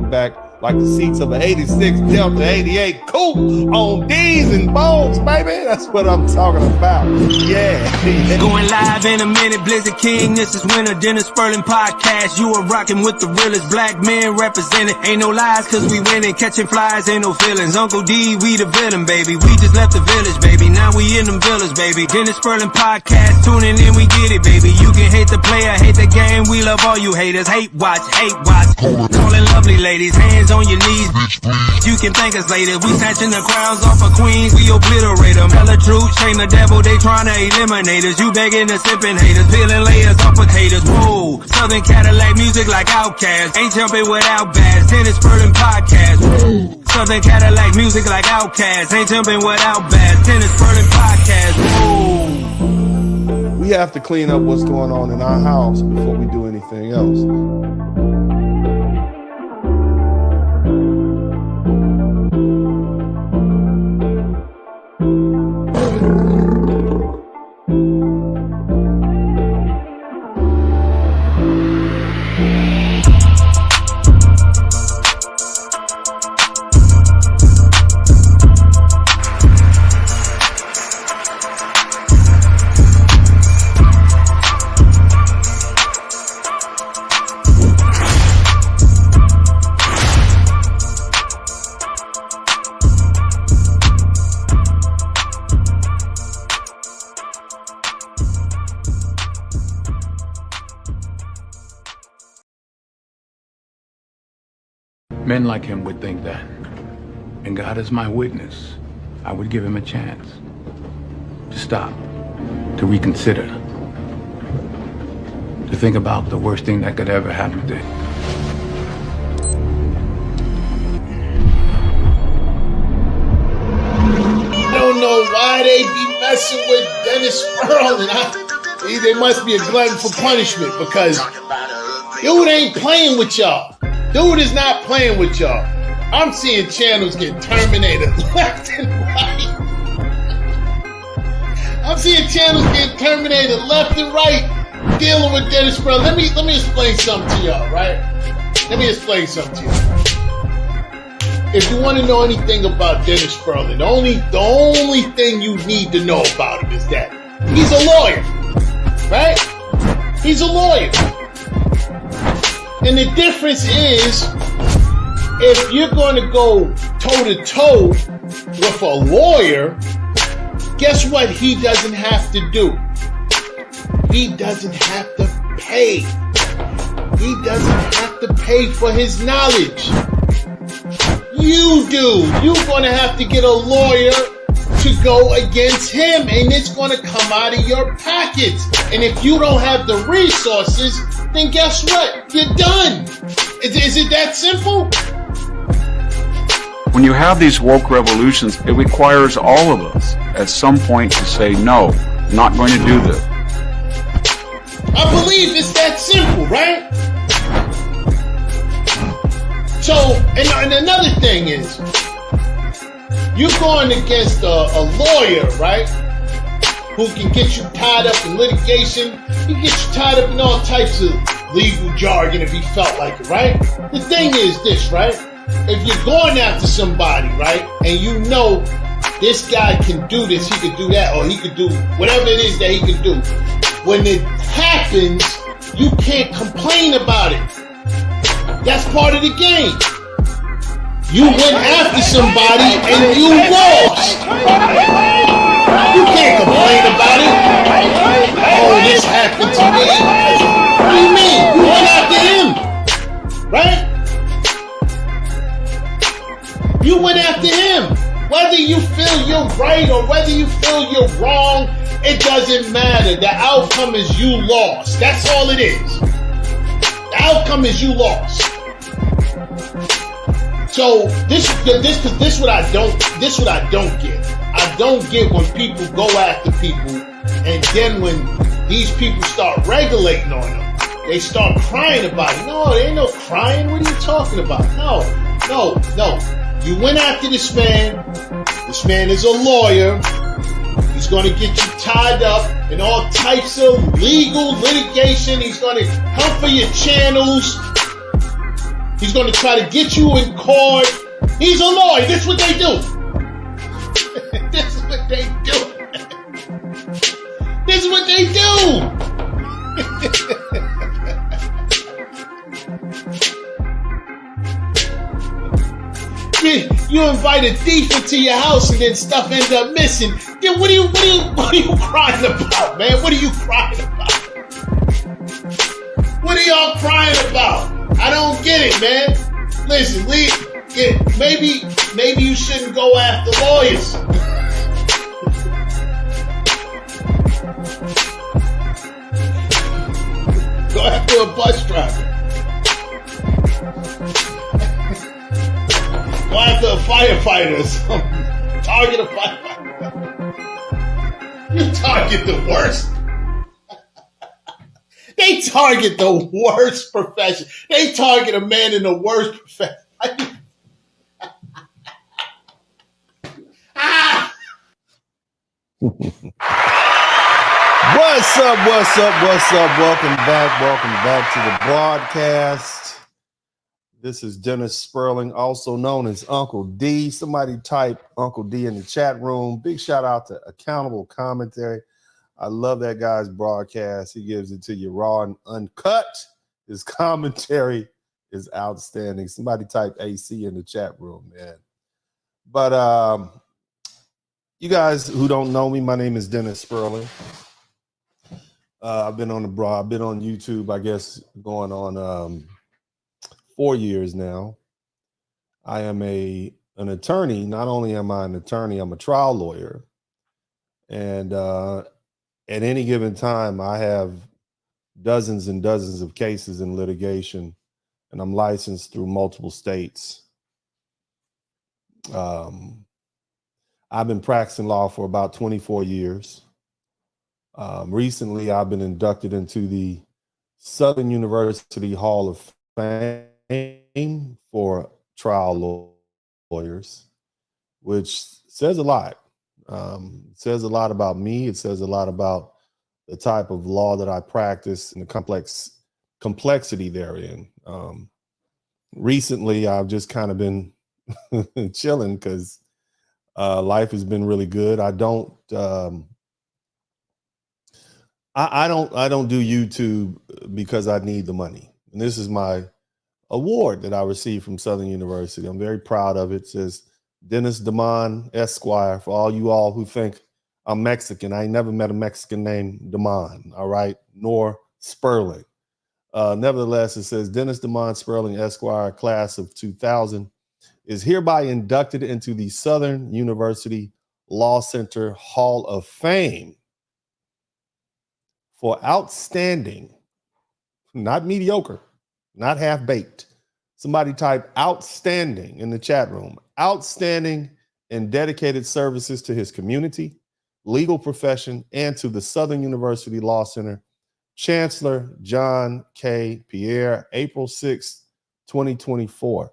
lean back like the seats of an 86 Delta 88 coupe on D's and bones, baby. That's what I'm talking about. Yeah. Going live in a minute, Blizzard King. This is Winter Dennis Sperling Podcast. You are rocking with the realest black men represented. Ain't no lies, cause we winning. Catching flies, ain't no feelings. Uncle D, we the villain, baby. We just left the village, baby. Now we in them villas, baby. Dennis Sperling Podcast, tuning in, we get it, baby. You can hate the player, hate the game. We love all you haters. Hate watch, hate watch. Calling lovely ladies, hands on your knees. You can thank us later. We snatching the crowns off of queens. We obliterate them. Tell the truth, shame the devil. They trying to eliminate us. You begging the sipping haters. Peeling layers off potatoes. Whoa. Southern Cadillac music like Outkast. Ain't jumping without bass. Dennis Sperling Podcast. Whoa. Southern Cadillac music like Outkast. Ain't jumping without bass. Dennis Sperling Podcast. Whoa. We have to clean up what's going on in our house before we do anything else. Men like him would think that. And God is my witness. I would give him a chance to stop, to reconsider, to think about the worst thing that could ever happen to him. I don't know why they be messing with Dennis Sperling. They must be a glutton for punishment because dude ain't playing with y'all. Dude is not playing with y'all. I'm seeing channels get terminated left and right. I'm seeing channels get terminated left and right dealing with Dennis Sperling. Let me explain something to y'all, right? Let me explain something to y'all. If you want to know anything about Dennis Sperling, the only thing you need to know about him is that he's a lawyer, right? He's a lawyer. And the difference is, if you're going to go toe-to-toe with a lawyer, guess what he doesn't have to do? He doesn't have to pay. He doesn't have to pay for his knowledge. You do. You're going to have to get a lawyer to go against him, and it's going to come out of your pockets. And if you don't have the resources, then guess what? You're done. Is it that simple? When you have these woke revolutions, it requires all of us at some point to say, no, I'm not going to do this. I believe it's that simple, right? So, and another thing is, you're going against a lawyer, right? Who can get you tied up in litigation. He can get you tied up in all types of legal jargon if he felt like it, right? The thing is this, right? If you're going after somebody, right, and you know this guy can do this, he could do that, or he could do whatever it is that he can do. When it happens, you can't complain about it. That's part of the game. You went after somebody and you lost. You can't complain about it. Oh, this happened to me. What do you mean? You went after him, right? You went after him. Whether you feel you're right or whether you feel you're wrong, it doesn't matter. The outcome is you lost. That's all it is. The outcome is you lost. So this what I don't get. I don't get when people go after people, and then when these people start regulating on them, they start crying about it. No, there ain't no crying. What are you talking about? No. You went after this man. This man is a lawyer. He's going to get you tied up in all types of legal litigation. He's going to come for your channels. He's going to try to get you in court. He's a lawyer. This is what they do. This is what they do. This is what they do. You invite a thief into your house and then stuff ends up missing. Then what are you crying about, man? What are you crying about? What are y'all crying about? I don't get it, man. Listen, maybe you shouldn't go after lawyers. Go after a bus driver. Go after a firefighter or something. Target a firefighter. You target the worst. They target the worst profession. They target a man in the worst profession. What's up? Welcome back to the broadcast. This is Dennis Sperling, also known as Uncle D. Somebody type Uncle D in the chat room. Big shout out to Accountable Commentary. I love that guy's broadcast. He gives it to you raw and uncut. His commentary is outstanding. Somebody type AC in the chat room, man. But you guys who don't know me, my name is Dennis Sperling. I've been on YouTube, I guess, going on 4 years now. I am an attorney. Not only am I an attorney, I'm a trial lawyer. And at any given time, I have dozens and dozens of cases in litigation, and I'm licensed through multiple states. I've been practicing law for about 24 years. Recently, I've been inducted into the Southern University Hall of Fame for trial lawyers, which says a lot. It says a lot about me. It says a lot about the type of law that I practice and the complexity therein. Recently, I've just kind of been chilling because life has been really good. I don't do YouTube because I need the money. And this is my award that I received from Southern University. I'm very proud of it. It says Dennis Damon Esquire, for all you all who think I'm Mexican. I ain't never met a Mexican named Damon, all right, nor Sperling. Nevertheless, it says Dennis Damon Sperling Esquire, class of 2000, is hereby inducted into the Southern University Law Center Hall of Fame for outstanding, not mediocre, not half-baked. Somebody type outstanding in the chat room. Outstanding and dedicated services to his community, legal profession, and to the Southern University Law Center. Chancellor John K. Pierre, April 6, 2024.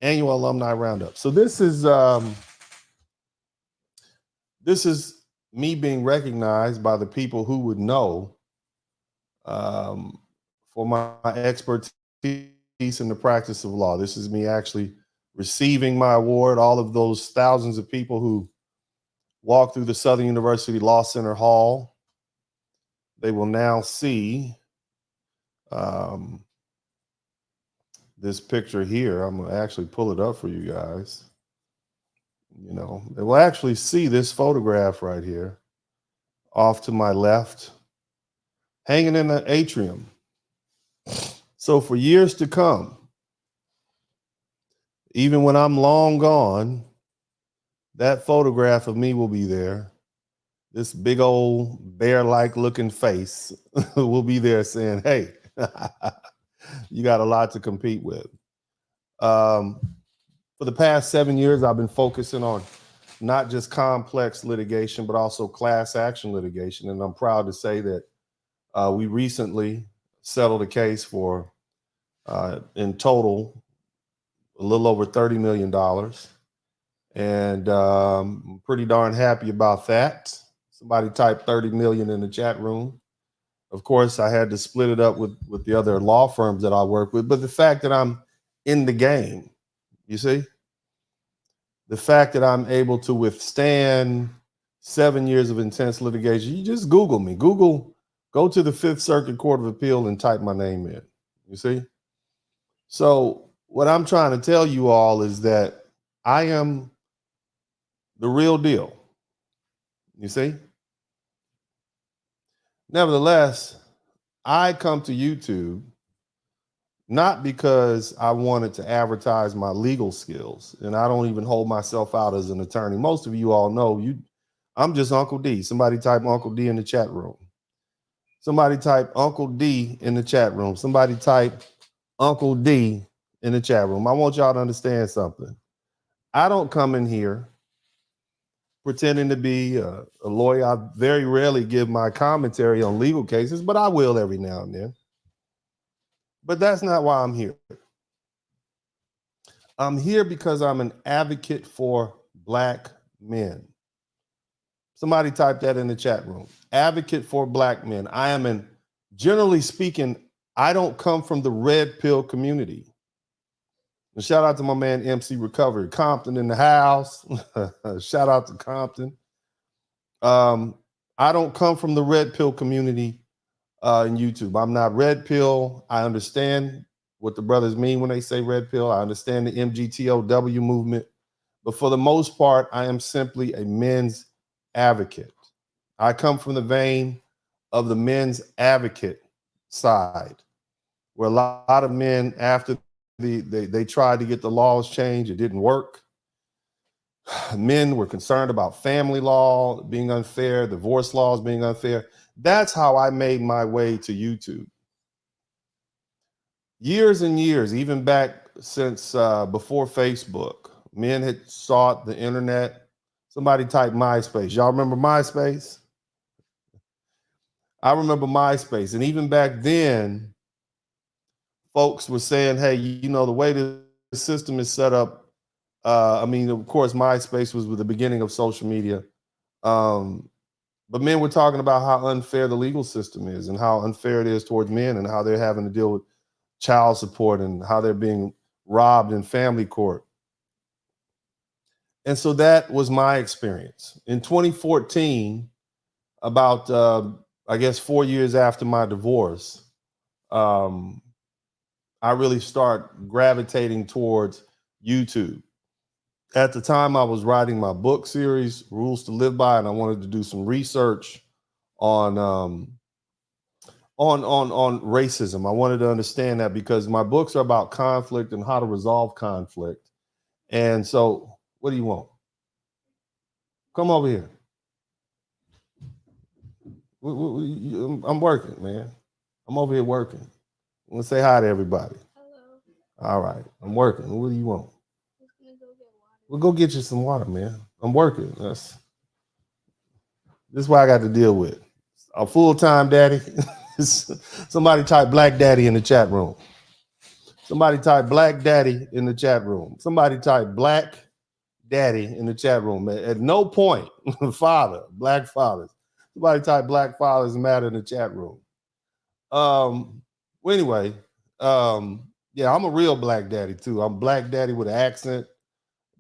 Annual Alumni Roundup. So this is me being recognized by the people who would know for my expertise in the practice of law. This is me actually receiving my award. All of those thousands of people who walk through the Southern University Law Center Hall, they will now see this picture here. I'm going to actually pull it up for you guys. You know, they will actually see this photograph right here off to my left, hanging in the atrium. So for years to come, even when I'm long gone, that photograph of me will be there. This big old bear-like looking face will be there saying, hey, you got a lot to compete with. For the past 7 years, I've been focusing on not just complex litigation, but also class action litigation. And I'm proud to say that we recently settled a case for, in total, a little over $30 million. And I'm pretty darn happy about that. Somebody typed 30 million in the chat room. Of course, I had to split it up with the other law firms that I work with. But the fact that I'm in the game. You see? The fact that I'm able to withstand 7 years of intense litigation. You just Google me. Go to the Fifth Circuit Court of Appeal and type my name in. You see? So what I'm trying to tell you all is that I am the real deal. You see? Nevertheless, I come to YouTube not because I wanted to advertise my legal skills, and I don't even hold myself out as an attorney. Most of you all know I'm just Uncle D. Somebody type Uncle D in the chat room. Somebody type Uncle D in the chat room. Somebody type Uncle D in the chat room. I want y'all to understand something. I don't come in here pretending to be a lawyer. I very rarely give my commentary on legal cases, but I will every now and then. But that's not why I'm here. I'm here because I'm an advocate for Black men. Somebody type that in the chat room. Advocate for Black men. Generally speaking, I don't come from the red pill community. And shout out to my man MC Recovery. Compton in the house. Shout out to Compton. I don't come from the red pill community in YouTube. I'm not red pill. I understand what the brothers mean when they say red pill. I understand the MGTOW movement. But for the most part, I am simply a men's advocate. I come from the vein of the men's advocate side, where a lot of men, after they tried to get the laws changed, it didn't work. Men were concerned about family law being unfair, divorce laws being unfair. That's how I made my way to YouTube. Years and years, even back since before Facebook, men had sought the internet. Somebody typed MySpace. Y'all remember MySpace? I remember MySpace. And even back then, folks were saying, hey, the way the system is set up, of course, MySpace was the beginning of social media. But men were talking about how unfair the legal system is and how unfair it is towards men and how they're having to deal with child support and how they're being robbed in family court. And so that was my experience. In 2014, about, 4 years after my divorce, I really start gravitating towards YouTube. At the time, I was writing my book series, Rules to Live By, and I wanted to do some research on racism. I wanted to understand that because my books are about conflict and how to resolve conflict. And so, what do you want? Come over here. I'm working, man. I'm over here working. I want to say hi to everybody. Hello. All right, I'm working. What do you want? I'm just gonna go get water. We'll go get you some water, man. I'm working. This is what I got to deal with. A full-time daddy. Somebody type Black Daddy in the chat room. Somebody type Black Daddy in the chat room. Somebody type Black Daddy in the chat room. At no point, father, Black fathers. Somebody type Black fathers matter in the chat room. Anyway, yeah, I'm a real Black daddy too. I'm Black daddy with an accent,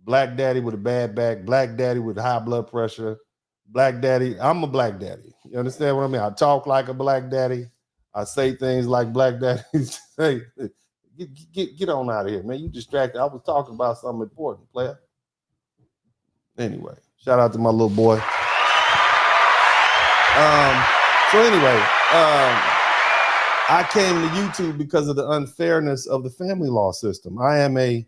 Black daddy with a bad back, Black daddy with high blood pressure, Black daddy. I'm a Black daddy. You understand what I mean? I talk like a Black daddy. I say things like Black daddies. Hey, get on out of here, man. You distracted. I was talking about something important, player. Anyway, shout out to my little boy. I came to YouTube because of the unfairness of the family law system. I am a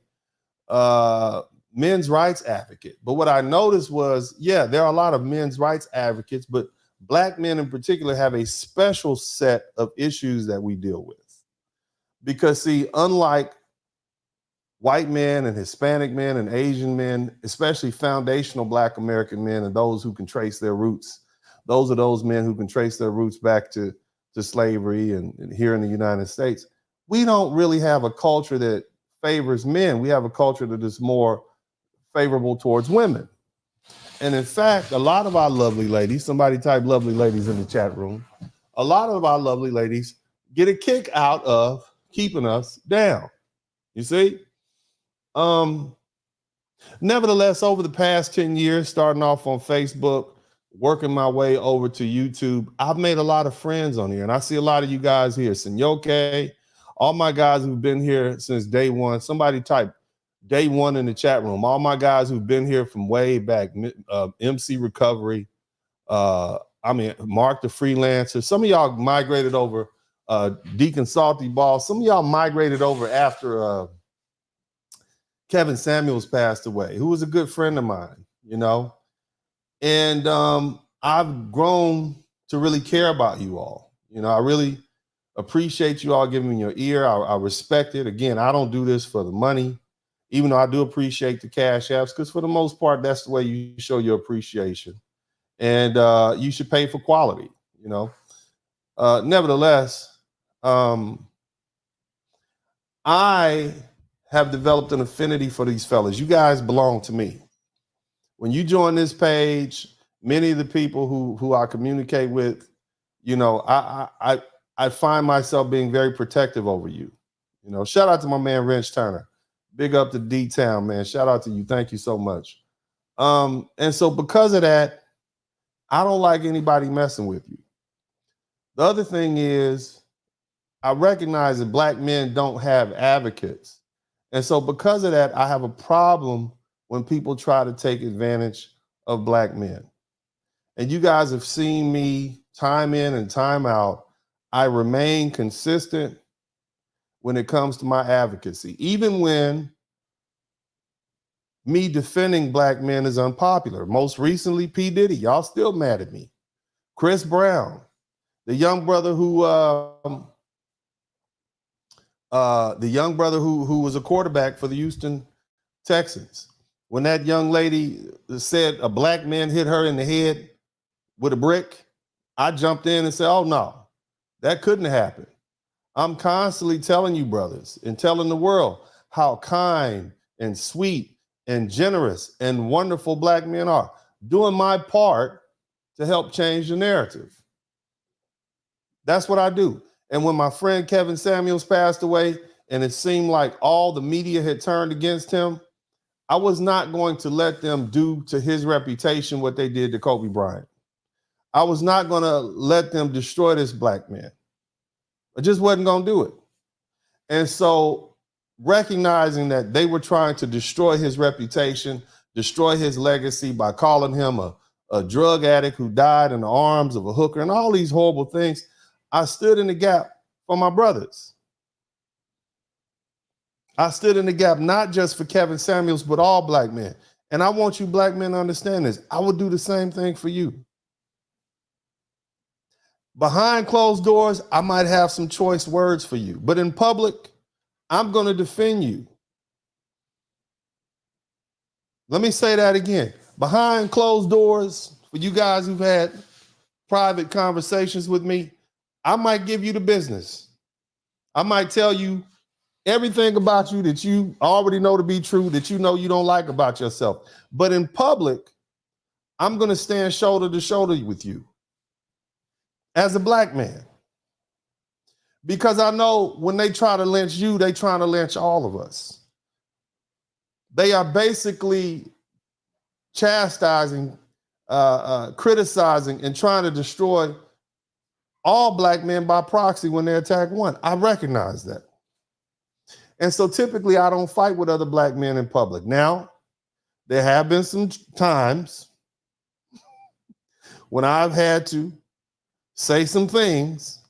men's rights advocate. But what I noticed was, yeah, there are a lot of men's rights advocates, but Black men in particular have a special set of issues that we deal with. Because see, unlike white men and Hispanic men and Asian men, especially foundational Black American men and those who can trace their roots, those are those men who can trace their roots back to slavery and here in the United States. We don't really have a culture that favors men. We have a culture that is more favorable towards women. And in fact, a lot of our lovely ladies, somebody type lovely ladies in the chat room, a lot of our lovely ladies get a kick out of keeping us down. You see? Nevertheless, over the past 10 years, starting off on Facebook, working my way over to YouTube, I've made a lot of friends on here. And I see a lot of you guys here. Senyoke, all my guys who've been here since day one. Somebody type day one in the chat room. All my guys who've been here from way back, MC Recovery, Mark the Freelancer. Some of y'all migrated over, Deacon Salty Ball. Some of y'all migrated over after Kevin Samuels passed away, who was a good friend of mine, you know? And I've grown to really care about you all. You know, I really appreciate you all giving me your ear. I respect it. Again, I don't do this for the money, even though I do appreciate the cash apps, because for the most part, that's the way you show your appreciation. And you should pay for quality, you know? Nevertheless, I have developed an affinity for these fellas. You guys belong to me. When you join this page, many of the people who I communicate with, you know, I find myself being very protective over you. You know, shout out to my man Wrench Turner. Big up to D-Town, man. Shout out to you. Thank you so much. And so because of that, I don't like anybody messing with you. The other thing is, I recognize that Black men don't have advocates. And so because of that, I have a problem when people try to take advantage of Black men. And you guys have seen me time in and time out. I remain consistent when it comes to my advocacy, even when me defending Black men is unpopular. Most recently, P. Diddy, y'all still mad at me. Chris Brown, the young brother who was a quarterback for the Houston Texans. When that young lady said a Black man hit her in the head with a brick, I jumped in and said, oh no, that couldn't happen. I'm constantly telling you, brothers, and telling the world how kind and sweet and generous and wonderful Black men are, doing my part to help change the narrative. That's what I do. And when my friend Kevin Samuels passed away and it seemed like all the media had turned against him, I was not going to let them do to his reputation what they did to Kobe Bryant. I was not going to let them destroy this Black man. I just wasn't going to do it. And so recognizing that they were trying to destroy his reputation, destroy his legacy by calling him a drug addict who died in the arms of a hooker and all these horrible things, I stood in the gap for my brothers. I stood in the gap not just for Kevin Samuels, but all Black men. And I want you Black men to understand this. I would do the same thing for you. Behind closed doors, I might have some choice words for you, but in public, I'm going to defend you. Let me say that again. Behind closed doors, for you guys who've had private conversations with me, I might give you the business. I might tell you everything about you that you already know to be true, that you know you don't like about yourself. But in public, I'm going to stand shoulder to shoulder with you as a Black man. Because I know when they try to lynch you, they trying to lynch all of us. They are basically chastising, criticizing, and trying to destroy all Black men by proxy when they attack one. I recognize that. And so typically I don't fight with other Black men in public. Now, there have been some times when I've had to say some things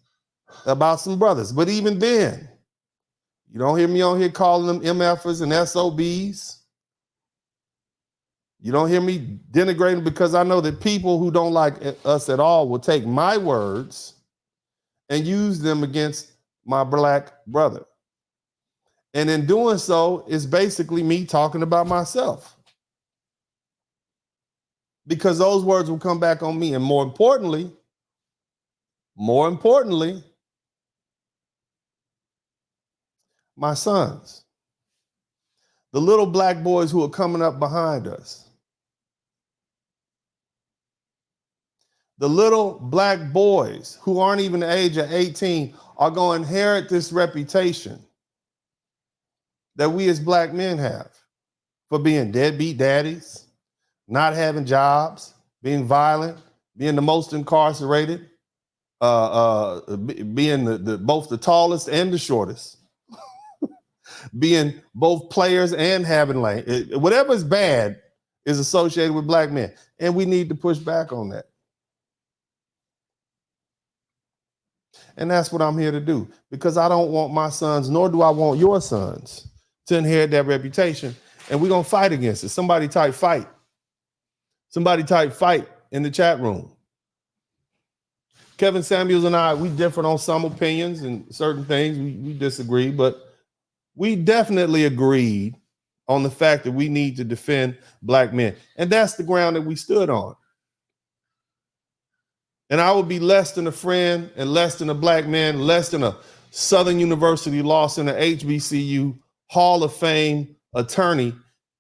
about some brothers. But even then, you don't hear me on here calling them MFers and SOBs. You don't hear me denigrating, because I know that people who don't like us at all will take my words and use them against my Black brother. And in doing so, it's basically me talking about myself. Because those words will come back on me. And more importantly, my sons, the little Black boys who are coming up behind us, the little Black boys who aren't even the age of 18 are going to inherit this reputation. that we as black men have for being deadbeat daddies, not having jobs, being violent, being the most incarcerated, being both the tallest and the shortest, being both players and having lane. Whatever is bad is associated with black men. And we need to push back on that. And that's what I'm here to do, because I don't want my sons, nor do I want your sons, to inherit that reputation. And we're going to fight against it. Somebody type fight. Somebody type fight in the chat room. Kevin Samuels and I, we differ on some opinions and certain things. We disagree, but we definitely agreed on the fact that we need to defend black men. And that's the ground that we stood on. And I would be less than a friend and less than a black man, less than a Southern University Law Center, HBCU Hall of Fame attorney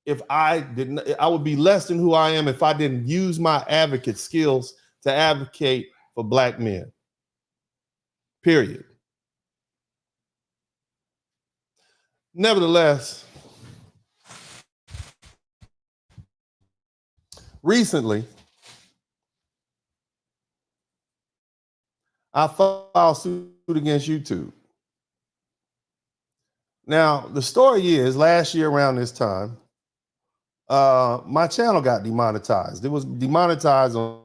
if I didn't. I would be less than who I am if I didn't use my advocate skills to advocate for black men. Period. Nevertheless, recently, I filed suit against YouTube. Now, the story is, last year around this time, my channel got demonetized. It was demonetized on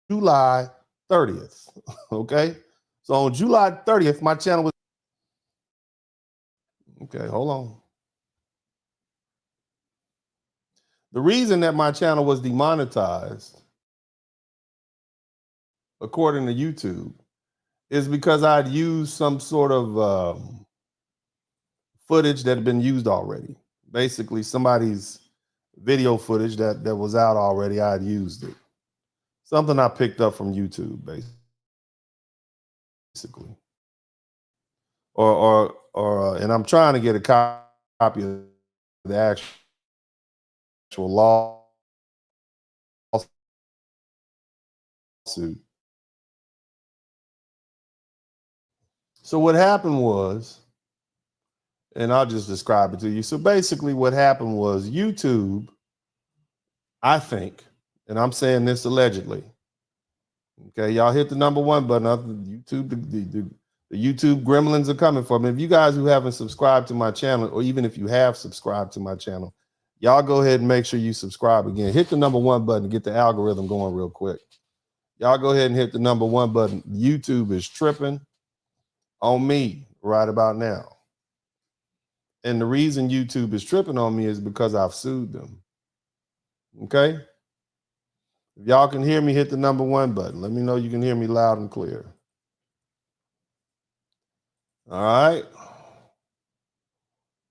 July 30th. Okay? So on July 30th, my channel was... Okay, hold on. The reason that my channel was demonetized, according to YouTube, is because I'd used some sort of footage that had been used already. Basically, somebody's video footage that was out already, I'd used it. Something I picked up from YouTube, basically. And I'm trying to get a copy of the actual lawsuit. So what happened was, and I'll just describe it to you. So basically what happened was YouTube, I think, and I'm saying this allegedly, okay, y'all hit the #1 button. YouTube, the YouTube gremlins are coming for me. If you guys who haven't subscribed to my channel, or even if you have subscribed to my channel, y'all go ahead and make sure you subscribe again. Hit the #1 button to get the algorithm going real quick. Y'all go ahead and hit the #1 button. YouTube is tripping on me right about now. And the reason YouTube is tripping on me is because I've sued them. Okay? If y'all can hear me, hit the #1 button. Let me know you can hear me loud and clear. All right.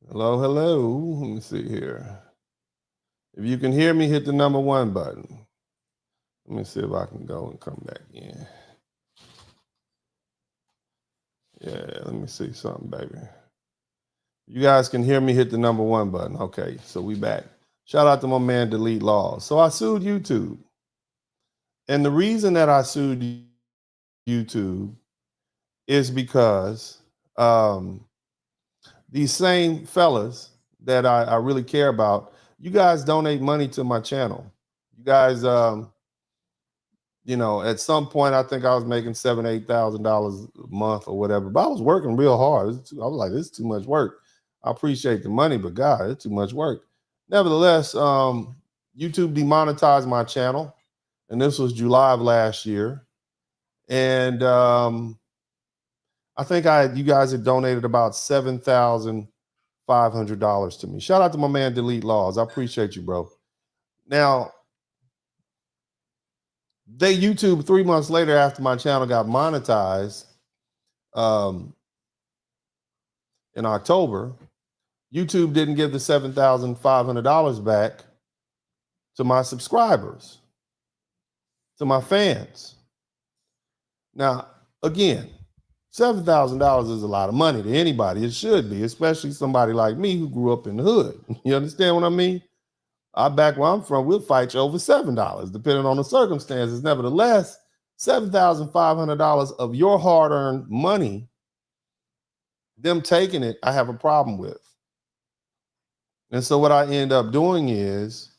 Hello, hello. Let me see here. If you can hear me, hit the #1 button. Let me see if I can go and come back in. Yeah, let me see something, baby. You guys can hear me, hit the #1 button. Okay, so we back. Shout out to my man, Delete Laws. So I sued YouTube. And the reason that I sued YouTube is because these same fellas that I really care about, you guys donate money to my channel. You guys, you know, at some point, I think I was making $7,000, $8,000 a month or whatever, but I was working real hard. I was like, this is too much work. I appreciate the money, but God, it's too much work. Nevertheless, YouTube demonetized my channel, and this was July of last year. And I think you guys had donated about $7,500 to me. Shout out to my man, Delete Laws. I appreciate you, bro. Now, YouTube 3 months later, after my channel got monetized in October, YouTube didn't give the $7,500 back to my subscribers, to my fans. Now, again, $7,000 is a lot of money to anybody. It should be, especially somebody like me who grew up in the hood. You understand what I mean? Back where I'm from, we'll fight you over $7, depending on the circumstances. Nevertheless, $7,500 of your hard-earned money, them taking it, I have a problem with. And so what I end up doing is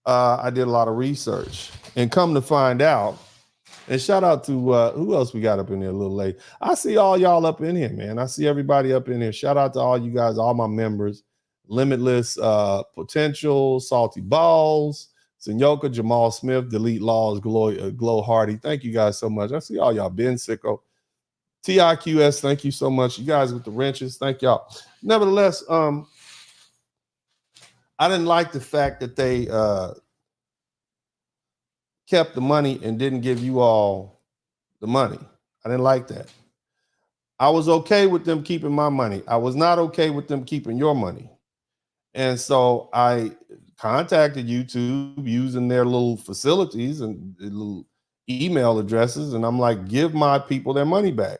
I did a lot of research, and come to find out, and shout out to who else we got up in there a little late. I see all y'all up in here, man. I see everybody up in here. Shout out to all you guys, all my members. Limitless Potential, Salty Balls, Senyoka, Jamal Smith, Delete Laws, Glow Hardy. Thank you guys so much. I see all y'all. Ben Sicko, TIQS, thank you so much. You guys with the wrenches, thank y'all. Nevertheless, I didn't like the fact that they kept the money and didn't give you all the money. I didn't like that. I was okay with them keeping my money. I was not okay with them keeping your money. And so I contacted YouTube using their little facilities and little email addresses. And I'm like, give my people their money back.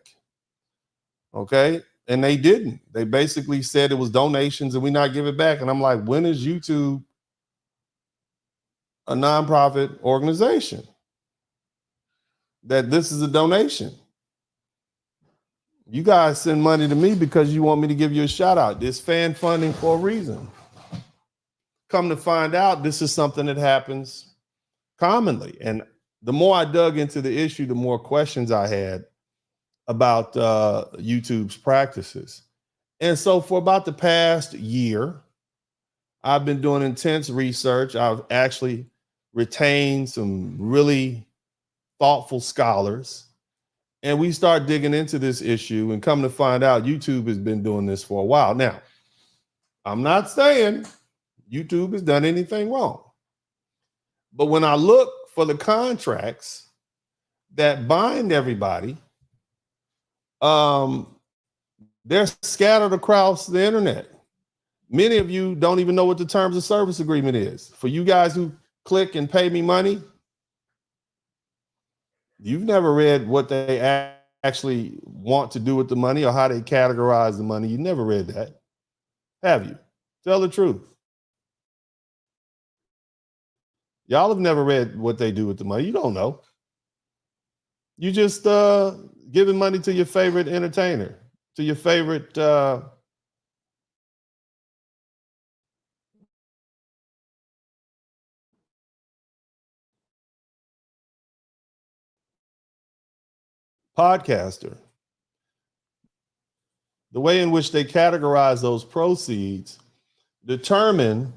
Okay. And they didn't. They basically said it was donations and we not give it back. And I'm like, when is YouTube a nonprofit organization that this is a donation? You guys send money to me because you want me to give you a shout out. This fan funding for a reason. Come to find out, this is something that happens commonly. And the more I dug into the issue, the more questions I had about YouTube's practices. And so for about the past year, I've been doing intense research. I've actually retained some really thoughtful scholars. And we start digging into this issue, and come to find out YouTube has been doing this for a while. Now, I'm not saying YouTube has done anything wrong. But when I look for the contracts that bind everybody, they're scattered across the internet. Many of you don't even know what the terms of service agreement is. For you guys who click and pay me money, you've never read what they actually want to do with the money or how they categorize the money. You never read that, have you? Tell the truth. Y'all have never read what they do with the money. You don't know. You just giving money to your favorite entertainer, to your favorite podcaster. The way in which they categorize those proceeds determine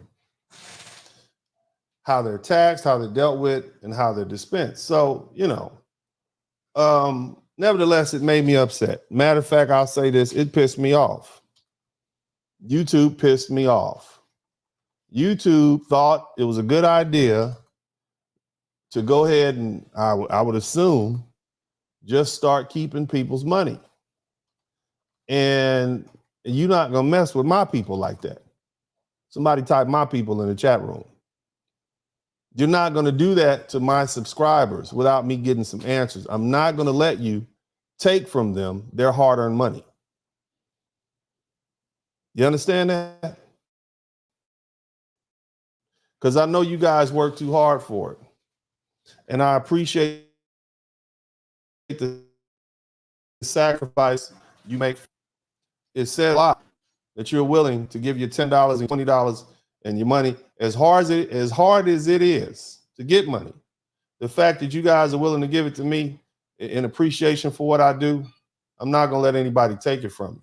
how they're taxed, how they're dealt with, and how they're dispensed. So, nevertheless, it made me upset. Matter of fact, I'll say this, it pissed me off. YouTube pissed me off. YouTube thought it was a good idea to go ahead and, I would assume, just start keeping people's money. And you're not going to mess with my people like that. Somebody type my people in the chat room. You're not going to do that to my subscribers without me getting some answers. I'm not going to let you take from them their hard-earned money. You understand that? Because I know you guys work too hard for it. And I appreciate the sacrifice you make. It said a lot that you're willing to give your $10 and $20 and your money as hard as it is to get money. The fact that you guys are willing to give it to me in appreciation for what I do, I'm not going to let anybody take it from me,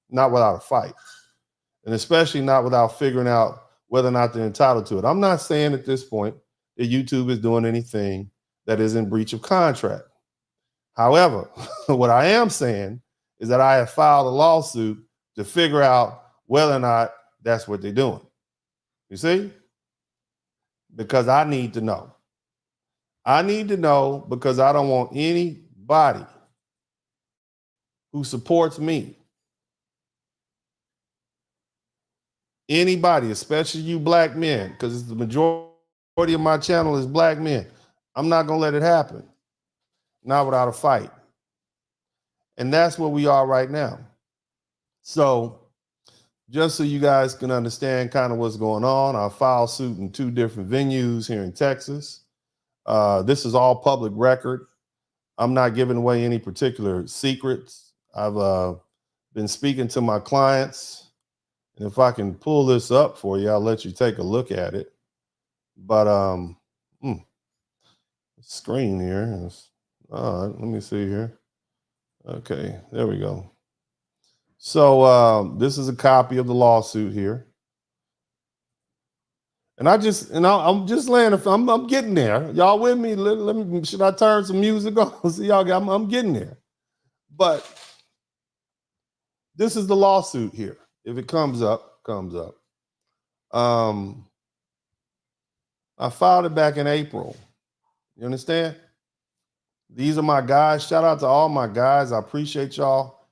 not without a fight, and especially not without figuring out whether or not they're entitled to it. I'm not saying at this point that YouTube is doing anything that is in breach of contract. However, what I am saying is that I have filed a lawsuit to figure out whether or not that's what they're doing. You see? Because I need to know. I need to know because I don't want anybody who supports me, anybody, especially you black men, because the majority of my channel is black men. I'm not going to let it happen. Not without a fight. And that's where we are right now. So just so you guys can understand kind of what's going on, I filed suit in 2 different venues here in Texas. This is all public record. I'm not giving away any particular secrets. I've been speaking to my clients, and if I can pull this up for you, I'll let you take a look at it. But screen here is, let me see here. Okay, there we go. So this is a copy of the lawsuit here. And I'm just laying. I'm getting there. Y'all with me? Let me. Should I turn some music on? See y'all. I'm getting there. But this is the lawsuit here. If it comes up, comes up. I filed it back in April. You understand? These are my guys. Shout out to all my guys. I appreciate y'all.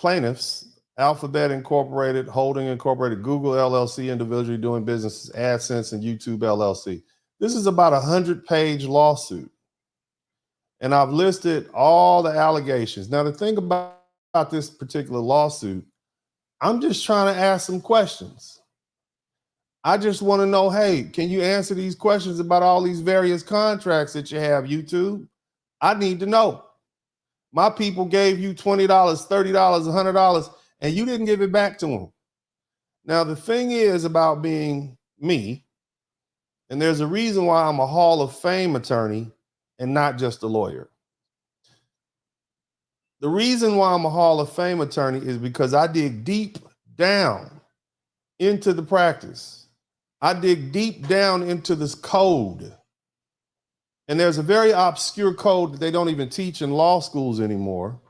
Plaintiffs. Alphabet Incorporated, Holding Incorporated, Google LLC, individually doing business, AdSense, and YouTube LLC. This is about a 100-page lawsuit. And I've listed all the allegations. Now, the thing about this particular lawsuit, I'm just trying to ask some questions. I just want to know, hey, can you answer these questions about all these various contracts that you have, YouTube? I need to know. My people gave you $20, $30, $100, and you didn't give it back to them. Now, the thing is about being me, and there's a reason why I'm a Hall of Fame attorney and not just a lawyer. The reason why I'm a Hall of Fame attorney is because I dig deep down into the practice. I dig deep down into this code. And there's a very obscure code that they don't even teach in law schools anymore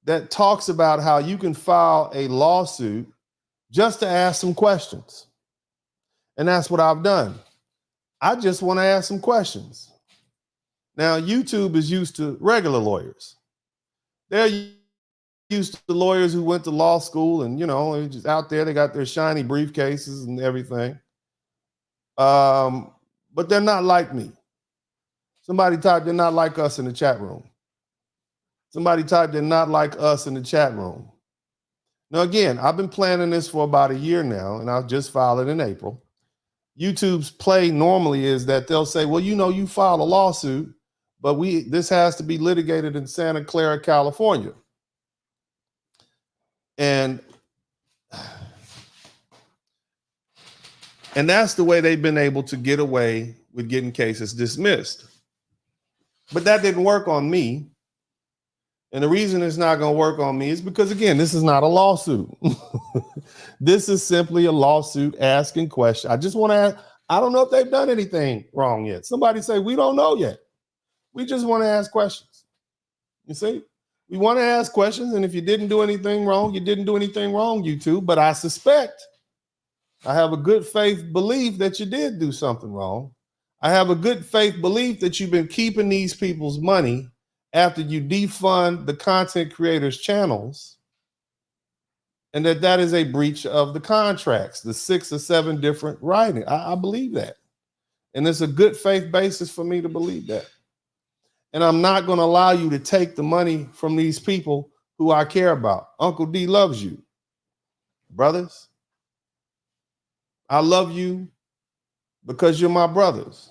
that talks about how you can file a lawsuit just to ask some questions. And that's what I've done. I just want to ask some questions. Now, YouTube is used to regular lawyers. They're used to lawyers who went to law school and, they're just out there. They got their shiny briefcases and everything. But they're not like me. Somebody typed, they're not like us in the chat room. Somebody typed, they're not like us in the chat room. Now, again, I've been planning this for about a year now, and I'll just file it in April. YouTube's play normally is that they'll say, well, you filed a lawsuit, but this has to be litigated in Santa Clara, California. And that's the way they've been able to get away with getting cases dismissed. But that didn't work on me. And the reason it's not going to work on me is because, again, this is not a lawsuit. This is simply a lawsuit asking questions. I just want to ask, I don't know if they've done anything wrong yet. Somebody say, we don't know yet. We just want to ask questions. You see, we want to ask questions. And if you didn't do anything wrong, you didn't do anything wrong, YouTube. But I suspect, I have a good faith belief that you did do something wrong. I have a good faith belief that you've been keeping these people's money after you defund the content creators' channels, and that is a breach of the contracts, the 6 or 7 different writing. I believe that. And it's a good faith basis for me to believe that. And I'm not going to allow you to take the money from these people who I care about. Uncle D loves you. Brothers, I love you because you're my brothers.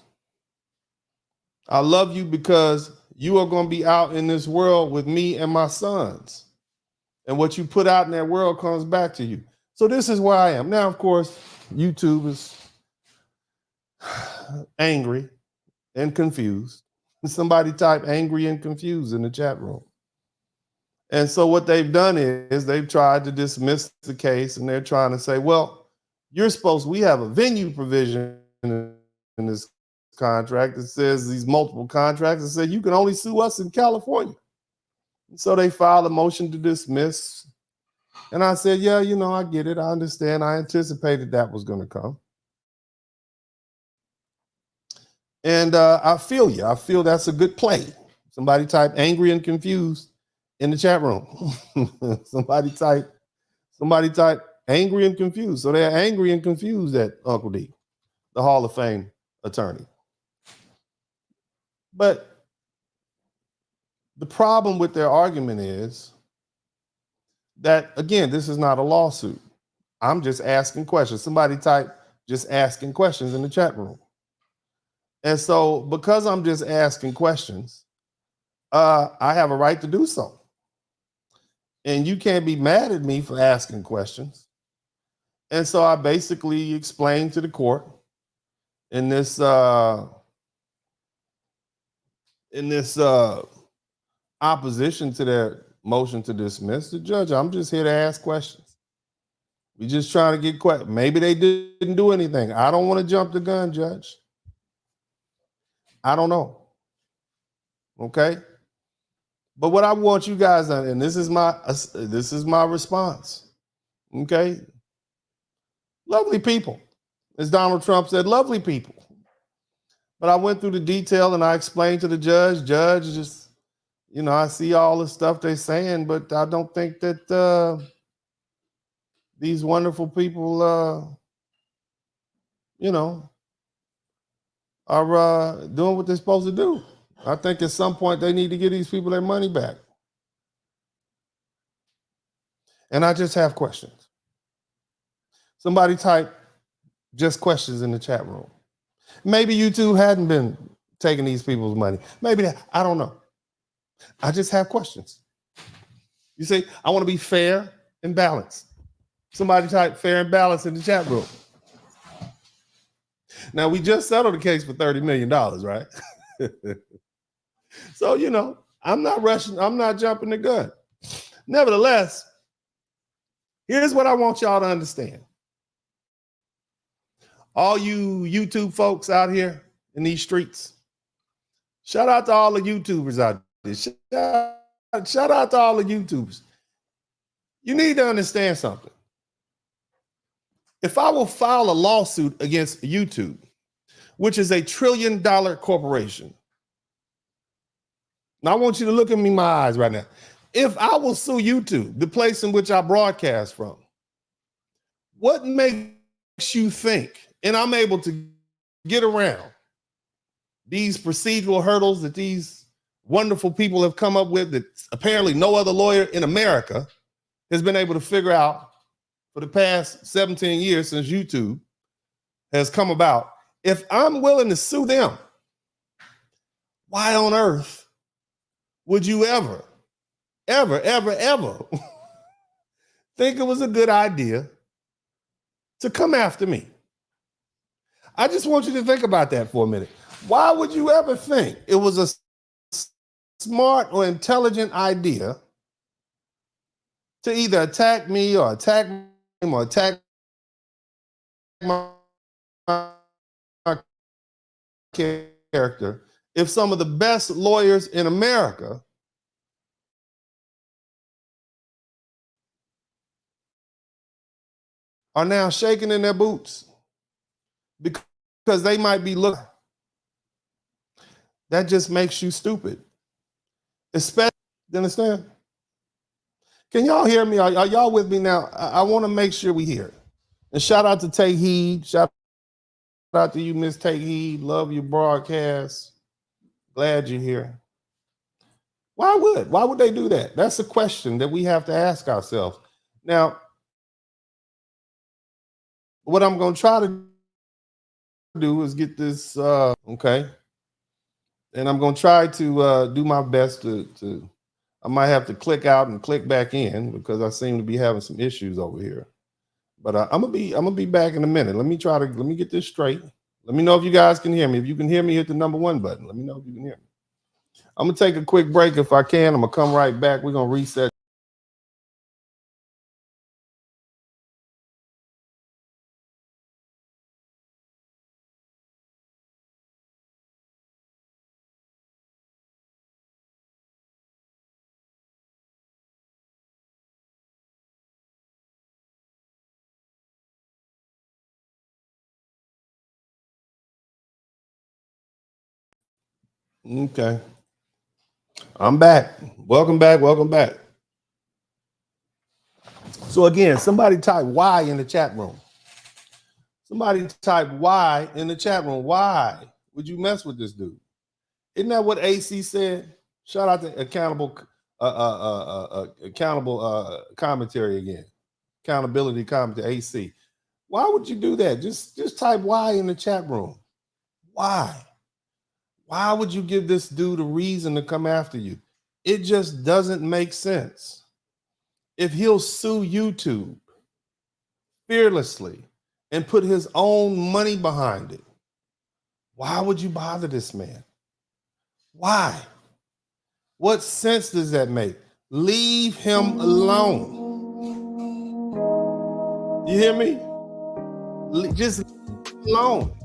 I love you because you are going to be out in this world with me and my sons. And what you put out in that world comes back to you. So this is where I am. Now, of course, YouTube is angry and confused. Somebody type angry and confused in the chat room. And so what they've done is they've tried to dismiss the case, and they're trying to say, well, we have a venue provision in this contract that says these multiple contracts that say you can only sue us in California. And so they filed a motion to dismiss. And I said, yeah, I get it. I understand. I anticipated that was going to come. And I feel you. I feel that's a good play. Somebody type angry and confused in the chat room. Somebody type angry and confused. So they're angry and confused at Uncle D, the Hall of Fame attorney. But the problem with their argument is that, again, this is not a lawsuit. I'm just asking questions. Somebody type just asking questions in the chat room. And so because I'm just asking questions, I have a right to do so. And you can't be mad at me for asking questions. And so I basically explained to the court in this opposition to their motion to dismiss, the judge, I'm just here to ask questions. We just trying to get questions. Maybe they didn't do anything. I don't want to jump the gun, Judge. I don't know. Okay. But what I want you guys to, and this is my response. Okay. Lovely people. As Donald Trump said, lovely people. But I went through the detail and I explained to the judge, just, I see all the stuff they're saying, but I don't think that these wonderful people, are doing what they're supposed to do. I think at some point they need to give these people their money back. And I just have questions. Somebody type just questions in the chat room. Maybe you two hadn't been taking these people's money. Maybe I don't know. I just have questions. You see, I want to be fair and balanced. Somebody type fair and balanced in the chat room. Now, we just settled the case for $30 million, right? So, I'm not rushing. I'm not jumping the gun. Nevertheless, here's what I want y'all to understand. All you YouTube folks out here in these streets, shout out to all the YouTubers out there. Shout out to all the YouTubers. You need to understand something. If I will file a lawsuit against YouTube, which is $1 trillion corporation, now I want you to look at me in my eyes right now. If I will sue YouTube, the place in which I broadcast from, what makes you think, and I'm able to get around these procedural hurdles that these wonderful people have come up with that apparently no other lawyer in America has been able to figure out for the past 17 years since YouTube has come about. If I'm willing to sue them, why on earth would you ever think it was a good idea to come after me? I just want you to think about that for a minute. Why would you ever think it was a smart or intelligent idea to either attack me or attack him or attack my character if some of the best lawyers in America are now shaking in their boots because they might be looking? That just makes you stupid. Especially, you understand? Can y'all hear me? Are y'all with me now? I want to make sure we hear it. And shout out to Take Heed. Shout out to you, Miss Take Heed. Love your broadcast. Glad you're here. Why would they do that? That's a question that we have to ask ourselves. Now, what I'm going to try to do is get this, okay? And I'm going to try to do my best to, I might have to click out and click back in because I seem to be having some issues over here. But I'm gonna be back in a minute. Let me get this straight. Let me know if you guys can hear me. If you can hear me, hit the #1 button. Let me know if you can hear me. I'm gonna take a quick break if I can. I'm gonna come right back. We're gonna reset. Okay. I'm back. Welcome back. Welcome back. So again, somebody type Y in the chat room. Somebody type Y in the chat room. Why would you mess with this dude? Isn't that what AC said? Shout out to accountable commentary again. Accountability commentary, AC. Why would you do that? Just type Y in the chat room. Why? Why would you give this dude a reason to come after you? It just doesn't make sense. If he'll sue YouTube fearlessly and put his own money behind it, why would you bother this man? Why? What sense does that make? Leave him alone. You hear me? Just leave him alone.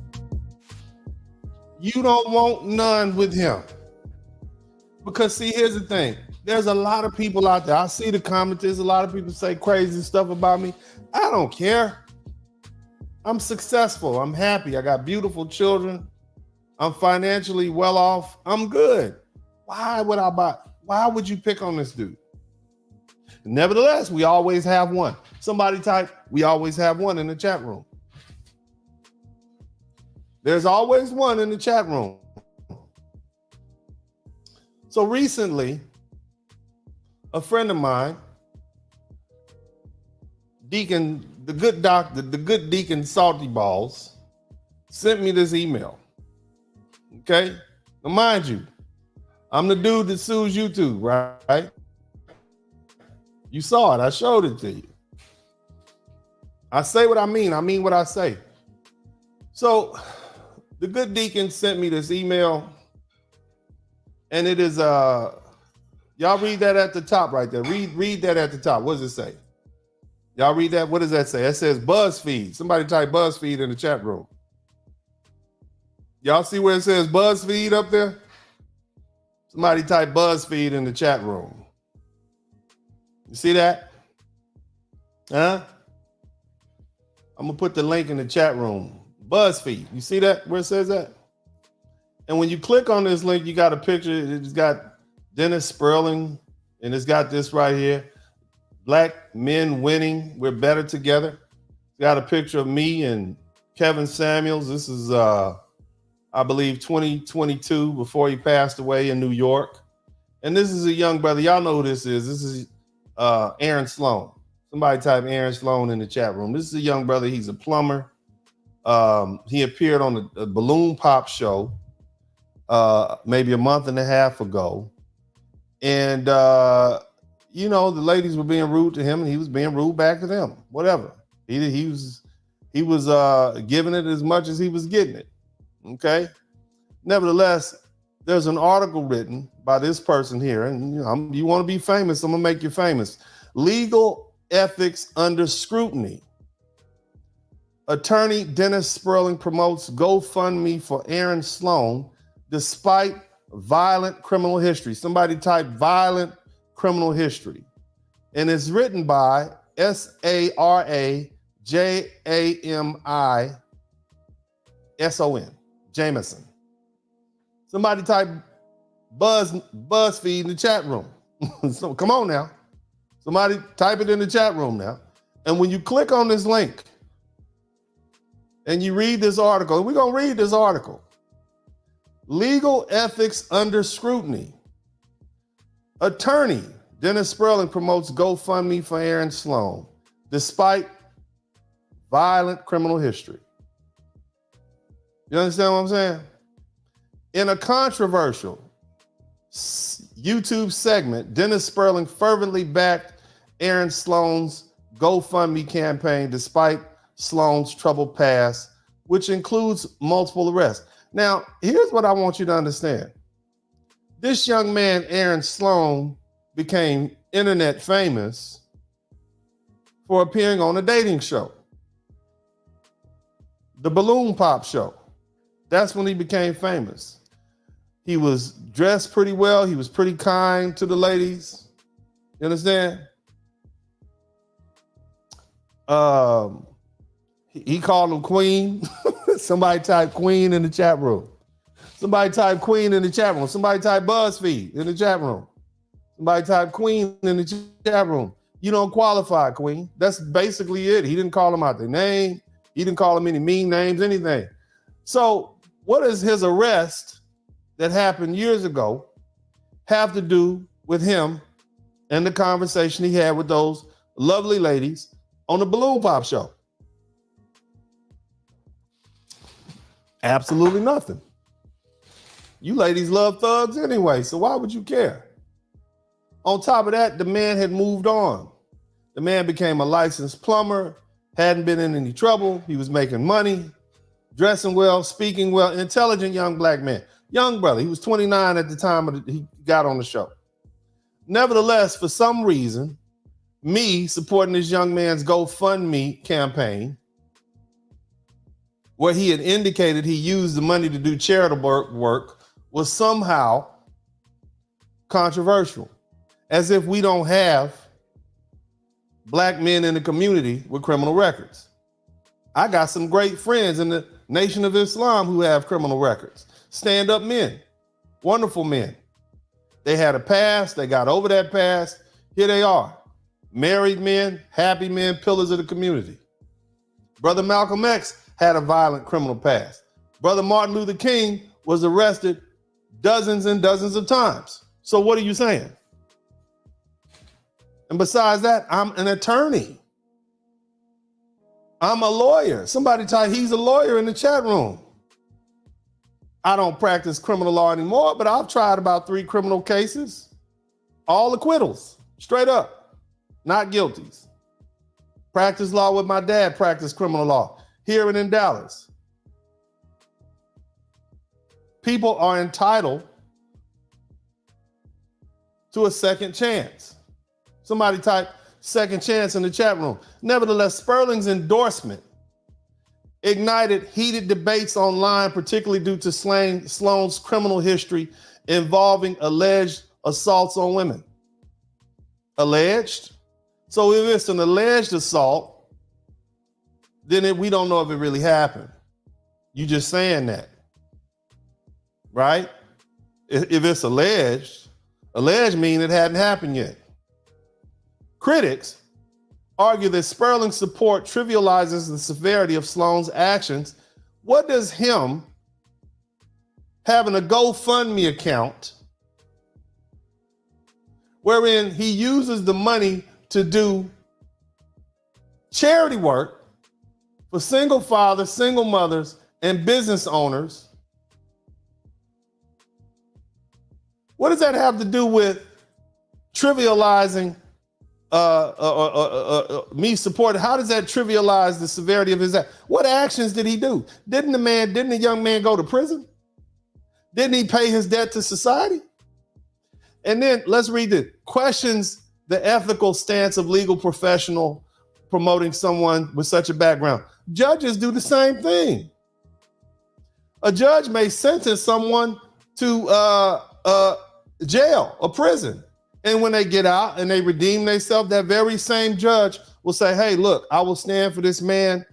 You don't want none with him. Because see, here's the thing. There's a lot of people out there. I see the commenters. A lot of people say crazy stuff about me. I don't care. I'm successful. I'm happy. I got beautiful children. I'm financially well off. I'm good. Why would you pick on this dude? Nevertheless, we always have one. Somebody type, we always have one in the chat room. There's always one in the chat room. So recently, a friend of mine, Deacon, the good Deacon Salty Balls, sent me this email. Okay? Now mind you, I'm the dude that sues YouTube, right? You saw it. I showed it to you. I say what I mean what I say. So the good deacon sent me this email, and it is y'all read that at the top right there. Read that at the top. What does it say? Y'all read that? What does that say? It says BuzzFeed. Somebody type BuzzFeed in the chat room. Y'all see where it says BuzzFeed up there? Somebody type BuzzFeed in the chat room. You see that? Huh? I'm gonna put the link in the chat room. BuzzFeed. You see that where it says that? And when you click on this link, you got a picture. It's got Dennis Sperling, and it's got this right here. Black men winning. We're better together. It's got a picture of me and Kevin Samuels. This is I believe 2022, before he passed away in New York. And this is a young brother. Y'all know who this is. This is Aaron Sloan. Somebody type Aaron Sloan in the chat room. This is a young brother. He's a plumber. He appeared on a balloon pop show maybe a month and a half ago. And, you know, the ladies were being rude to him, and he was being rude back to them. Whatever. He was giving it as much as he was getting it. Okay. Nevertheless, there's an article written by this person here, and you want to be famous, I'm gonna make you famous. Legal ethics under scrutiny. Attorney Dennis Sperling promotes GoFundMe for Aaron Sloan despite violent criminal history. Somebody type violent criminal history. And it's written by SARAJAMISON. Jameson. Somebody type BuzzFeed in the chat room. So come on now. Somebody type it in the chat room now. And when you click on this link and you read this article, and we're going to read this article. Legal ethics under scrutiny. Attorney Dennis Sperling promotes GoFundMe for Aaron Sloan despite violent criminal history. You understand what I'm saying? In a controversial YouTube segment, Dennis Sperling fervently backed Aaron Sloan's GoFundMe campaign despite Sloan's troubled past, which includes multiple arrests. Now, here's what I want you to understand. This young man, Aaron Sloan, became internet famous for appearing on a dating show, the Balloon Pop Show. That's when he became famous. He was dressed pretty well. He was pretty kind to the ladies. You understand? He called them queen. Somebody type queen in the chat room. Somebody type queen in the chat room. Somebody type BuzzFeed in the chat room. Somebody type queen in the chat room. You don't qualify, queen. That's basically it. He didn't call them out their name. He didn't call them any mean names, anything. So what does his arrest that happened years ago have to do with him and the conversation he had with those lovely ladies on the Balloon Pop Show? Absolutely nothing. You ladies love thugs anyway, so why would you care? On top of that, the man had moved on. The man became a licensed plumber, hadn't been in any trouble. He was making money, dressing well, speaking well, intelligent young black man. Young brother, he was 29 at the time he got on the show. Nevertheless, for some reason, me supporting this young man's GoFundMe campaign, where he had indicated he used the money to do charitable work, was somehow controversial. As if we don't have black men in the community with criminal records. I got some great friends in the Nation of Islam who have criminal records. Stand-up men, wonderful men. They had a past, they got over that past. Here they are, married men, happy men, pillars of the community. Brother Malcolm X had a violent criminal past. Brother Martin Luther King was arrested dozens and dozens of times. So what are you saying? And besides that, I'm an attorney. I'm a lawyer. Somebody type, he's a lawyer in the chat room. I don't practice criminal law anymore, but I've tried about 3 criminal cases. All acquittals, straight up, not guilties. Practice law with my dad, practiced criminal law here and in Dallas. People are entitled to a second chance. Somebody type second chance in the chat room. Nevertheless, Sperling's endorsement ignited heated debates online, particularly due to Sloan's criminal history involving alleged assaults on women. Alleged? So if it's an alleged assault, then we don't know if it really happened. You just saying that, right? If it's alleged means it hadn't happened yet. Critics argue that Sperling's support trivializes the severity of Sloan's actions. What does him having a GoFundMe account wherein he uses the money to do charity work for single fathers, single mothers, and business owners, what does that have to do with trivializing me supporting? How does that trivialize the severity of his act? What actions did he do? Didn't the young man go to prison? Didn't he pay his debt to society? And then let's read this. Questions the ethical stance of legal professional promoting someone with such a background. Judges do the same thing. A judge may sentence someone to jail or prison. And when they get out and they redeem themselves, that very same judge will say, hey, look, I will stand for this man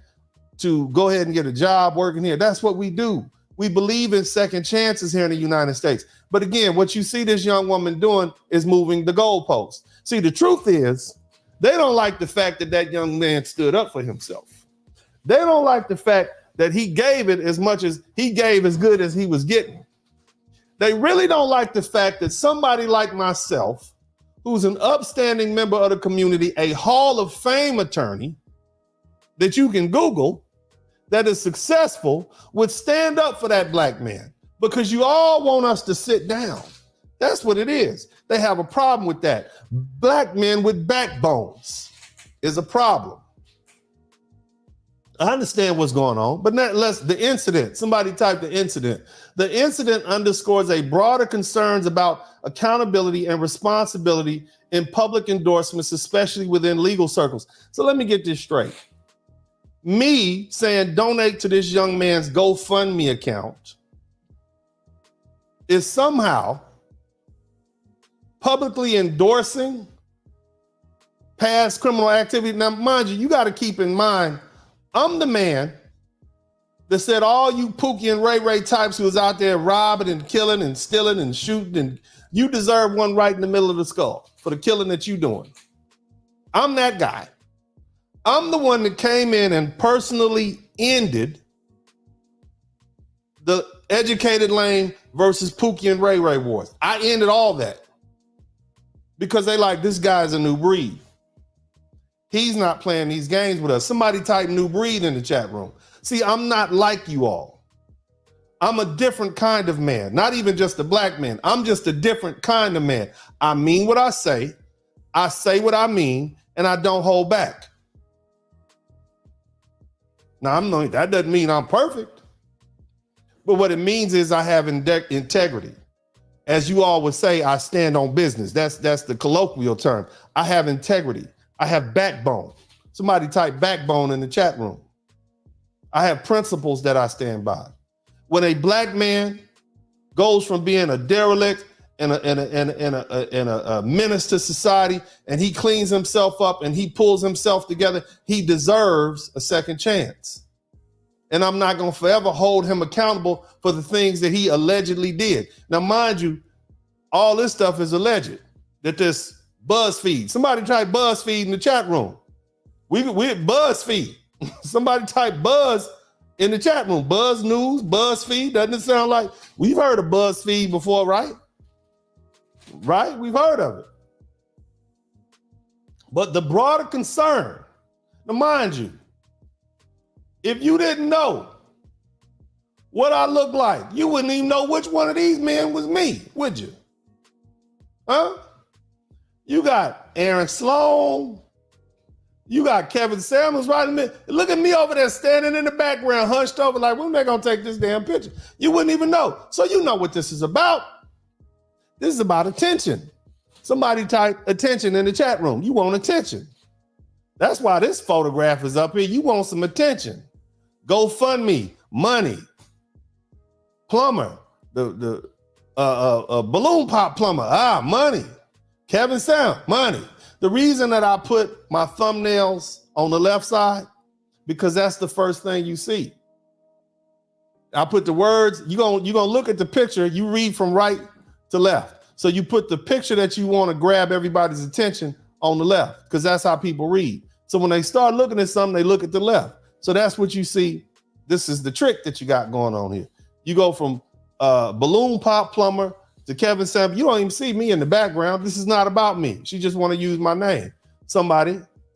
to go ahead and get a job working here. That's what we do. We believe in second chances here in the United States. But again, what you see this young woman doing is moving the goalpost. See, the truth is, they don't like the fact that that young man stood up for himself. They don't like the fact that he gave it as much as he gave, as good as he was getting. They really don't like the fact that somebody like myself, who's an upstanding member of the community, a Hall of Fame attorney that you can Google, that is successful, would stand up for that black man, because you all want us to sit down. That's what it is. They have a problem with that. Black men with backbones is a problem. I understand what's going on, but the incident, somebody type the incident. The incident underscores a broader concerns about accountability and responsibility in public endorsements, especially within legal circles. So let me get this straight. Me saying donate to this young man's GoFundMe account is somehow publicly endorsing past criminal activity. Now, mind you, you got to keep in mind, I'm the man that said all you Pookie and Ray Ray types who was out there robbing and killing and stealing and shooting, and you deserve one right in the middle of the skull for the killing that you doing. I'm that guy. I'm the one that came in and personally ended the educated lane versus Pookie and Ray Ray wars. I ended all that because they like, this guy's a new breed. He's not playing these games with us. Somebody type new breed in the chat room. See, I'm not like you all. I'm a different kind of man, not even just a black man. I'm just a different kind of man. I mean what I say what I mean, and I don't hold back. Now, that doesn't mean I'm perfect, but what it means is I have integrity. As you all would say, I stand on business. That's the colloquial term. I have integrity. I have backbone. Somebody type backbone in the chat room. I have principles that I stand by. When a black man goes from being a derelict and a menace to society, and he cleans himself up and he pulls himself together, he deserves a second chance. And I'm not going to forever hold him accountable for the things that he allegedly did. Now, mind you, all this stuff is alleged. That this BuzzFeed, somebody type BuzzFeed in the chat room. We're BuzzFeed. Somebody type Buzz in the chat room. Buzz News, BuzzFeed. Doesn't it sound like we've heard of BuzzFeed before, right? Right? We've heard of it. But the broader concern, now mind you, if you didn't know what I look like, you wouldn't even know which one of these men was me, would you? Huh? You got Aaron Sloan. You got Kevin Samuels right in the middle. Look at me over there standing in the background, hunched over like, when they gonna take this damn picture? You wouldn't even know. So you know what this is about. This is about attention. Somebody type attention in the chat room. You want attention. That's why this photograph is up here. You want some attention. GoFundMe, money. Plumber, the balloon pop plumber, money. Kevin Sam, money. The reason that I put my thumbnails on the left side, because that's the first thing you see. I put the words, you're gonna look at the picture, you read from right to left. So you put the picture that you want to grab everybody's attention on the left, because that's how people read. So when they start looking at something, they look at the left. So that's what you see. This is the trick that you got going on here. You go from balloon pop plumber to Kevin Sam. You don't even see me in the background. This is not about me. She just want to use my name.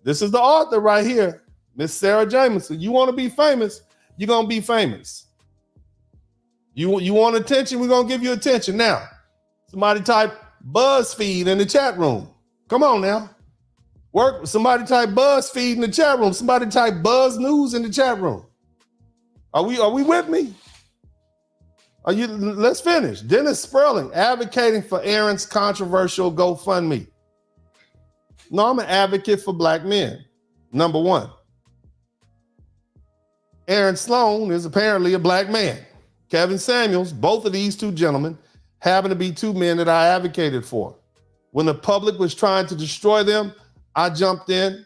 This is the author right here, Miss Sarah Jameson. You want to be famous, you're going to be famous. You want attention, we're going to give you attention. Now, somebody type BuzzFeed in the chat room. Come on now. Somebody type BuzzFeed in the chat room. Somebody type Buzz News in the chat room. Are we with me? Let's finish. Dennis Sperling advocating for Aaron's controversial GoFundMe. No, I'm an advocate for black men. Number one. Aaron Sloan is apparently a black man. Kevin Samuels, both of these two gentlemen happen to be two men that I advocated for. When the public was trying to destroy them, I jumped in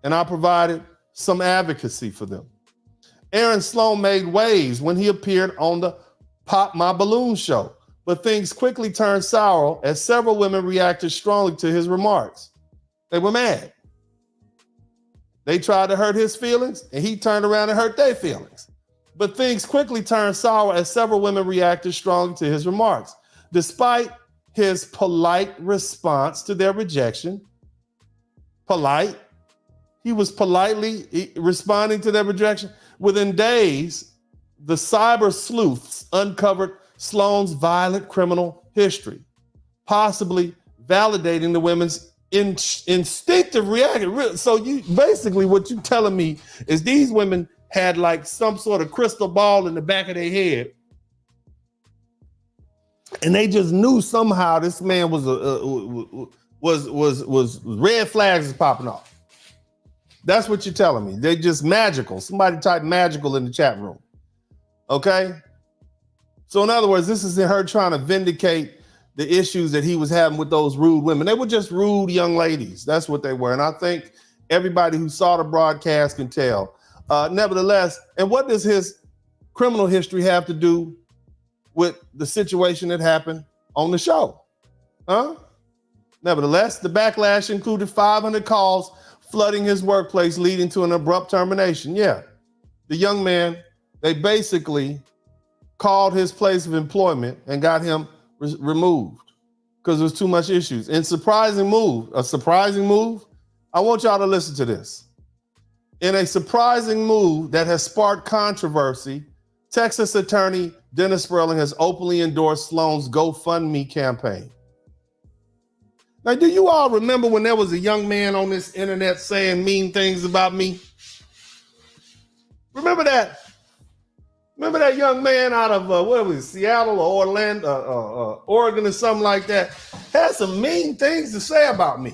and I provided some advocacy for them. Aaron Sloan made waves when he appeared on the Pop My Balloon show, but things quickly turned sour as several women reacted strongly to his remarks. They were mad. They tried to hurt his feelings, and he turned around and hurt their feelings. But things quickly turned sour as several women reacted strongly to his remarks. Despite his polite response to their rejection, he was politely responding to their rejection. Within days, the cyber sleuths uncovered Sloan's violent criminal history, possibly validating the women's instinctive reaction. So what you're telling me is these women had like some sort of crystal ball in the back of their head, and they just knew somehow this man was red flags is popping off. That's what you're telling me. They're just magical. Somebody type magical in the chat room. Okay? So in other words, this is her trying to vindicate the issues that he was having with those rude women. They were just rude young ladies. That's what they were. And I think everybody who saw the broadcast can tell. Nevertheless, and what does his criminal history have to do with the situation that happened on the show? Huh? Nevertheless, the backlash included 500 calls flooding his workplace, leading to an abrupt termination. Yeah, the young man, they basically called his place of employment and got him removed because there was too much issues. And a surprising move, I want y'all to listen to this. In a surprising move that has sparked controversy, Texas attorney Dennis Sperling has openly endorsed Sloan's GoFundMe campaign. Now, do you all remember when there was a young man on this internet saying mean things about me? Remember that? Remember that young man out of, what was it, Seattle or Orlando, Oregon or something like that? Had some mean things to say about me.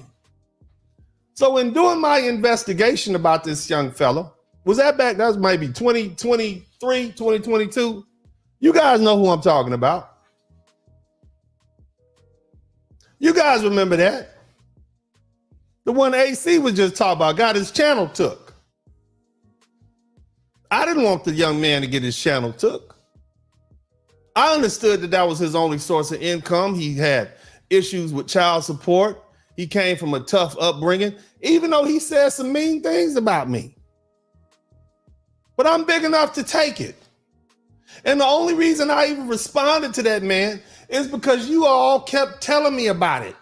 So in doing my investigation about this young fella, was that back, that was maybe 2023, 2022? You guys know who I'm talking about. You guys remember that? The one AC was just talking about, got his channel took. I didn't want the young man to get his channel took. I understood that that was his only source of income. He had issues with child support. He came from a tough upbringing, even though he said some mean things about me. But I'm big enough to take it. And the only reason I even responded to that man is because you all kept telling me about it.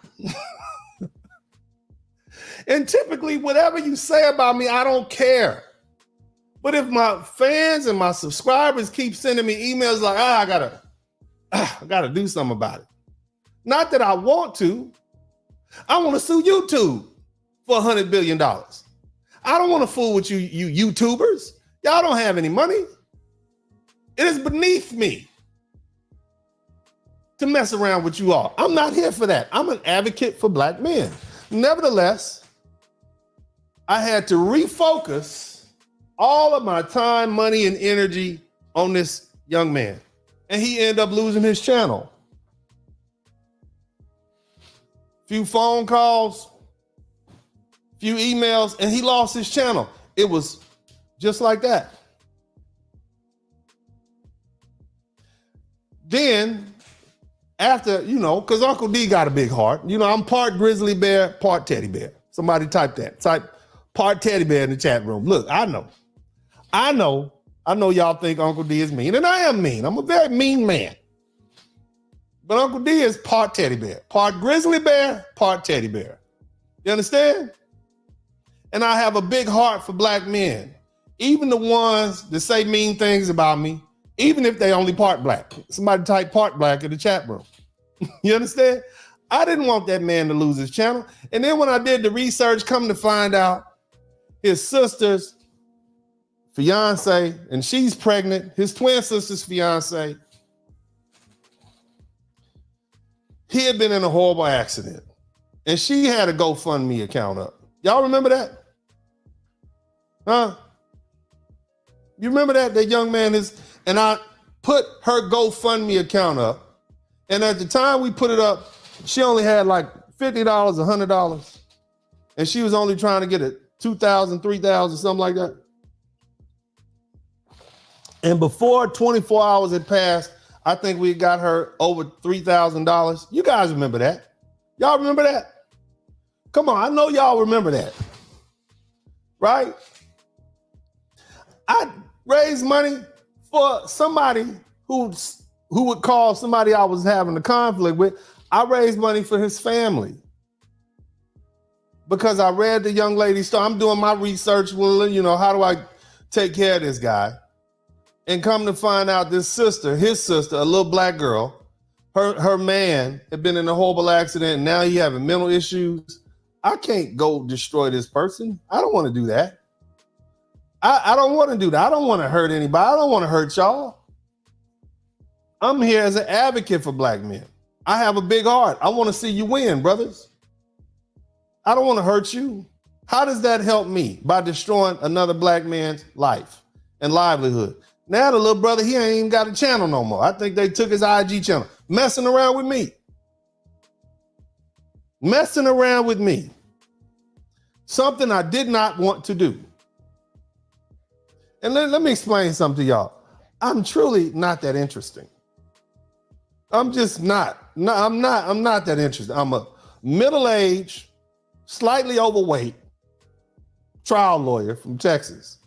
And typically, whatever you say about me, I don't care. But if my fans and my subscribers keep sending me emails like, I gotta do something about it. Not that I want to. I want to sue YouTube for $100 billion. I don't want to fool with you YouTubers. Y'all don't have any money. It is beneath me to mess around with you all. I'm not here for that. I'm an advocate for black men. Nevertheless, I had to refocus all of my time, money, and energy on this young man. And he ended up losing his channel. Few phone calls, few emails, and he lost his channel. It was just like that. Then, after, because Uncle D got a big heart. I'm part grizzly bear, part teddy bear. Somebody type that. Type part teddy bear in the chat room. Look, I know y'all think Uncle D is mean, and I am mean. I'm a very mean man. But Uncle D is part teddy bear, part grizzly bear, part teddy bear. You understand? And I have a big heart for black men, even the ones that say mean things about me, even if they only part black. Somebody type part black in the chat room. You understand? I didn't want that man to lose his channel. And then when I did the research, come to find out his sister's fiance, and she's pregnant, his twin sister's fiance, he had been in a horrible accident. And she had a GoFundMe account up. Y'all remember that? Huh? You remember that? That young man is, and I put her GoFundMe account up. And at the time we put it up, she only had like $50, $100. And she was only trying to get it $2,000, $3,000, something like that. And before 24 hours had passed, I think we got her over $3,000. You guys remember that? Y'all remember that? Come on, I know y'all remember that. Right? I raised money for somebody who would call somebody I was having a conflict with. I raised money for his family because I read the young lady's story. I'm doing my research. Well, how do I take care of this guy? And come to find out his sister, a little black girl, her man had been in a horrible accident, and now he having mental issues. I can't go destroy this person. I don't want to do that. I don't want to do that. I don't want to hurt anybody. I don't want to hurt y'all. I'm here as an advocate for black men. I have a big heart. I want to see you win, brothers. I don't want to hurt you. How does that help me? By destroying another black man's life and livelihood. Now the little brother, he ain't even got a channel no more. I think they took his IG channel. Messing around with me. Messing around with me. Something I did not want to do. And let me explain something to y'all. I'm truly not that interesting. I'm just not. No, I'm not that interested. I'm a middle-aged, slightly overweight trial lawyer from Texas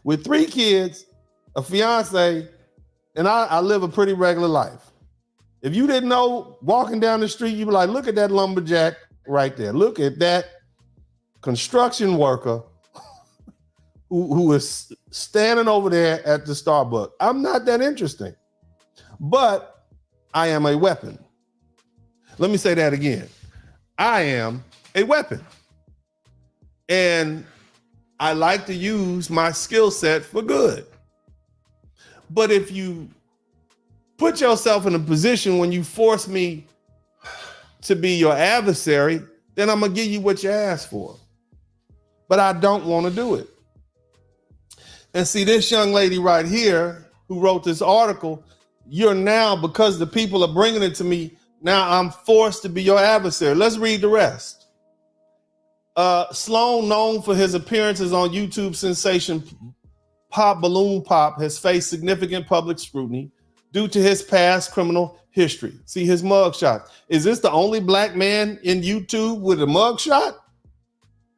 with 3 kids, a fiance, and I live a pretty regular life. If you didn't know, walking down the street, you'd be like, look at that lumberjack right there. Look at that construction worker who is standing over there at the Starbucks. I'm not that interesting, but I am a weapon. Let me say that again. I am a weapon. And I like to use my skill set for good. But if you put yourself in a position when you force me to be your adversary, then I'm going to give you what you asked for. But I don't want to do it. And see, this young lady right here who wrote this article, you're now, because the people are bringing it to me, now I'm forced to be your adversary. Let's read the rest. Sloan, known for his appearances on YouTube sensation Pop Balloon Pop, has faced significant public scrutiny due to his past criminal history. See his mugshot. Is this the only black man in YouTube with a mugshot?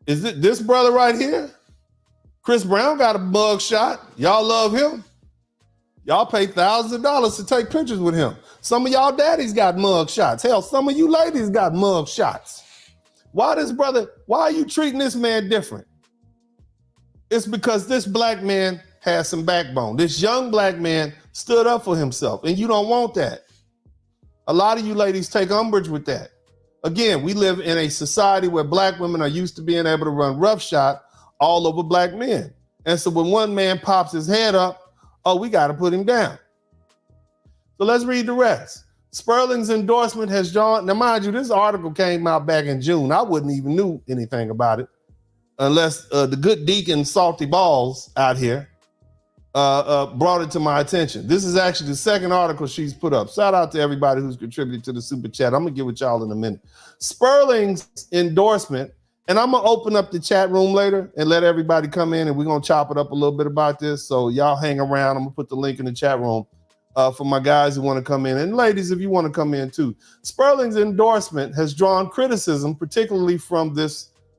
Is it this brother right here? Chris Brown got a mugshot. Y'all love him. Y'all pay thousands of dollars to take pictures with him. Some of y'all daddies got mugshots. Hell, some of you ladies got mugshots. Why are you treating this man different? It's because this black man has some backbone. This young black man stood up for himself, and you don't want that. A lot of you ladies take umbrage with that. Again, we live in a society where black women are used to being able to run roughshod all over black men. And so when one man pops his head up, oh, we got to put him down. So let's read the rest. Sperling's endorsement has drawn, now mind you, this article came out back in June. I wouldn't even knew anything about it unless the good deacon Salty Balls out here brought it to my attention. This is actually the second article she's put up. Shout out to everybody who's contributed to the super chat. I'm gonna get with y'all in a minute. Sperling's endorsement, and I'm gonna open up the chat room later and let everybody come in, and we're gonna chop it up a little bit about this. So y'all hang around. I'm gonna put the link in the chat room for my guys who want to come in, and ladies, if you want to come in too. Sperling's endorsement has drawn criticism, particularly from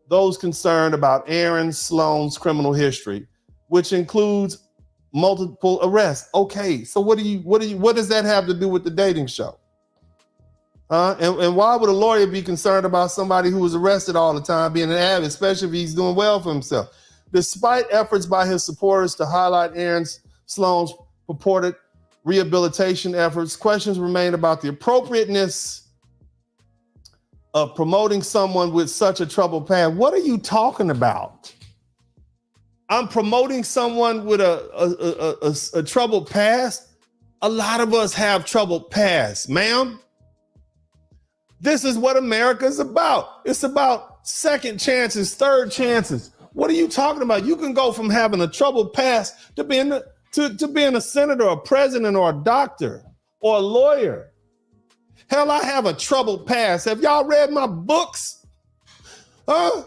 those concerned about Aaron Sloan's criminal history, which includes multiple arrests. Okay, so what does that have to do with the dating show? And why would a lawyer be concerned about somebody who was arrested all the time being an advocate, especially if he's doing well for himself? Despite efforts by his supporters to highlight Aaron Sloan's purported rehabilitation efforts, questions remain about the appropriateness of promoting someone with such a troubled past. What are you talking about? I'm promoting someone with a troubled past. A lot of us have troubled past, ma'am. This is what America's about. It's about second chances, third chances. What are you talking about? You can go from having a troubled past to being a senator, a president, or a doctor, or a lawyer. Hell, I have a troubled past. Have y'all read my books? Huh?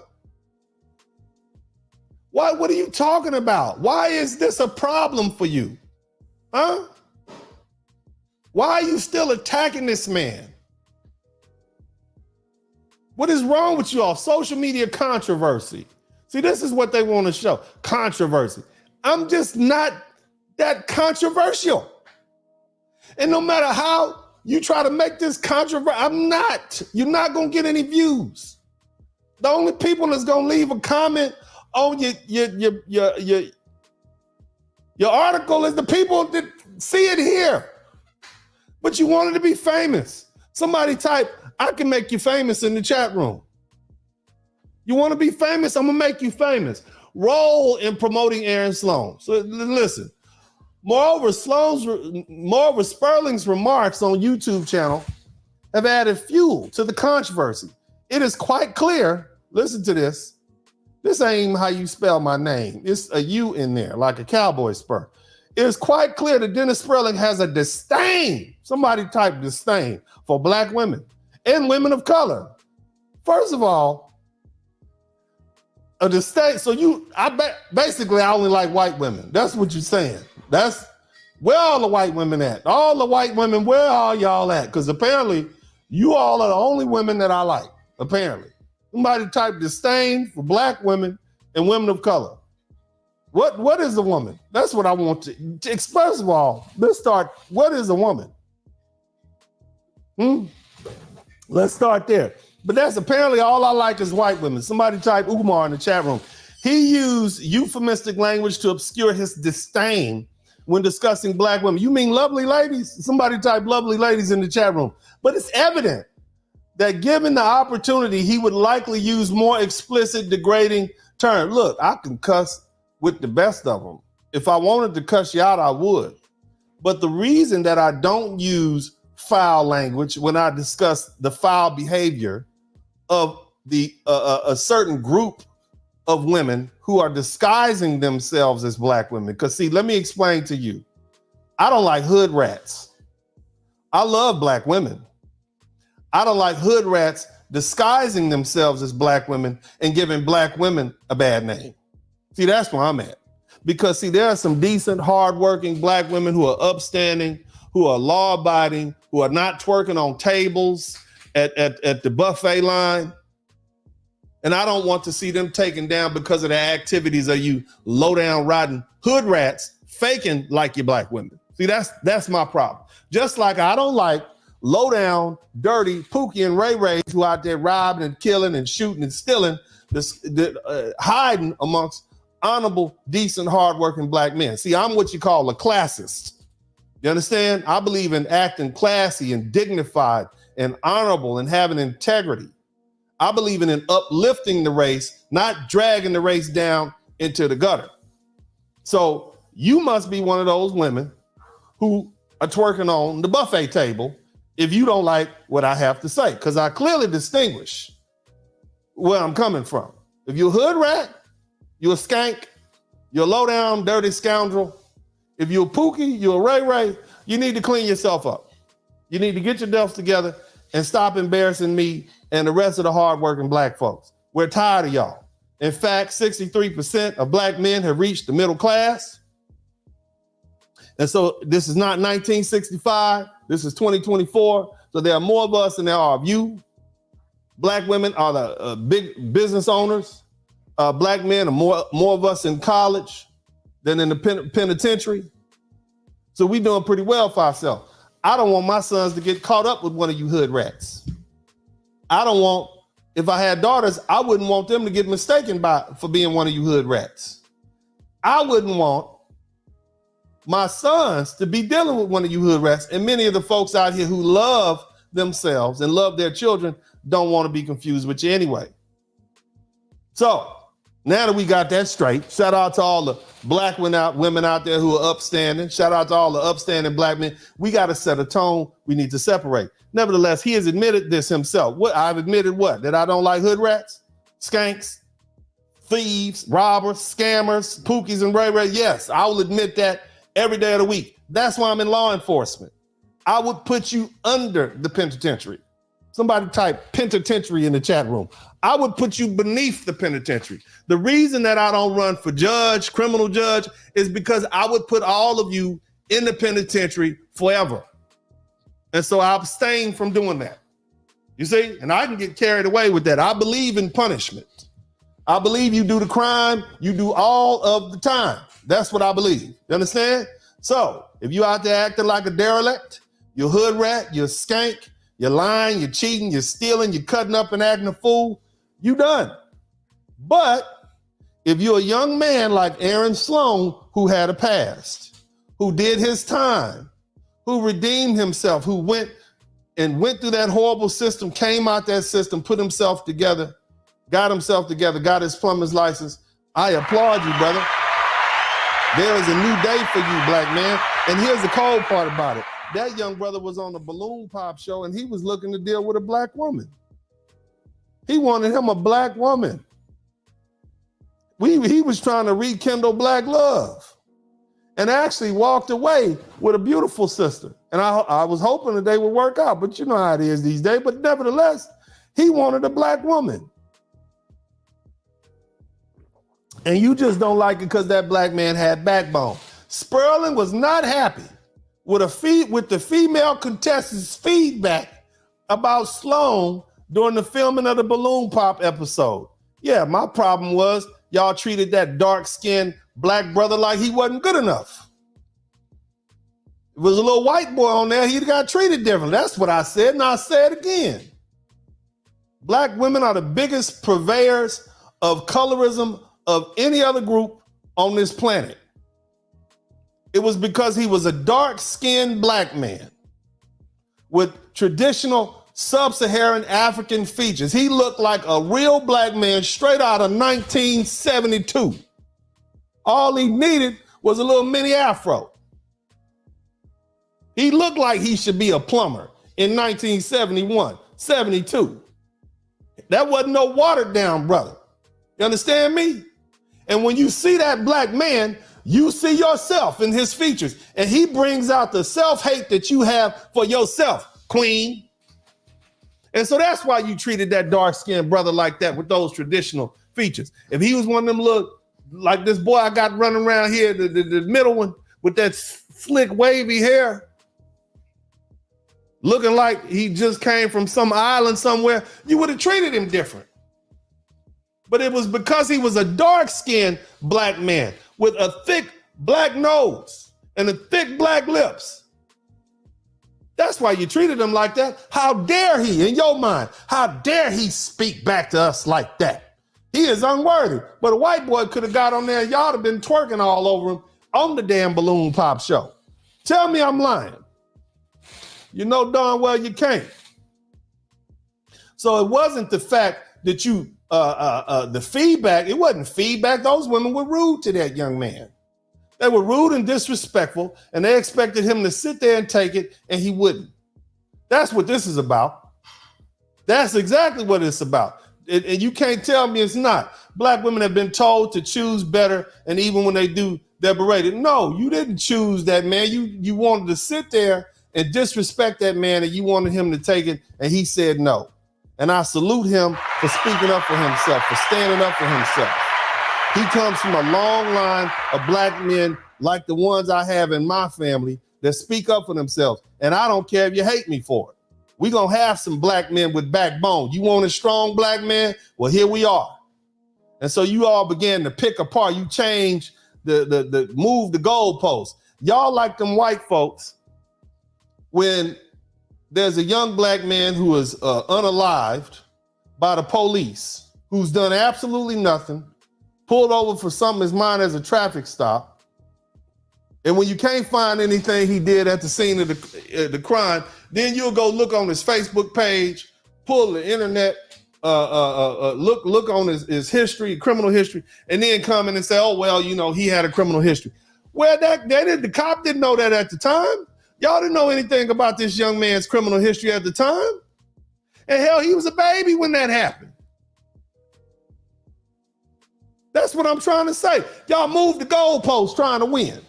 What are you talking about? Why is this a problem for you? Huh? Why are you still attacking this man? What is wrong with you all? Social media controversy. See, this is what they want to show. Controversy. I'm just not that controversial. And no matter how you try to make this controversial, I'm not. You're not going to get any views. The only people that's going to leave a comment on your article is the people that see it here. But you wanted to be famous. Somebody type, I can make you famous in the chat room. You want to be famous? I'm going to make you famous. Role in promoting Aaron Sloan. So listen, moreover, Sperling's remarks on YouTube channel have added fuel to the controversy. It is quite clear, listen to this. This ain't how you spell my name. It's a U in there, like a cowboy spur. It is quite clear that Dennis Sperling has a disdain, somebody type disdain, for black women and women of color. First of all, a disdain. So basically I only like white women. That's what you're saying. That's where all the white women at. All the white women, where are y'all at? Because apparently you all are the only women that I like, apparently. Somebody type disdain for black women and women of color. What is a woman? That's what I want to express. First of all, let's start. What is a woman? Let's start there. But that's apparently all I like is white women. Somebody type Umar in the chat room. He used euphemistic language to obscure his disdain when discussing black women. You mean lovely ladies? Somebody type lovely ladies in the chat room. But it's evident that given the opportunity, he would likely use more explicit, degrading terms. Look, I can cuss with the best of them. If I wanted to cuss you out, I would. But the reason that I don't use foul language when I discuss the foul behavior of a certain group of women who are disguising themselves as black women. Because see, let me explain to you. I don't like hood rats. I love black women. I don't like hood rats disguising themselves as black women and giving black women a bad name. See, that's where I'm at. Because see, there are some decent, hardworking black women who are upstanding, who are law-abiding, who are not twerking on tables at the buffet line. And I don't want to see them taken down because of the activities of you low-down, rotten hood rats faking like you black women. See, that's my problem. Just like I don't like low-down, dirty Pookie and Ray Rays who out there robbing and killing and shooting and stealing, hiding amongst honorable, decent, hardworking black men. See, I'm what you call a classist. You understand? I believe in acting classy and dignified and honorable and having integrity. I believe in uplifting the race, not dragging the race down into the gutter. So you must be one of those women who are twerking on the buffet table if you don't like what I have to say, because I clearly distinguish where I'm coming from. If you're a hood rat, you're a skank, you're a low down, dirty scoundrel. If you're a Pookie, you're a Ray Ray, you need to clean yourself up. You need to get your duffs together and stop embarrassing me and the rest of the hardworking black folks. We're tired of y'all. In fact, 63% of black men have reached the middle class. And so this is not 1965, this is 2024. So there are more of us than there are of you. Black women are the big business owners. Black men are more of us in college than in the penitentiary. So we're doing pretty well for ourselves. I don't want my sons to get caught up with one of you hood rats. If I had daughters, I wouldn't want them to get mistaken for being one of you hood rats. I wouldn't want my sons to be dealing with one of you hood rats. And many of the folks out here who love themselves and love their children don't want to be confused with you anyway. So now that we got that straight, shout out to all the black women out there who are upstanding. Shout out to all the upstanding black men. We got to set a tone. We need to separate. Nevertheless, he has admitted this himself. I've admitted what? That I don't like hood rats, skanks, thieves, robbers, scammers, Pookies, and Ray Ray. Yes, I will admit that every day of the week. That's why I'm in law enforcement. I would put you under the penitentiary. Somebody type penitentiary in the chat room. I would put you beneath the penitentiary. The reason that I don't run for judge, criminal judge, is because I would put all of you in the penitentiary forever. And so I abstain from doing that. You see? And I can get carried away with that. I believe in punishment. I believe you do the crime, you do all of the time. That's what I believe. You understand? So if you out there acting like a derelict, you're a hood rat, you're a skank, you're lying, you're cheating, you're stealing, you're cutting up and acting a fool, you done. But if you're a young man like Aaron Sloan, who had a past, who did his time, who redeemed himself, who went through that horrible system, came out that system, put himself together, got his plumber's license, I applaud you, brother. There is a new day for you, black man. And here's the cold part about it. That young brother was on the balloon pop show and he was looking to deal with a black woman. He wanted him a black woman. He was trying to rekindle black love and actually walked away with a beautiful sister. And I was hoping that they would work out, but you know how it is these days. But nevertheless, he wanted a black woman. And you just don't like it because that black man had backbone. Sperling was not happy with the female contestant's feedback about Sloan during the filming of the balloon pop episode. Yeah, my problem was y'all treated that dark-skinned black brother like he wasn't good enough. It was a little white boy on there, he got treated differently. That's what I said, and I'll say it again. Black women are the biggest purveyors of colorism of any other group on this planet. It was because he was a dark-skinned black man with traditional sub-Saharan African features. He looked like a real black man straight out of 1972. All he needed was a little mini afro. He looked like he should be a plumber in 1971, 72. That wasn't no watered down brother. You understand me? And when you see that black man, you see yourself in his features, and he brings out the self-hate that you have for yourself, queen. And so that's why you treated that dark-skinned brother like that with those traditional features. If he was one of them little, like this boy I got running around here, the middle one with that slick wavy hair, looking like he just came from some island somewhere, you would have treated him different. But it was because he was a dark-skinned black man with a thick black nose and a thick black lips. That's why you treated him like that. How dare he, in your mind, how dare he speak back to us like that? He is unworthy. But a white boy could have got on there and y'all have been twerking all over him on the damn balloon pop show. Tell me I'm lying. You know darn well you can't. So it wasn't the fact that you, the feedback, it wasn't feedback. Those women were rude to that young man. They were rude and disrespectful, and they expected him to sit there and take it, and he wouldn't. That's what this is about. That's exactly what it's about. And you can't tell me it's not. Black women have been told to choose better, and even when they do, they're berated. No, you didn't choose that man. You wanted to sit there and disrespect that man, and you wanted him to take it, and he said no. And I salute him for speaking up for himself, for standing up for himself. He comes from a long line of black men like the ones I have in my family that speak up for themselves. And I don't care if you hate me for it. We're going to have some black men with backbone. You want a strong black man? Well, here we are. And so you all began to pick apart. You change the move the goalposts. Y'all like them white folks when there's a young black man who is unalived by the police, who's done absolutely nothing, pulled over for something as mine as a traffic stop. And when you can't find anything he did at the scene of the crime, then you'll go look on his Facebook page, pull the internet, look on his history, criminal history, and then come in and say, oh, well, you know, he had a criminal history. Well, the cop didn't know that at the time. Y'all didn't know anything about this young man's criminal history at the time. And hell, he was a baby when that happened. That's what I'm trying to say. Y'all moved the goalposts trying to win.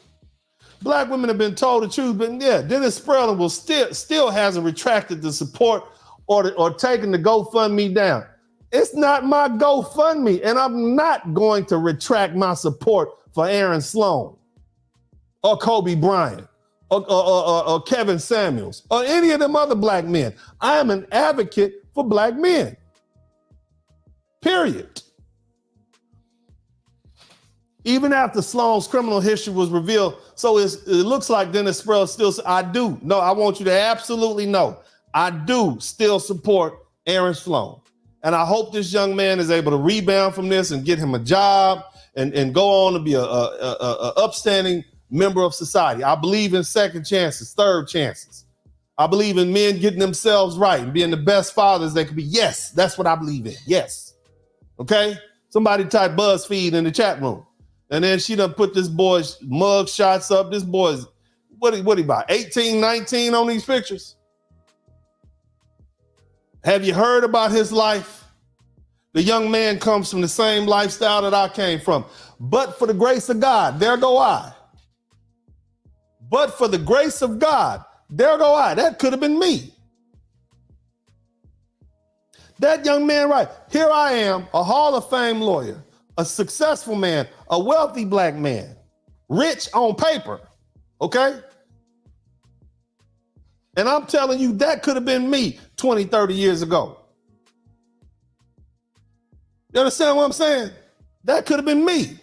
Black women have been told to choose, but yeah, Dennis Sperling will still hasn't retracted the support or taken the GoFundMe down. It's not my GoFundMe, and I'm not going to retract my support for Aaron Sloan or Kobe Bryant or Kevin Samuels or any of them other black men. I am an advocate for black men. Period. Even after Sloan's criminal history was revealed, so it looks like Dennis Sperling still, I do. No, I want you to absolutely know, I do still support Aaron Sloan. And I hope this young man is able to rebound from this and get him a job and go on to be a upstanding member of society. I believe in second chances, third chances. I believe in men getting themselves right and being the best fathers they could be. Yes, that's what I believe in. Yes. Okay? Somebody type BUZZFEED in the chat room. And then she done put this boy's mug shots up. This boy's, what he about, 18, 19 on these pictures? Have you heard about his life? The young man comes from the same lifestyle that I came from. But for the grace of God, there go I. But for the grace of God, there go I. That could have been me. That young man, right? Here I am, a Hall of Fame lawyer, a successful man, a wealthy black man, rich on paper, okay? And I'm telling you, that could have been me 20, 30 years ago. You understand what I'm saying? That could have been me.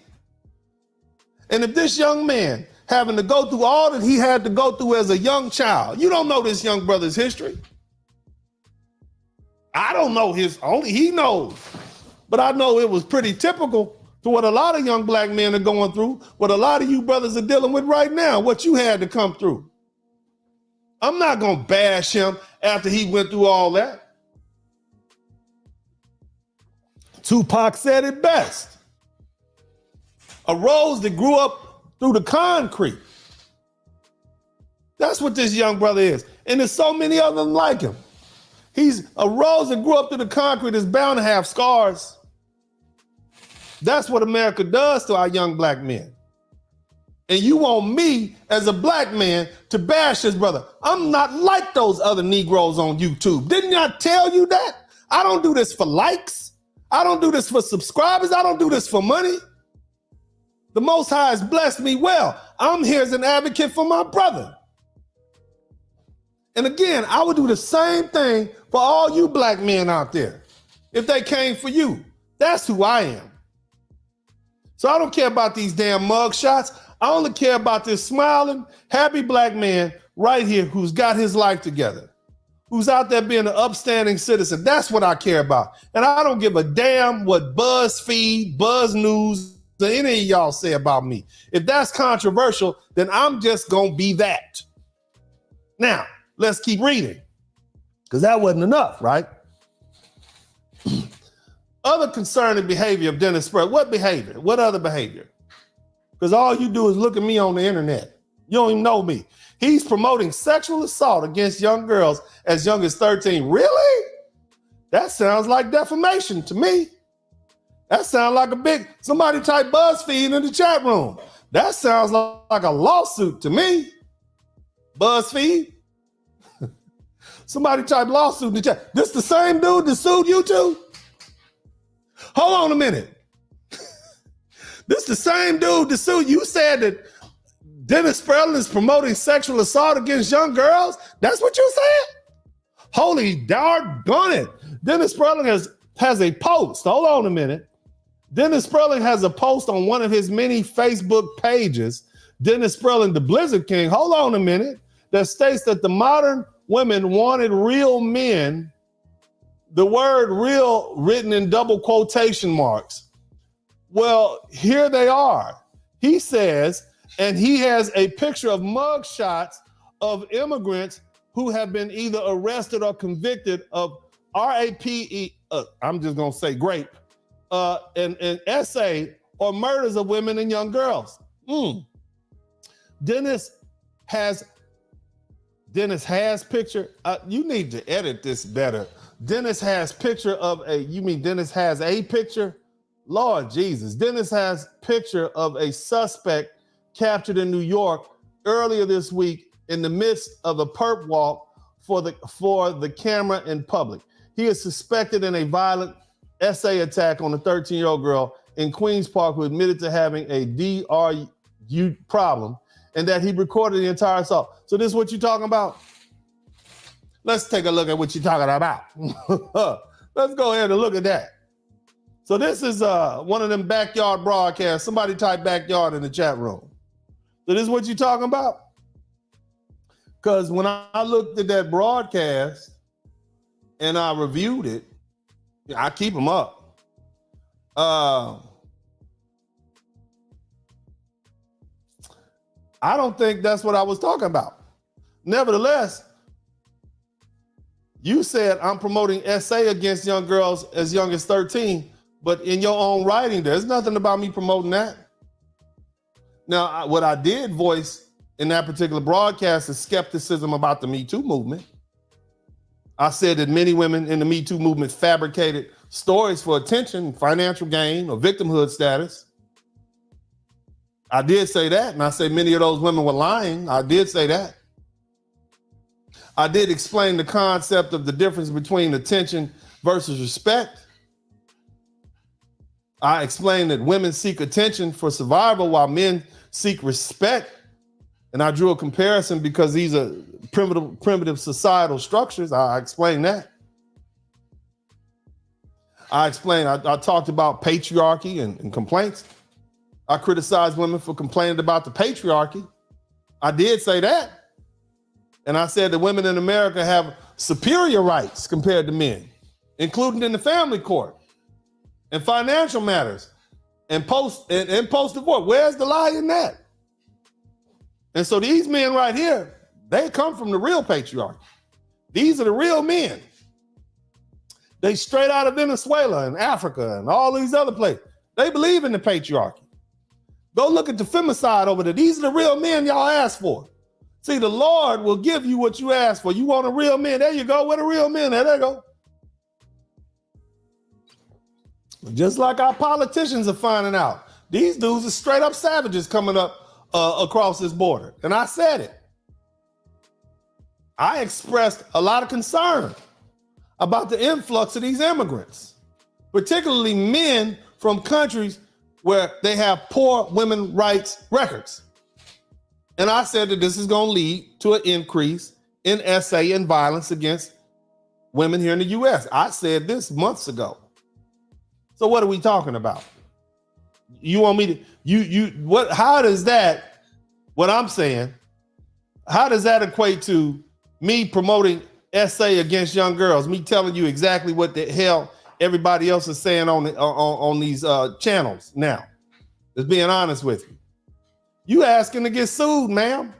And if this young man having to go through all that he had to go through as a young child, you don't know this young brother's history. I don't know his, only he knows. But I know it was pretty typical to what a lot of young black men are going through, what a lot of you brothers are dealing with right now, what you had to come through. I'm not going to bash him after he went through all that. Tupac said it best. A rose that grew up through the concrete. That's what this young brother is. And there's so many of them like him. He's a rose that grew up through the concrete is bound to have scars. That's what America does to our young black men. And you want me as a black man to bash this brother. I'm not like those other Negroes on YouTube. Didn't I tell you that? I don't do this for likes. I don't do this for subscribers. I don't do this for money. The Most High has blessed me well. I'm here as an advocate for my brother. And again, I would do the same thing for all you black men out there if they came for you. That's who I am. So I don't care about these damn mug shots. I only care about this smiling, happy black man right here who's got his life together, who's out there being an upstanding citizen. That's what I care about. And I don't give a damn what BuzzFeed, Buzz News, or any of y'all say about me. If that's controversial, then I'm just going to be that. Now, let's keep reading, because that wasn't enough, right? Other concerning behavior of Dennis Sperling. What behavior? What other behavior? Because all you do is look at me on the internet. You don't even know me. He's promoting sexual assault against young girls as young as 13. Really? That sounds like defamation to me. That sounds like somebody type BuzzFeed in the chat room. That sounds like a lawsuit to me. BuzzFeed? Somebody type lawsuit in the chat. This the same dude that sued you too? Hold on a minute. This the same dude that sued you. Said that Dennis Sperling is promoting sexual assault against young girls? That's what you said? Holy doggone it. Dennis Sperling has a post. Hold on a minute. Dennis Sperling has a post on one of his many Facebook pages, Dennis Sperling, the Blizzard King. Hold on a minute. That states that the modern women wanted real men. The word real written in double quotation marks. Well, here they are. He says, and he has a picture of mug shots of immigrants who have been either arrested or convicted of RAPE, I'm just going to say grape, and SA or murders of women and young girls. Dennis has picture. You need to edit this better. Dennis has picture of Dennis has a picture? Lord Jesus. Dennis has picture of a suspect captured in New York earlier this week in the midst of a perp walk for the camera in public. He is suspected in a violent SA attack on a 13-year-old girl in Queens Park who admitted to having a DRU problem and that he recorded the entire assault. So this is what you're talking about? Let's take a look at what you're talking about. Let's go ahead and look at that. So this is one of them backyard broadcasts. Somebody type backyard in the chat room. So this is what you're talking about? Because when I looked at that broadcast and I reviewed it, I keep them up. I don't think that's what I was talking about. Nevertheless, you said I'm promoting SA against young girls as young as 13, but in your own writing, there's nothing about me promoting that. Now, what I did voice in that particular broadcast is skepticism about the Me Too movement. I said that many women in the Me Too movement fabricated stories for attention, financial gain, or victimhood status. I did say that, and I say many of those women were lying. I did say that. I did explain the concept of the difference between attention versus respect. I explained that women seek attention for survival while men seek respect. And I drew a comparison because these are primitive societal structures. I explained that. I talked about patriarchy and complaints. I criticized women for complaining about the patriarchy. I did say that. And I said that women in America have superior rights compared to men, including in the family court and financial matters. and post divorce. Where's the lie in that? And so these men right here, they come from the real patriarchy. These are the real men. They straight out of Venezuela and Africa and all these other places. They believe in the patriarchy. Go look at the femicide over there. These are the real men y'all asked for. See, the Lord will give you what you ask for. You want a real man? There you go. Where the real men? There they go. Just like our politicians are finding out. These dudes are straight up savages coming up across this border. And I said it. I expressed a lot of concern about the influx of these immigrants, particularly men from countries where they have poor women's rights records. And I said that this is going to lead to an increase in SA and violence against women here in the U.S. I said this months ago. So what are we talking about? You want me to, how does that, what I'm saying, how does that equate to me promoting SA against young girls, me telling you exactly what the hell everybody else is saying on these channels now? Just being honest with you. You asking to get sued, ma'am.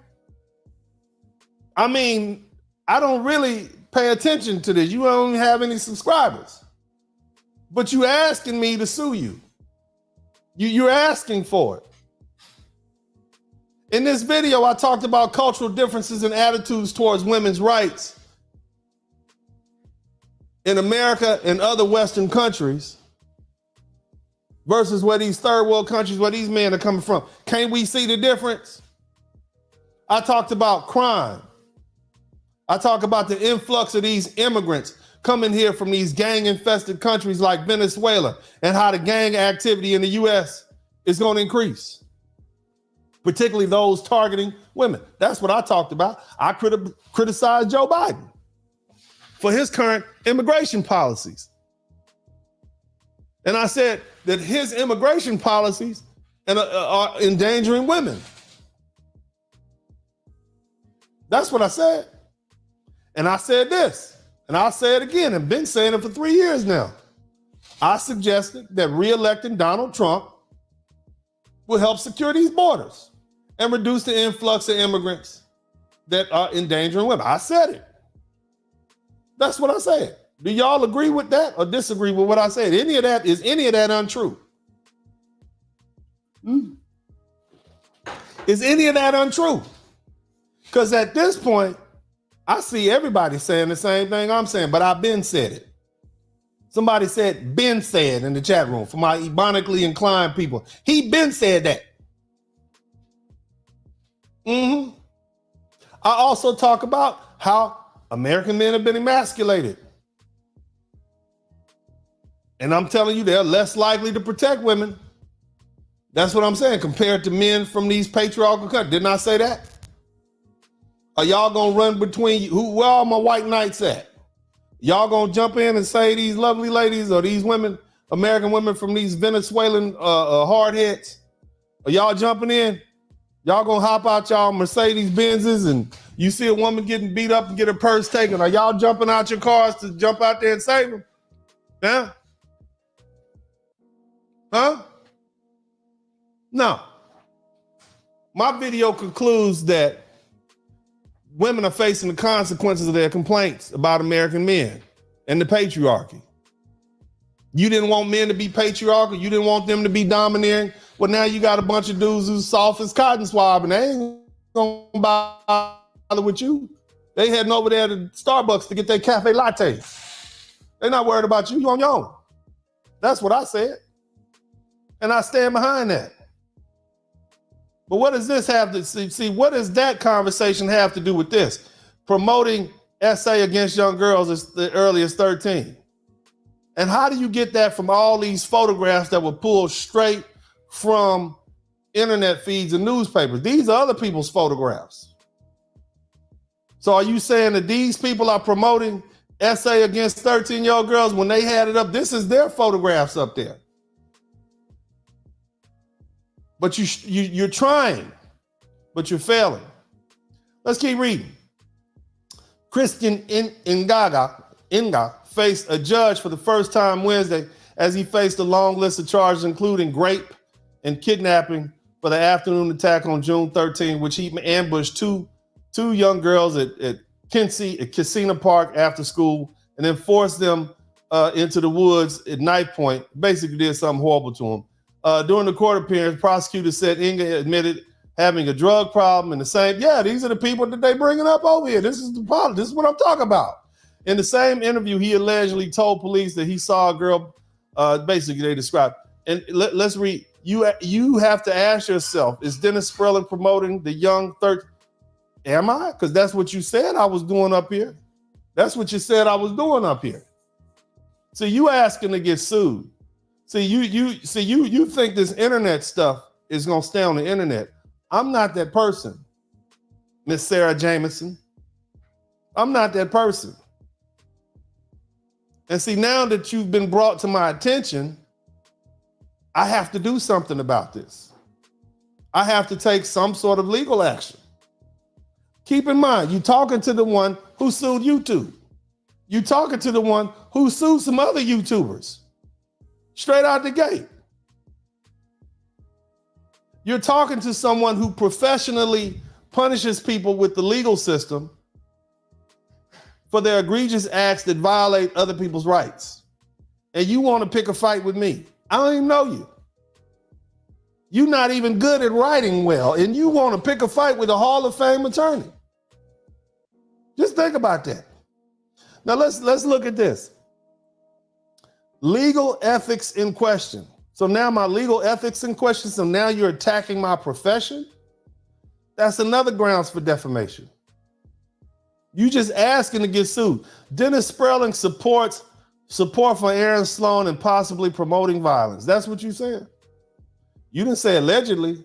I mean, I don't really pay attention to this. You don't have any subscribers. But you asking me to sue you. You're asking for it. In this video, I talked about cultural differences and attitudes towards women's rights in America and other Western countries versus where these third world countries, where these men are coming from. Can't we see the difference? I talked about crime. I talk about the influx of these immigrants coming here from these gang-infested countries like Venezuela and how the gang activity in the U.S. is going to increase, particularly those targeting women. That's what I talked about. I criticized Joe Biden for his current immigration policies. And I said that his immigration policies are endangering women. That's what I said. And I said this, and I'll say it again, and been saying it for 3 years now. I suggested that re-electing Donald Trump will help secure these borders and reduce the influx of immigrants that are endangering women. I said it. That's what I said. Do y'all agree with that or disagree with what I said? Is any of that untrue? Is any of that untrue? Because at this point, I see everybody saying the same thing I'm saying, but I've been said it. Somebody said Ben said in the chat room for my ebonically inclined people. He been said that. I also talk about how American men have been emasculated. And I'm telling you, they're less likely to protect women. That's what I'm saying, compared to men from these patriarchal countries. Didn't I say that? Are y'all gonna run between where all my white knights at? Y'all gonna jump in and say these lovely ladies or these women, American women from these Venezuelan hardheads? Are y'all jumping in? Y'all gonna hop out y'all Mercedes Benzes and you see a woman getting beat up and get her purse taken? Are y'all jumping out your cars to jump out there and save them? Yeah? Huh? No. My video concludes that women are facing the consequences of their complaints about American men and the patriarchy. You didn't want men to be patriarchal. You didn't want them to be domineering. Well, now you got a bunch of dudes who's soft as cotton swab and they ain't gonna bother with you. They heading over there to Starbucks to get their cafe latte. They're not worried about you. You on your own. That's what I said. And I stand behind that. But what does this have to see? What does that conversation have to do with this? Promoting SA against young girls as early as 13. And how do you get that from all these photographs that were pulled straight from internet feeds and newspapers? These are other people's photographs. So are you saying that these people are promoting SA against 13-year-old girls when they had it up? This is their photographs up there. But you're trying, but you're failing. Let's keep reading. Christian Inga faced a judge for the first time Wednesday as he faced a long list of charges, including rape and kidnapping for the afternoon attack on June 13, which he ambushed two young girls at Casino Park after school and then forced them into the woods at knife point, basically did something horrible to them. During the court appearance, prosecutors said Inga admitted having a drug problem and the same. Yeah, these are the people that they bringing up over here. This is the problem. This is what I'm talking about. In the same interview, he allegedly told police that he saw a girl, basically they described. And let's read. You have to ask yourself, is Dennis Sperling promoting the young 13? Am I? Because that's what you said I was doing up here. That's what you said I was doing up here. So you asking to get sued. See, you think this internet stuff is gonna stay on the internet. I'm not that person, Miss Sarah Jameson. I'm not that person. And see, now that you've been brought to my attention, I have to do something about this. I have to take some sort of legal action. Keep in mind, you're talking to the one who sued YouTube. You're talking to the one who sued some other YouTubers. Straight out the gate. You're talking to someone who professionally punishes people with the legal system for their egregious acts that violate other people's rights. And you want to pick a fight with me. I don't even know you. You're not even good at writing well, and you want to pick a fight with a Hall of Fame attorney. Just think about that. Now let's look at this. Legal ethics in question. So now my legal ethics in question, so now you're attacking my profession? That's another grounds for defamation. You just asking to get sued. Dennis Sperling support for Aaron Sloan and possibly promoting violence. That's what you said. You didn't say allegedly.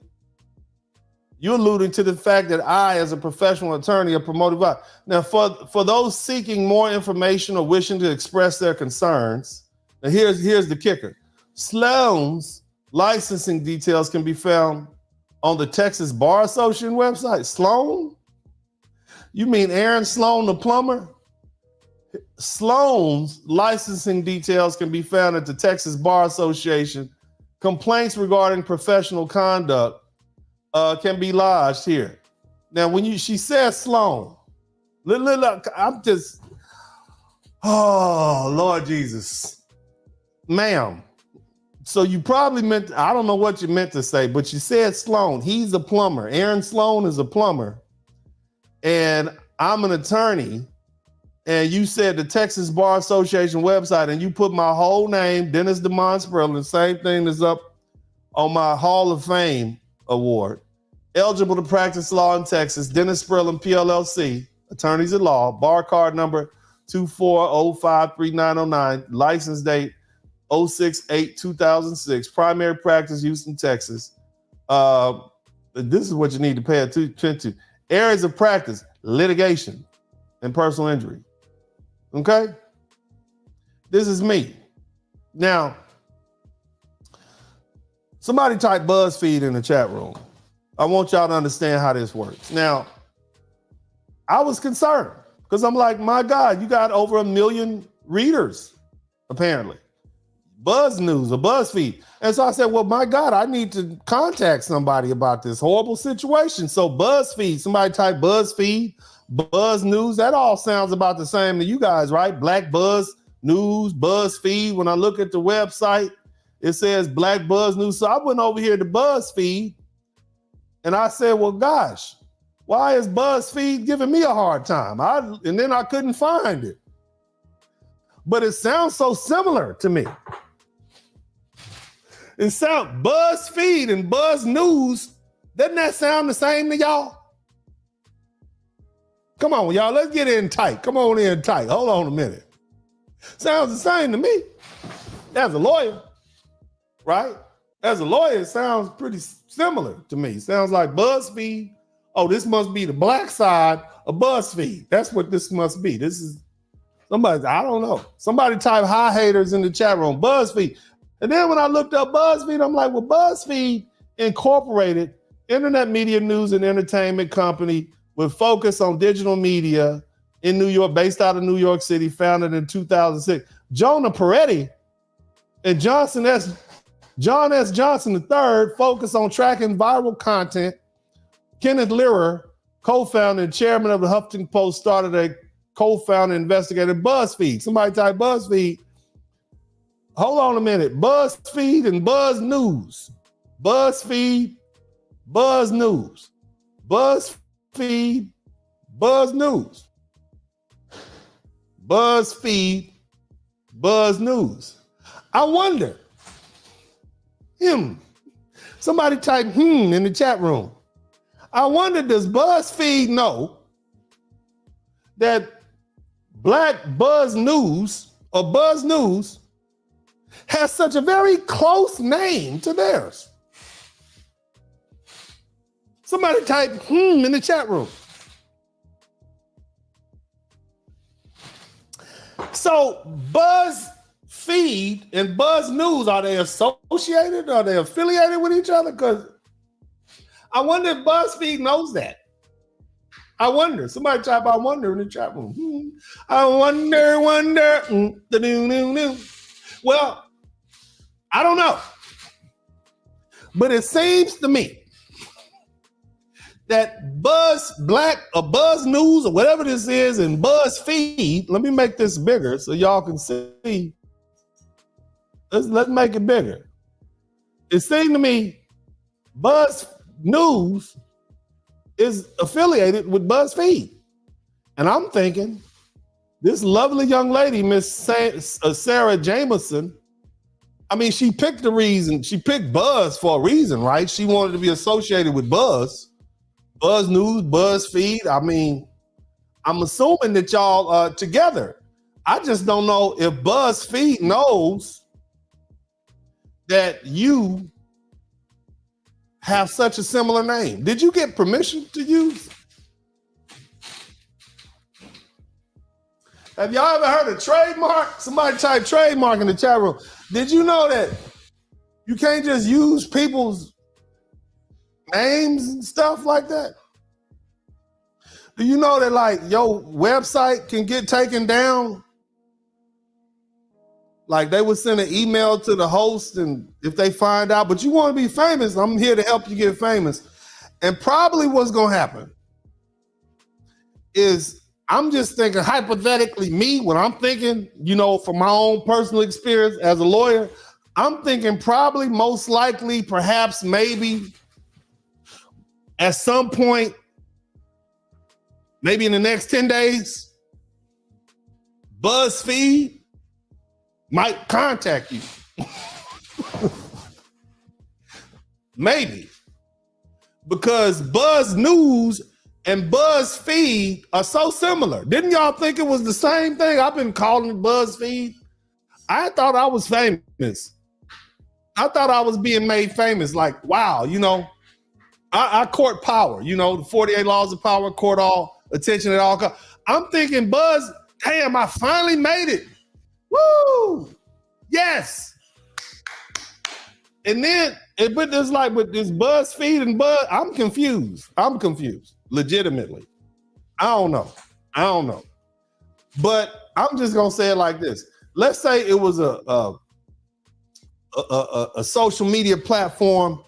You're alluding to the fact that I, as a professional attorney, are promoting violence. Now, for those seeking more information or wishing to express their concerns, now here's the kicker. Sloan's licensing details can be found on the Texas Bar Association website. Sloan? You mean Aaron Sloan, the plumber? Sloan's licensing details can be found at the Texas Bar Association. Complaints regarding professional conduct can be lodged here. Now, when she says Sloan, look, I'm just, oh, Lord Jesus. Ma'am, so you probably meant, I don't know what you meant to say, but you said Sloan. He's a plumber. Aaron Sloan is a plumber. And I'm an attorney. And you said the Texas Bar Association website, and you put my whole name, Dennis DeMond Sperling, the same thing that's up on my Hall of Fame award. Eligible to practice law in Texas, Dennis Sperling, PLLC, attorneys at law, bar card number 24053909, license date 06/8/2006, primary practice, Houston, Texas. This is what you need to pay attention to. Areas of practice, litigation and personal injury. Okay? This is me. Now, somebody type BuzzFeed in the chat room. I want y'all to understand how this works. Now, I was concerned because I'm like, my God, you got over 1 million readers, apparently. Buzz News or BuzzFeed. And so I said, well, my God, I need to contact somebody about this horrible situation. So BuzzFeed, somebody type BuzzFeed, Buzz News, that all sounds about the same to you guys, right? Black Buzz News, BuzzFeed. When I look at the website, it says Black Buzz News. So I went over here to BuzzFeed and I said, well, gosh, why is BuzzFeed giving me a hard time? And then I couldn't find it. But it sounds so similar to me. It sounds BuzzFeed and Buzz News. Doesn't that sound the same to y'all? Come on, y'all, let's get in tight. Come on in tight. Hold on a minute. Sounds the same to me. As a lawyer, right? As a lawyer, it sounds pretty similar to me. Sounds like BuzzFeed. Oh, this must be the black side of BuzzFeed. That's what this must be. This is somebody, I don't know. Somebody type hi haters in the chat room, BuzzFeed. And then when I looked up BuzzFeed, I'm like, well, BuzzFeed Incorporated, internet media news and entertainment company with focus on digital media in New York, based out of New York City, founded in 2006. Jonah Peretti and Johnson S. John S. Johnson III focused on tracking viral content. Kenneth Learer, co-founder and chairman of the Huffington Post, started a co-founder investigator BuzzFeed. Somebody type BuzzFeed. Hold on a minute. BuzzFeed and Buzz News. BuzzFeed, Buzz News. BuzzFeed, Buzz News. BuzzFeed, Buzz News. I wonder. Somebody type in the chat room. I wonder, does BuzzFeed know that Black Buzz News or Buzz News has such a very close name to theirs? Somebody type in the chat room. So BuzzFeed and Buzz News, are they associated? Are they affiliated with each other? Because I wonder if BuzzFeed knows that. I wonder. Somebody type I wonder in the chat room. I wonder. Well, I don't know. But it seems to me that Buzz News or whatever this is and BuzzFeed, let me make this bigger so y'all can see. Let's make it bigger. It seems to me Buzz News is affiliated with BuzzFeed. And I'm thinking this lovely young lady, Miss Sarah Jameson, I mean, she picked the reason. She picked Buzz for a reason, right? She wanted to be associated with Buzz News, BuzzFeed. I mean, I'm assuming that y'all are together. I just don't know if BuzzFeed knows that you have such a similar name. Did you get permission to use? Have y'all ever heard of trademark? Somebody type trademark in the chat room. Did you know that you can't just use people's names and stuff like that? Do you know that like your website can get taken down? Like they would send an email to the host, and if they find out, but you want to be famous, I'm here to help you get famous. And probably what's going to happen is, I'm just thinking hypothetically, when I'm thinking, from my own personal experience as a lawyer, I'm thinking probably most likely, perhaps, maybe at some point, maybe in the next 10 days, BuzzFeed might contact you. Maybe. Because Buzz News and BuzzFeed are so similar. Didn't y'all think it was the same thing? I've been calling it BuzzFeed. I thought I was famous. I thought I was being made famous. Like, wow, I court power. The 48 laws of power, court all attention at all costs. I'm thinking Buzz, damn, I finally made it. Woo! Yes. And then, but there's like with this BuzzFeed and Buzz, I'm confused. Legitimately. I don't know. But I'm just gonna say it like this. Let's say it was a social media platform.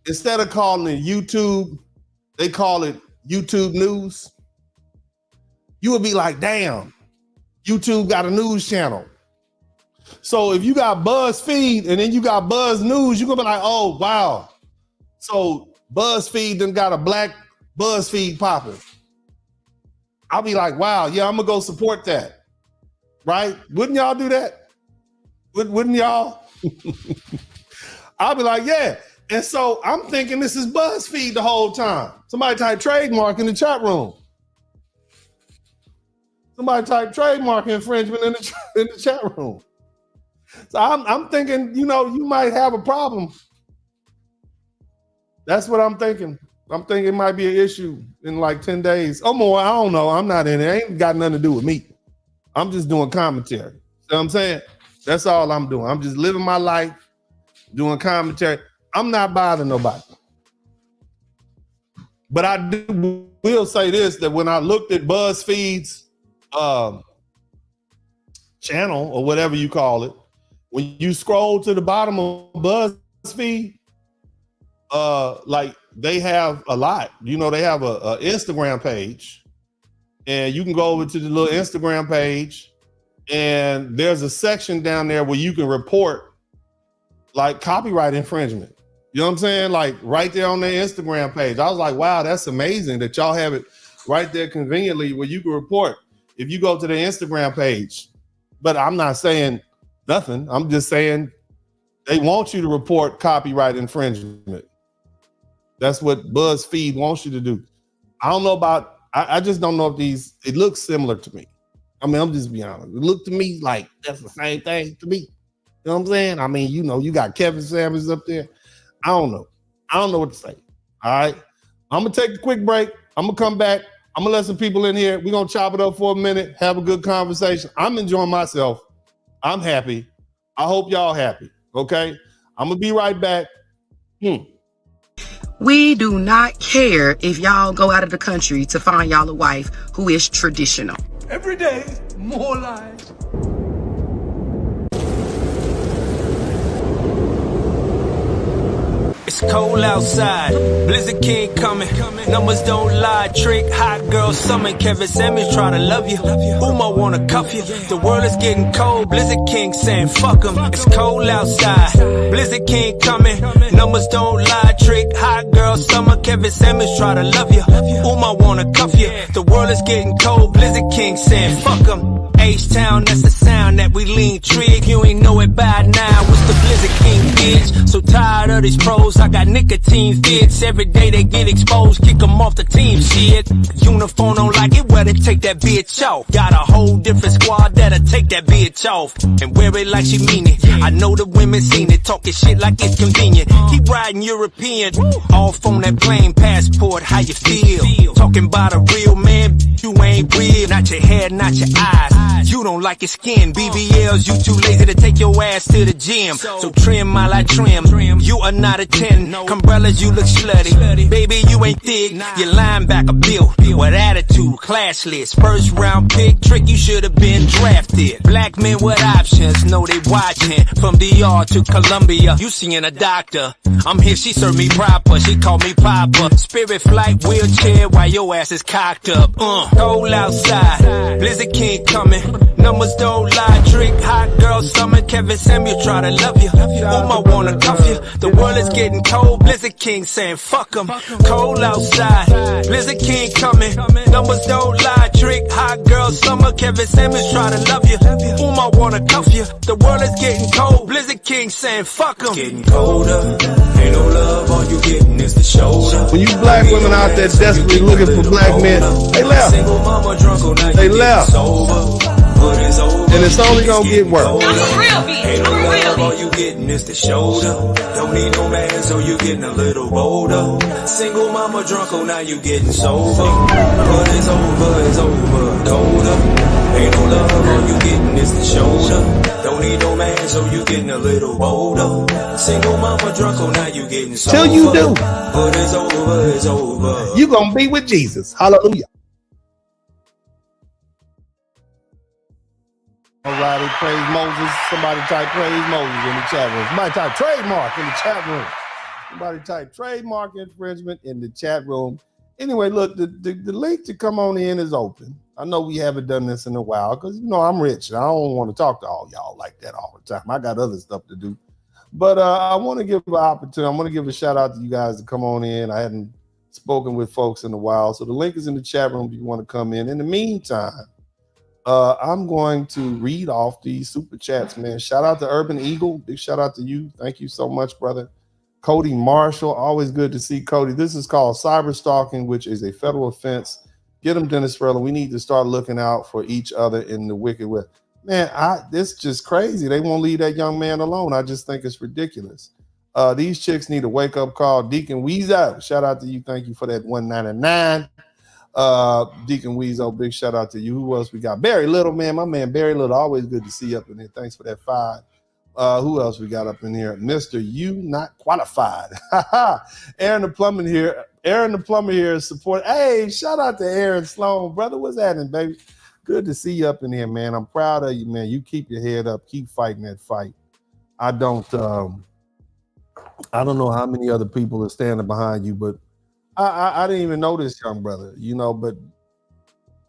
Instead of calling it YouTube, they call it YouTube News. You would be like, damn, YouTube got a news channel. So if you got BuzzFeed and then you got Buzz News, you're gonna be like, oh wow. So BuzzFeed done got a black BuzzFeed popping. I'll be like, wow, yeah, I'm gonna go support that. Right? Wouldn't y'all do that? Wouldn't y'all? I'll be like, yeah. And so I'm thinking this is BuzzFeed the whole time. Somebody type trademark in the chat room. Somebody type trademark infringement in the chat room. So I'm thinking, you might have a problem. That's what I'm thinking. I'm thinking it might be an issue in like 10 days or more. I don't know. I'm not in it. It ain't got nothing to do with me. I'm just doing commentary. See what I'm saying? That's all I'm doing. I'm just living my life, doing commentary. I'm not bothering nobody. But I will say this, that when I looked at BuzzFeed's channel or whatever you call it, when you scroll to the bottom of BuzzFeed, like they have a lot. You know, they have a Instagram page, and you can go over to the little Instagram page, and there's a section down there where you can report like copyright infringement. You know what I'm saying? Like right there on their Instagram page. I was like, wow, that's amazing that y'all have it right there conveniently where you can report if you go to the Instagram page. But I'm not saying nothing. I'm just saying they want you to report copyright infringement. That's what BuzzFeed wants you to do. I don't know about, I just don't know if these, it looks similar to me. I mean, I'm just being honest. It looked to me like that's the same thing to me. You know what I'm saying? I mean, you know, you got Kevin Samuels up there. I don't know. I don't know what to say. All right. I'm going to take a quick break. I'm going to come back. I'm going to let some people in here. We're going to chop it up for a minute, have a good conversation. I'm enjoying myself. I'm happy. I hope y'all happy. Okay. I'm going to be right back. We do not care if y'all go out of the country to find y'all a wife who is traditional. Every day, more lies. It's cold outside, Blizzard King coming. Numbers don't lie, trick, hot girl summon. Kevin Samuels try to love you. Uma wanna cuff you. The world is getting cold, Blizzard King saying fuck 'em. It's cold outside, Blizzard King coming. Numbers don't lie, trick, hot girl summer. Kevin Samuels try to love you. Uma wanna cuff you. The world is getting cold, Blizzard King saying fuck 'em. H-Town, that's the sound that we lean trig. You ain't know it by now, it's the Blizzard King bitch. So tired of these pros, I got nicotine fits. Every day they get exposed, kick them off the team shit. Uniform don't like it, well they take that bitch off. Got a whole different squad that'll take that bitch off and wear it like she mean it. I know the women seen it, talking shit like it's convenient. Keep riding European, off on that plane passport, how you feel? Talking about a real man, you ain't real. Not your hair, not your eyes. You don't like your skin, BBLs, you too lazy to take your ass to the gym. So trim while I trim, you are not a 10. Umbrellas, you look slutty. Baby, you ain't thick, your linebacker built with attitude, classless. First round pick, trick, you should have been drafted. Black men with options, know they watching. From DR to Columbia, you seeing a doctor. I'm here, she served me proper, she called me Papa. Spirit flight, wheelchair, while your ass is cocked up. Cold outside, Blizzard King coming. Numbers don't lie, trick, hot girl summer. Kevin Samuels try to love you. Uma wanna cuff you. The world is getting cold, Blizzard King saying fuck 'em. Cold outside, Blizzard King coming. Numbers don't lie, trick, hot girl summer. Kevin Samuels try to love you. Uma wanna cuff you. The world is getting cold, Blizzard King saying fuck 'em. Getting colder, ain't no love, all you getting is the shoulder. When you black women out there desperately looking for black men, they left. They left. And it's only gonna get worse. I'm a real bitch. Ain't no love, all you getting is the shoulder. Don't need no man, so you getting a little bolder. Single mama drunk, oh now you getting sober. But it's over, colder. Ain't no love, all you getting is the shoulder. Don't need no man, so you getting a little bolder. Single mama drunk, oh now you getting sober. Till you do. But it's over. You gonna be with Jesus. Hallelujah. Alrighty, praise Moses. Somebody type praise Moses in the chat room. Somebody type trademark in the chat room. Somebody type trademark infringement in the chat room. Anyway, look, the link to come on in is open. I know we haven't done this in a while because, you know, I'm rich and I don't want to talk to all y'all like that all the time. I got other stuff to do. But I want to give an opportunity. I want to give a shout out to you guys to come on in. I hadn't spoken with folks in a while. So the link is in the chat room if you want to come in. In the meantime, I'm going to read off these super chats, man. Shout out to Urban Eagle. Big shout out to you. Thank you so much, brother. Cody Marshall. Always good to see Cody. This is called cyber stalking, which is a federal offense. Get them, Dennis Sperling. We need to start looking out for each other in the wicked way. Man, this is just crazy. They won't leave that young man alone. I just think it's ridiculous. These chicks need a wake-up call. Deacon Weezo, shout out to you. Thank you for that $1.99. Deacon Weezo, big shout out to you. Who else we got? Barry Little, man. My man Barry Little, always good to see you up in here. Thanks for that 5. Who else we got up in here? Mr. You Not Qualified. Aaron the plumber here. Aaron the plumber here is support. Hey, shout out to Aaron Sloan, brother. What's happening, baby? Good to see you up in here, man. I'm proud of you, man. You keep your head up. Keep fighting that fight. I don't I don't know how many other people are standing behind you, but I didn't even know this young brother, you know, but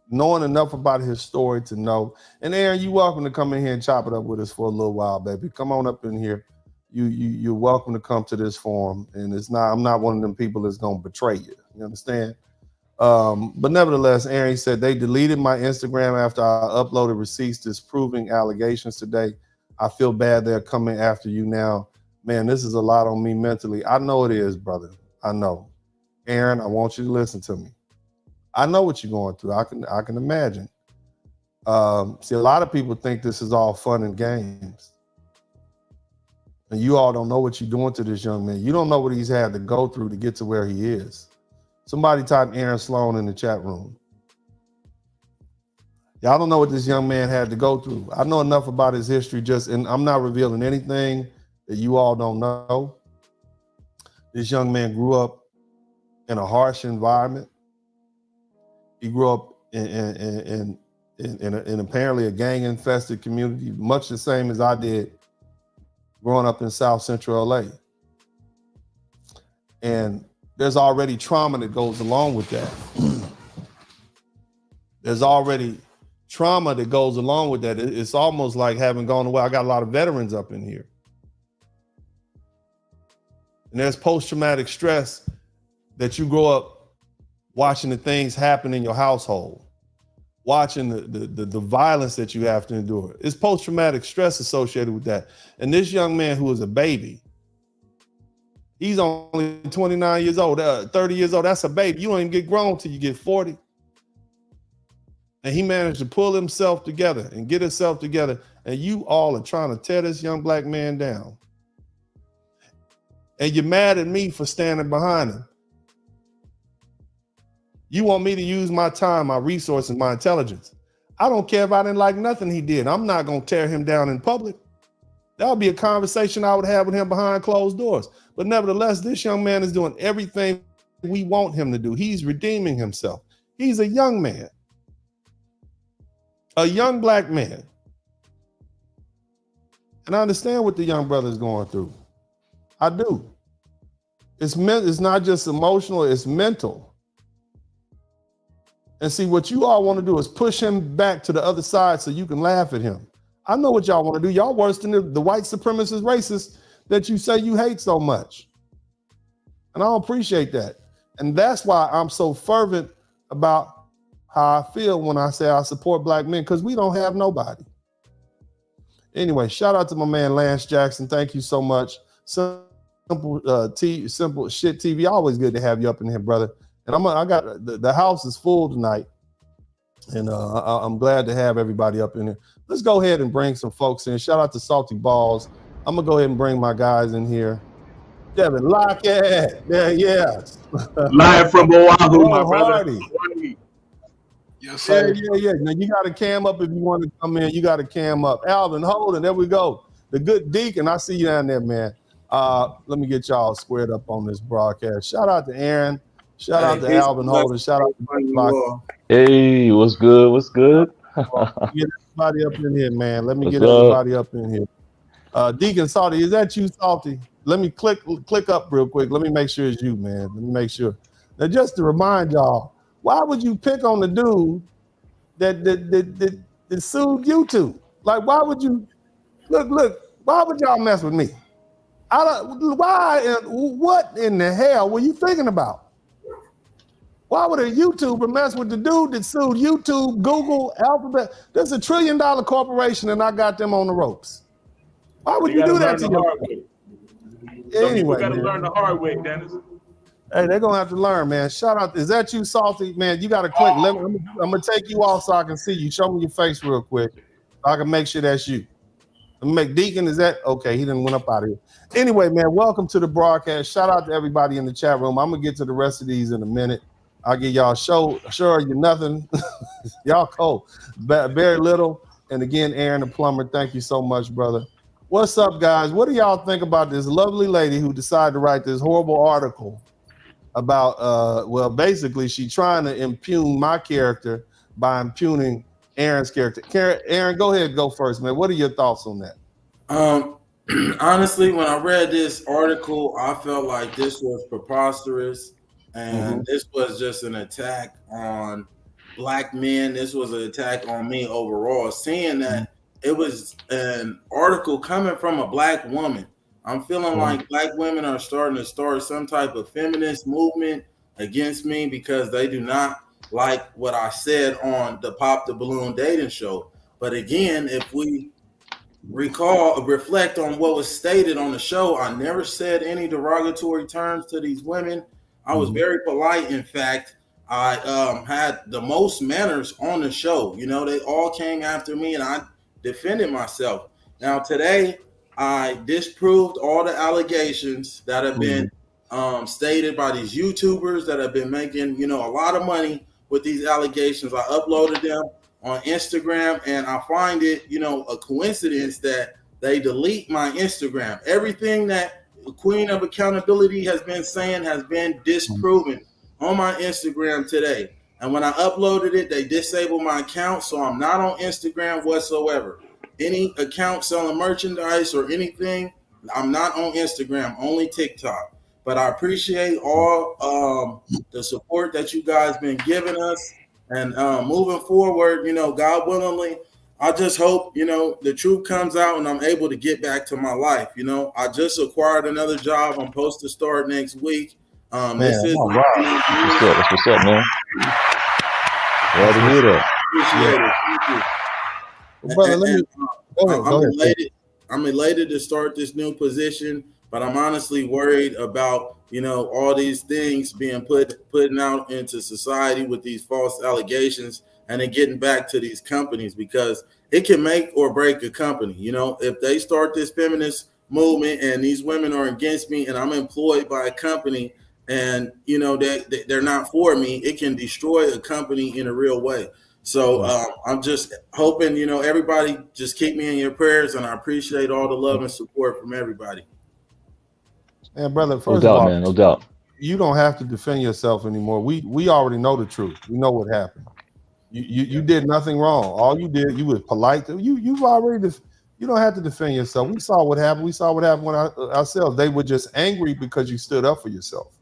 knowing enough about his story to know. And Aaron, you're welcome to come in here and chop it up with us for a little while, baby. Come on up in here. You're welcome to come to this forum. And I'm not one of them people that's gonna betray you. You understand? But nevertheless, Aaron said they deleted my Instagram after I uploaded receipts disproving allegations today. I feel bad they're coming after you now. Man, this is a lot on me mentally. I know it is, brother. I know. Aaron, I want you to listen to me. I know what you're going through. I can imagine. See, a lot of people think this is all fun and games. And you all don't know what you're doing to this young man. You don't know what he's had to go through to get to where he is. Somebody type Aaron Sloan in the chat room. Y'all don't know what this young man had to go through. I know enough about his history, and I'm not revealing anything that you all don't know. This young man grew up in a harsh environment. He grew up in apparently a gang-infested community, much the same as I did growing up in South Central LA. And there's already trauma that goes along with that. There's already trauma that goes along with that. It's almost like having gone away. I got a lot of veterans up in here. And there's post-traumatic stress that you grow up watching the things happen in your household, watching the violence that you have to endure. It's post-traumatic stress associated with that. And this young man who is a baby, he's only 29 years old, 30 years old. That's a baby. You don't even get grown till you get 40. And he managed to pull himself together and get himself together. And you all are trying to tear this young black man down. And you're mad at me for standing behind him. You want me to use my time, my resources, my intelligence. I don't care if I didn't like nothing he did. I'm not going to tear him down in public. That would be a conversation I would have with him behind closed doors. But nevertheless, this young man is doing everything we want him to do. He's redeeming himself. He's a young man, a young black man. And I understand what the young brother is going through. I do. It's not just emotional, it's mental. And see, what you all want to do is push him back to the other side so you can laugh at him. I know what y'all want to do. Y'all worse than the white supremacist racists that you say you hate so much. And I don't appreciate that. And that's why I'm so fervent about how I feel when I say I support black men, because we don't have nobody. Anyway, shout out to my man Lance Jackson. Thank you so much. Simple Shit TV. Always good to have you up in here, brother. And I got the house is full tonight, and I'm glad to have everybody up in here. Let's go ahead and bring some folks in. Shout out to Salty Balls. I'm gonna go ahead and bring my guys in here. Devin Lockett, yeah. Live from Oahu, my brother. Hardy. Yes, sir. Yeah. Now you got a cam up if you want to come in. You got a cam up. Alvin Holden, there we go. The good Deacon, I see you down there, man. Let me get y'all squared up on this broadcast. Shout out to Aaron. Shout out to Alvin Holden. Shout out to Lockett. Hey, what's good? What's good? Get everybody up in here, man. Let me get everybody up in here. Deacon Salty, is that you, Salty? Let me click up real quick. Let me make sure it's you, man. Let me make sure. Now, just to remind y'all, why would you pick on the dude that sued YouTube? Like, why would you look? Why would y'all mess with me? What in the hell were you thinking about? Why would a YouTuber mess with the dude that sued YouTube, Google, Alphabet? There's $1 trillion corporation, and I got them on the ropes. Why would you do that to you? Anyway, we got to learn the hard way, Dennis. Hey, they're gonna have to learn, man. Shout out! Is that you, Salty? Man, you got to click. I'm gonna take you off so I can see you. Show me your face real quick, so I can make sure that's you. Deacon, is that okay? He didn't went up out of here. Anyway, man, welcome to the broadcast. Shout out to everybody in the chat room. I'm gonna get to the rest of these in a minute. I'll give y'all sure you nothing. Y'all cold. Very little. And again, Aaron the plumber, thank you so much, brother. What's up, guys? What do y'all think about this lovely lady who decided to write this horrible article about, well, basically she trying to impugn my character by impugning Aaron's character. Aaron, go ahead, go first, man. What are your thoughts on that? Honestly, when I read this article, I felt like this was preposterous, and this was just an attack on black men. This was an attack on me overall. Seeing that it was an article coming from a black woman, I'm feeling like black women are starting to start some type of feminist movement against me because they do not like what I said on the Pop the Balloon dating show. But again, if we reflect on what was stated on the show, I never said any derogatory terms to these women. I was very polite. In fact, I had the most manners on the show. You know, they all came after me and I defended myself. Now today I disproved all the allegations that have been stated by these YouTubers that have been making, you know, a lot of money with these allegations. I uploaded them on Instagram, and I find it, you know, a coincidence that they delete my Instagram. Everything that the Queen of Accountability has been saying has been disproven on my Instagram today. And when I uploaded it, they disabled my account, so I'm not on Instagram whatsoever. Any account selling merchandise or anything, I'm not on Instagram, only TikTok. But I appreciate all the support that you guys been giving us. And moving forward, you know, God willingly, I just hope, you know, the truth comes out and I'm able to get back to my life. You know, I just acquired another job. I'm supposed to start next week. This is What's up? That's what's up, man. Glad to hear that. Appreciate it. Thank you. Brother, let me go ahead. I'm elated to start this new position, but I'm honestly worried about, you know, all these things being putting out into society with these false allegations and then getting back to these companies, because it can make or break a company. You know, if they start this feminist movement and these women are against me and I'm employed by a company and, you know, they're not for me, it can destroy a company in a real way. So I'm just hoping, you know, everybody just keep me in your prayers, and I appreciate all the love and support from everybody. And brother, No first doubt, of all, man. No doubt. you don't have to defend yourself anymore. We already know the truth. We know what happened. You did nothing wrong. All you did, you was polite. You've already. You don't have to defend yourself. We saw what happened. We saw what happened with ourselves. They were just angry because you stood up for yourself.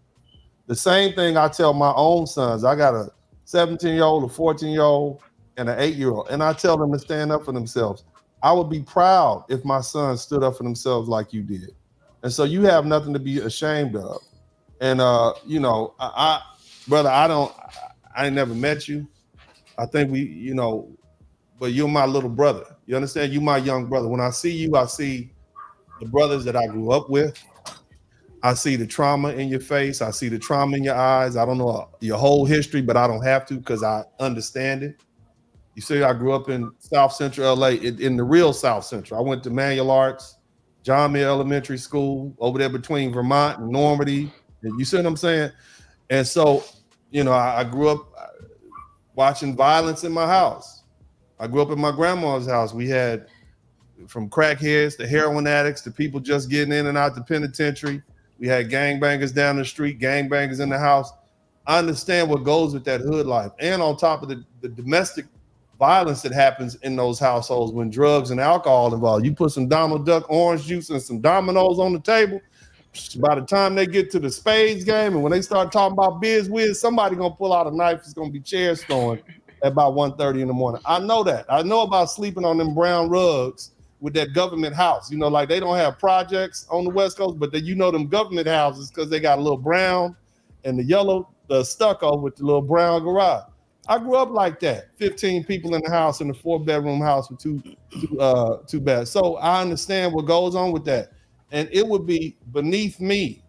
The same thing I tell my own sons. I got a 17-year-old, a 14-year-old, and an 8-year-old, and I tell them to stand up for themselves. I would be proud if my sons stood up for themselves like you did. And so you have nothing to be ashamed of. And you know, brother, I ain't never met you. I think we, you know, but you're my little brother. You understand? You my young brother. When I see you, I see the brothers that I grew up with. I see the trauma in your face. I see the trauma in your eyes. I don't know your whole history, but I don't have to because I understand it. You see, I grew up in South Central LA, in the real South Central. I went to Manual Arts, John Muir Elementary School, over there between Vermont and Normandy. You see what I'm saying? And so, you know, I grew up watching violence in my house. I grew up in my grandma's house. We had from crackheads to heroin addicts to people just getting in and out the penitentiary. We had gangbangers down the street, gangbangers in the house. I understand what goes with that hood life. And on top of the domestic violence that happens in those households when drugs and alcohol involved. You put some Donald Duck orange juice and some dominoes on the table, by the time they get to the spades game and when they start talking about biz, somebody gonna pull out a knife. It's gonna be chair storming at about 1:30 in the morning. I know that. I know about sleeping on them brown rugs with that government house. You know, like they don't have projects on the West Coast, but you know them government houses because they got a little brown and the yellow, the stucco with the little brown garage. I grew up like that. 15 people in the house in a 4-bedroom house with two beds. So I understand what goes on with that. And it would be beneath me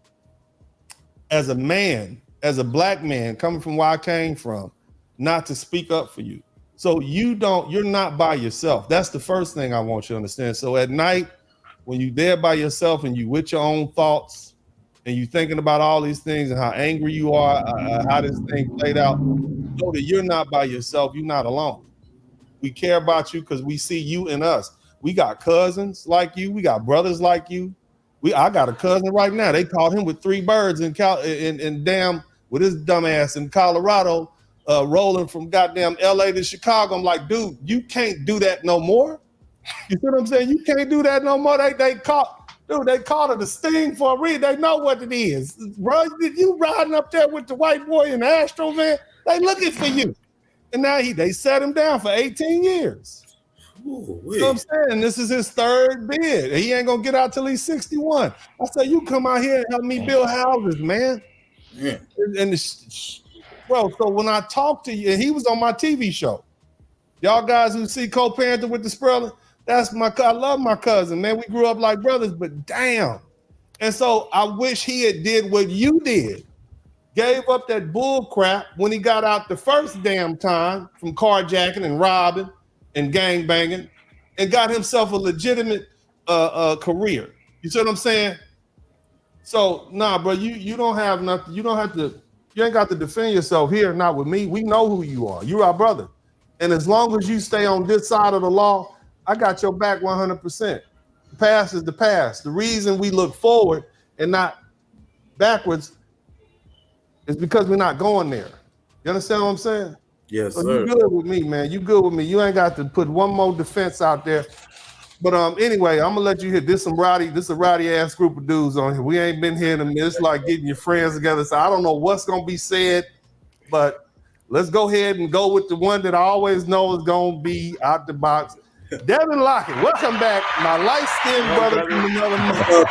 as a man, as a black man coming from where I came from, not to speak up for you. So you're not by yourself. That's the first thing I want you to understand. So at night, when you're there by yourself and you with your own thoughts and you thinking about all these things and how angry you are, how this thing played out, know that you're not by yourself. You're not alone. We care about you because we see you in us. We got cousins like you. We got brothers like you. I got a cousin right now. They caught him with 3 birds in damn with his dumb ass in Colorado, rolling from goddamn LA to Chicago. I'm like, dude, you can't do that no more. You see what I'm saying? You can't do that no more. They caught Dude, they called it a sting for a reason. They know what it is. Bro, you riding up there with the white boy in the Astro van, they looking for you. And now they set him down for 18 years. Ooh, you know what I'm saying? This is his third bid. He ain't gonna get out till he's 61. I said, you come out here and help me build houses, man. Yeah. Bro, so when I talked to you, and he was on my TV show. Y'all guys who see co-parenting with the Sperling, I love my cousin, man. We grew up like brothers, but damn. And so I wish he had did what you did. Gave up that bull crap when he got out the first damn time from carjacking and robbing and gang banging and got himself a legitimate career. You see what I'm saying? So nah, bro, you don't have nothing. You ain't got to defend yourself here, not with me. We know who you are. You're our brother. And as long as you stay on this side of the law, I got your back 100%. The past is the past. The reason we look forward and not backwards is because we're not going there. You understand what I'm saying? Yes, so sir. You good with me, man. You good with me. You ain't got to put one more defense out there. But anyway, I'm gonna let you hit this. This a rowdy ass group of dudes on here. We ain't been here in a minute. It's like getting your friends together. So I don't know what's gonna be said, but let's go ahead and go with the one that I always know is gonna be out the box. Devin Lockett, welcome back, my light-skinned brother from another mother.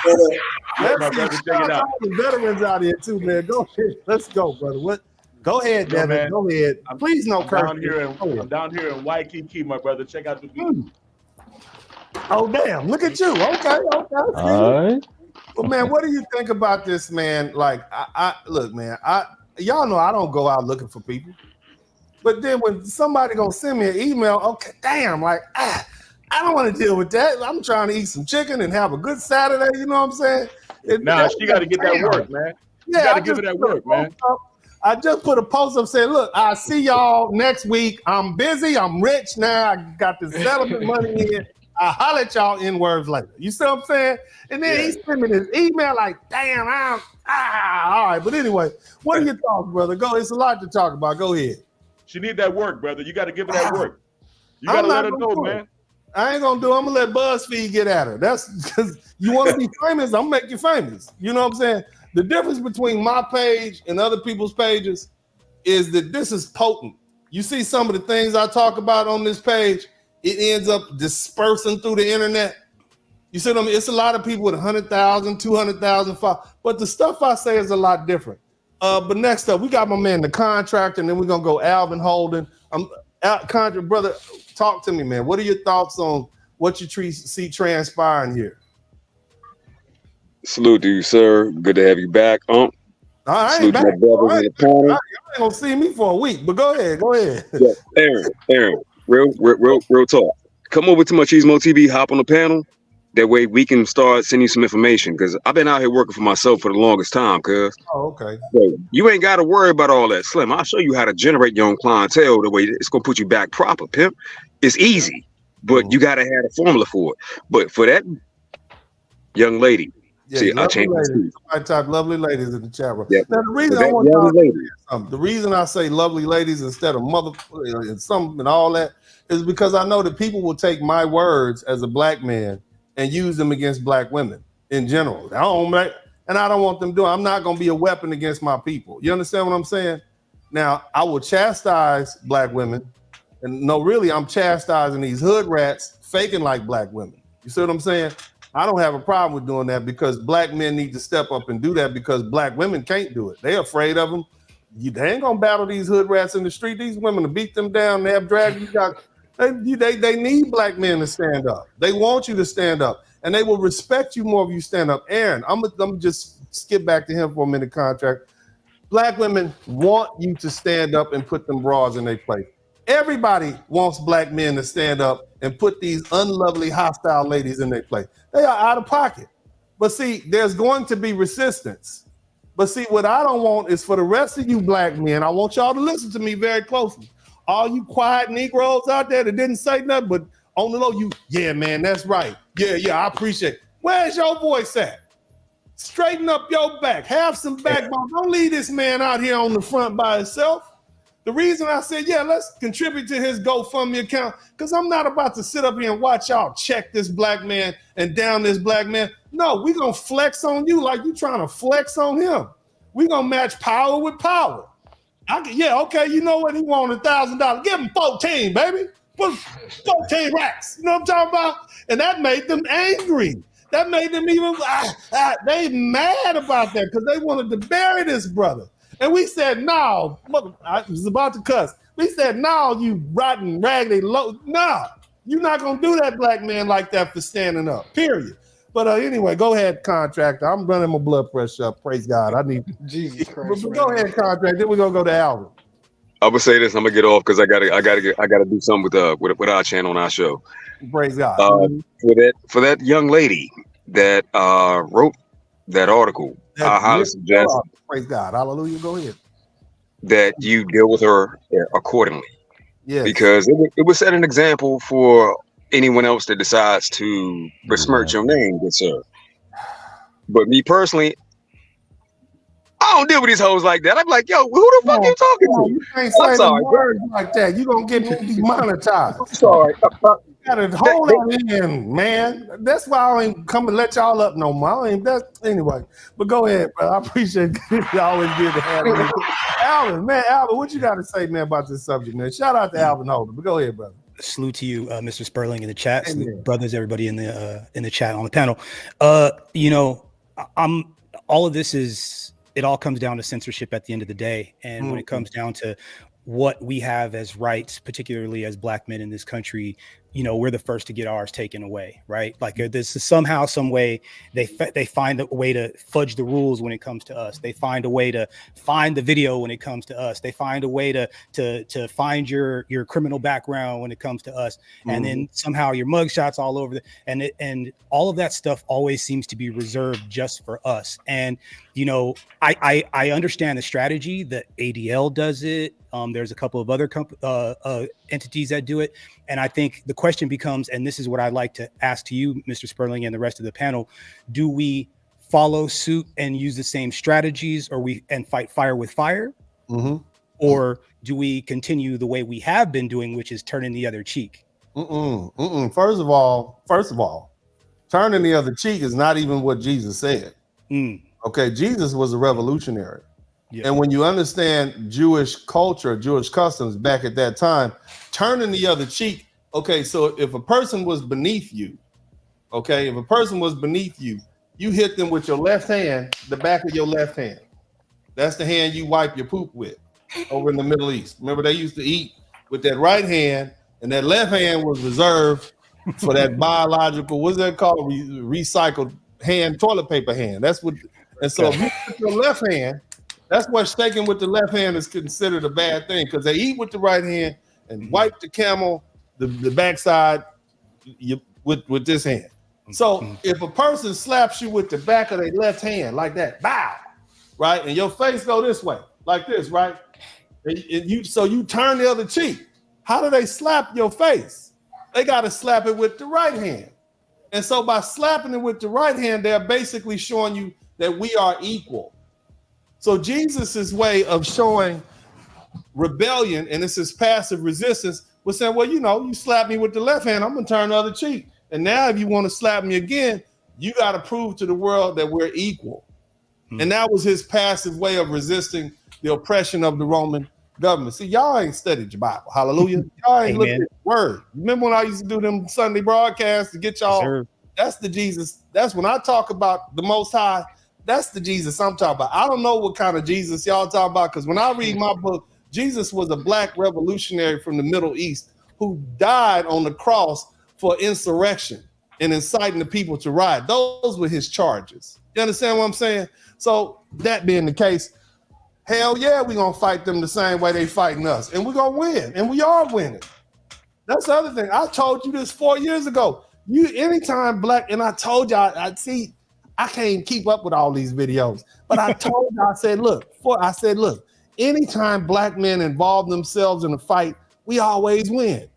Let's see, shout out the veterans out here too, man. Go ahead, let's go, brother. Go ahead, Devin. Man. Go ahead. Please no curse. I'm down here in Waikiki, my brother. Check out the view. Oh damn! Look at you. Okay. All right. Well, man, what do you think about this, man? Like, I look, man. Y'all know I don't go out looking for people. But then when somebody gonna send me an email, okay, damn, like, I don't want to deal with that. I'm trying to eat some chicken and have a good Saturday. You know what I'm saying? She got to get that work, man. You got to give her that work, man. I just put a post up saying, look, I'll see y'all next week. I'm busy. I'm rich now. I got this settlement money in. I'll holler at y'all in words later. You see what I'm saying? And then he sent me this email like, damn, all right. But anyway, what are your thoughts, brother? Go. It's a lot to talk about. Go ahead. She need that work, brother. You got to give her that work. You got to let her know, man. I ain't gonna do it. I'm gonna let BuzzFeed get at her. That's because you want to be famous. I'm gonna make you famous. You know what I'm saying? The difference between my page and other people's pages is that this is potent. You see some of the things I talk about on this page, it ends up dispersing through the internet. You see what I mean? It's a lot of people with 100,000, 200,000, but the stuff I say is a lot different. But next up, we got my man, the contractor, and then we're gonna go Alvin Holden. Contractor, brother, talk to me, man. What are your thoughts on what you see transpiring here? Salute to you, sir. Good to have you back. I ain't back. Y'all ain't gonna see me for a week, but go ahead. Yeah, Aaron, real talk. Come over to Machismo TV, hop on the panel. That way we can start sending you some information, because I've been out here working for myself for the longest time, cuz. Oh, okay. So you ain't got to worry about all that, Slim. I'll show you how to generate your own clientele the way it's going to put you back proper, pimp. It's easy, but you got to have a formula for it. But for that young lady, I changed I type lovely ladies in the chat room. Yeah. Now, the reason I want y'all to say something, the reason I say lovely ladies instead of mother and all that is because I know that people will take my words as a black man and use them against black women in general. I don't want them doing. I'm not going to be a weapon against my people. You understand what I'm saying? Now, I will chastise black women, and no, really, I'm chastising these hood rats faking like black women. You see what I'm saying? I don't have a problem with doing that because black men need to step up and do that because black women can't do it. They're afraid of them. They ain't gonna battle these hood rats in the street. These women to beat them down. They have drag. They need black men to stand up. They want you to stand up, and they will respect you more if you stand up. Aaron, I'm just skip back to him for a minute. Contract. Black women want you to stand up and put them bras in their place. Everybody wants black men to stand up and put these unlovely, hostile ladies in their place. They are out of pocket. But see, there's going to be resistance. But see, what I don't want is for the rest of you black men, I want y'all to listen to me very closely. All you quiet Negroes out there that didn't say nothing, but on the low, yeah, man, that's right. Yeah, I appreciate it. Where's your voice at? Straighten up your back. Have some backbone. Don't leave this man out here on the front by himself. The reason I said, yeah, let's contribute to his GoFundMe account, because I'm not about to sit up here and watch y'all check this black man and down this black man. No, we're going to flex on you like you trying to flex on him. We're going to match power with power. Okay, you know what? He wanted $1,000. Give him 14, baby. Put 14 racks. You know what I'm talking about? And that made them angry. That made them even, they mad about that because they wanted to bury this brother. And we said, no, I was about to cuss. We said, no, you rotten, raggedy, low. No, you're not going to do that black man like that for standing up, period. But anyway, go ahead, contractor. I'm running my blood pressure up. Praise God. I need Jesus Christ. But go ahead, contractor. Then we're going to go to Alvin. I'm gonna say this. I'm gonna get off because I gotta do something with our channel on our show. Praise God. For that young lady that wrote that article, I highly suggest. Praise God. Hallelujah. Go ahead. That you deal with her accordingly. Yes. Because it would set an example for anyone else that decides to besmirch your name, good sir. But me personally, I don't deal with these hoes like that. I'm like, yo, who the fuck you talking to? You can't say the words like that. You're going to get demonetized. I'm sorry. You gotta hold that in, man. That's why I ain't come and let y'all up no more. Anyway, but go ahead, bro. I appreciate it. You always good to have you. Alvin, what you got to say, man, about this subject, man? Shout out to Alvin Holder, but go ahead, brother. Salute to you, Mr. Sperling in the chat, brothers, everybody in the chat on the panel. All of this is. It all comes down to censorship at the end of the day. And when it comes down to what we have as rights, particularly as black men in this country, we're the first to get ours taken away, right? Like this is somehow, some way they find a way to fudge the rules when it comes to us. They find a way to find the video when it comes to us. They find a way to find your criminal background when it comes to us. And then somehow your mugshots all over and all of that stuff always seems to be reserved just for us. And I understand the strategy that ADL does it. There's a couple of other entities that do it. And I think the question becomes, and this is what I'd like to ask to you, Mr. Sperling, and the rest of the panel, do we follow suit and use the same strategies and fight fire with fire? Or do we continue the way we have been doing, which is turning the other cheek? First of all, turning the other cheek is not even what Jesus said. Okay, Jesus was a revolutionary. Yeah. And when you understand Jewish culture, Jewish customs back at that time, turning the other cheek, okay, so if a person was beneath you, you hit them with your left hand, the back of your left hand. That's the hand you wipe your poop with over in the Middle East. Remember, they used to eat with that right hand, and that left hand was reserved for that biological, what's that called? Recycled hand, toilet paper hand. That's what, and so if you put your left hand, that's why shaking with the left hand is considered a bad thing, because they eat with the right hand and wipe the camel, the backside with this hand. So if a person slaps you with the back of their left hand like that, bow, right, and your face go this way, like this, right, and you turn the other cheek. How do they slap your face? They got to slap it with the right hand. And so by slapping it with the right hand, they're basically showing you that we are equal. So Jesus's way of showing rebellion, and this is passive resistance, was saying, well, you slap me with the left hand, I'm going to turn the other cheek. And now if you want to slap me again, you got to prove to the world that we're equal. And that was his passive way of resisting the oppression of the Roman government. See, y'all ain't studied your Bible. Hallelujah. Y'all ain't looked at the word. Remember when I used to do them Sunday broadcasts to get y'all? That's the Jesus. That's when I talk about the Most High. That's the Jesus I'm talking about. I don't know what kind of Jesus y'all talking about, because when I read my book, Jesus was a black revolutionary from the Middle East who died on the cross for insurrection and inciting the people to riot. Those were his charges. You understand what I'm saying? So that being the case, hell yeah, we're going to fight them the same way they fighting us. And we're going to win. And we are winning. That's the other thing. I told you this 4 years ago. Anytime black, and I told y'all, I can't keep up with all these videos. But I told y'all, I said, look, anytime black men involve themselves in a fight, we always win.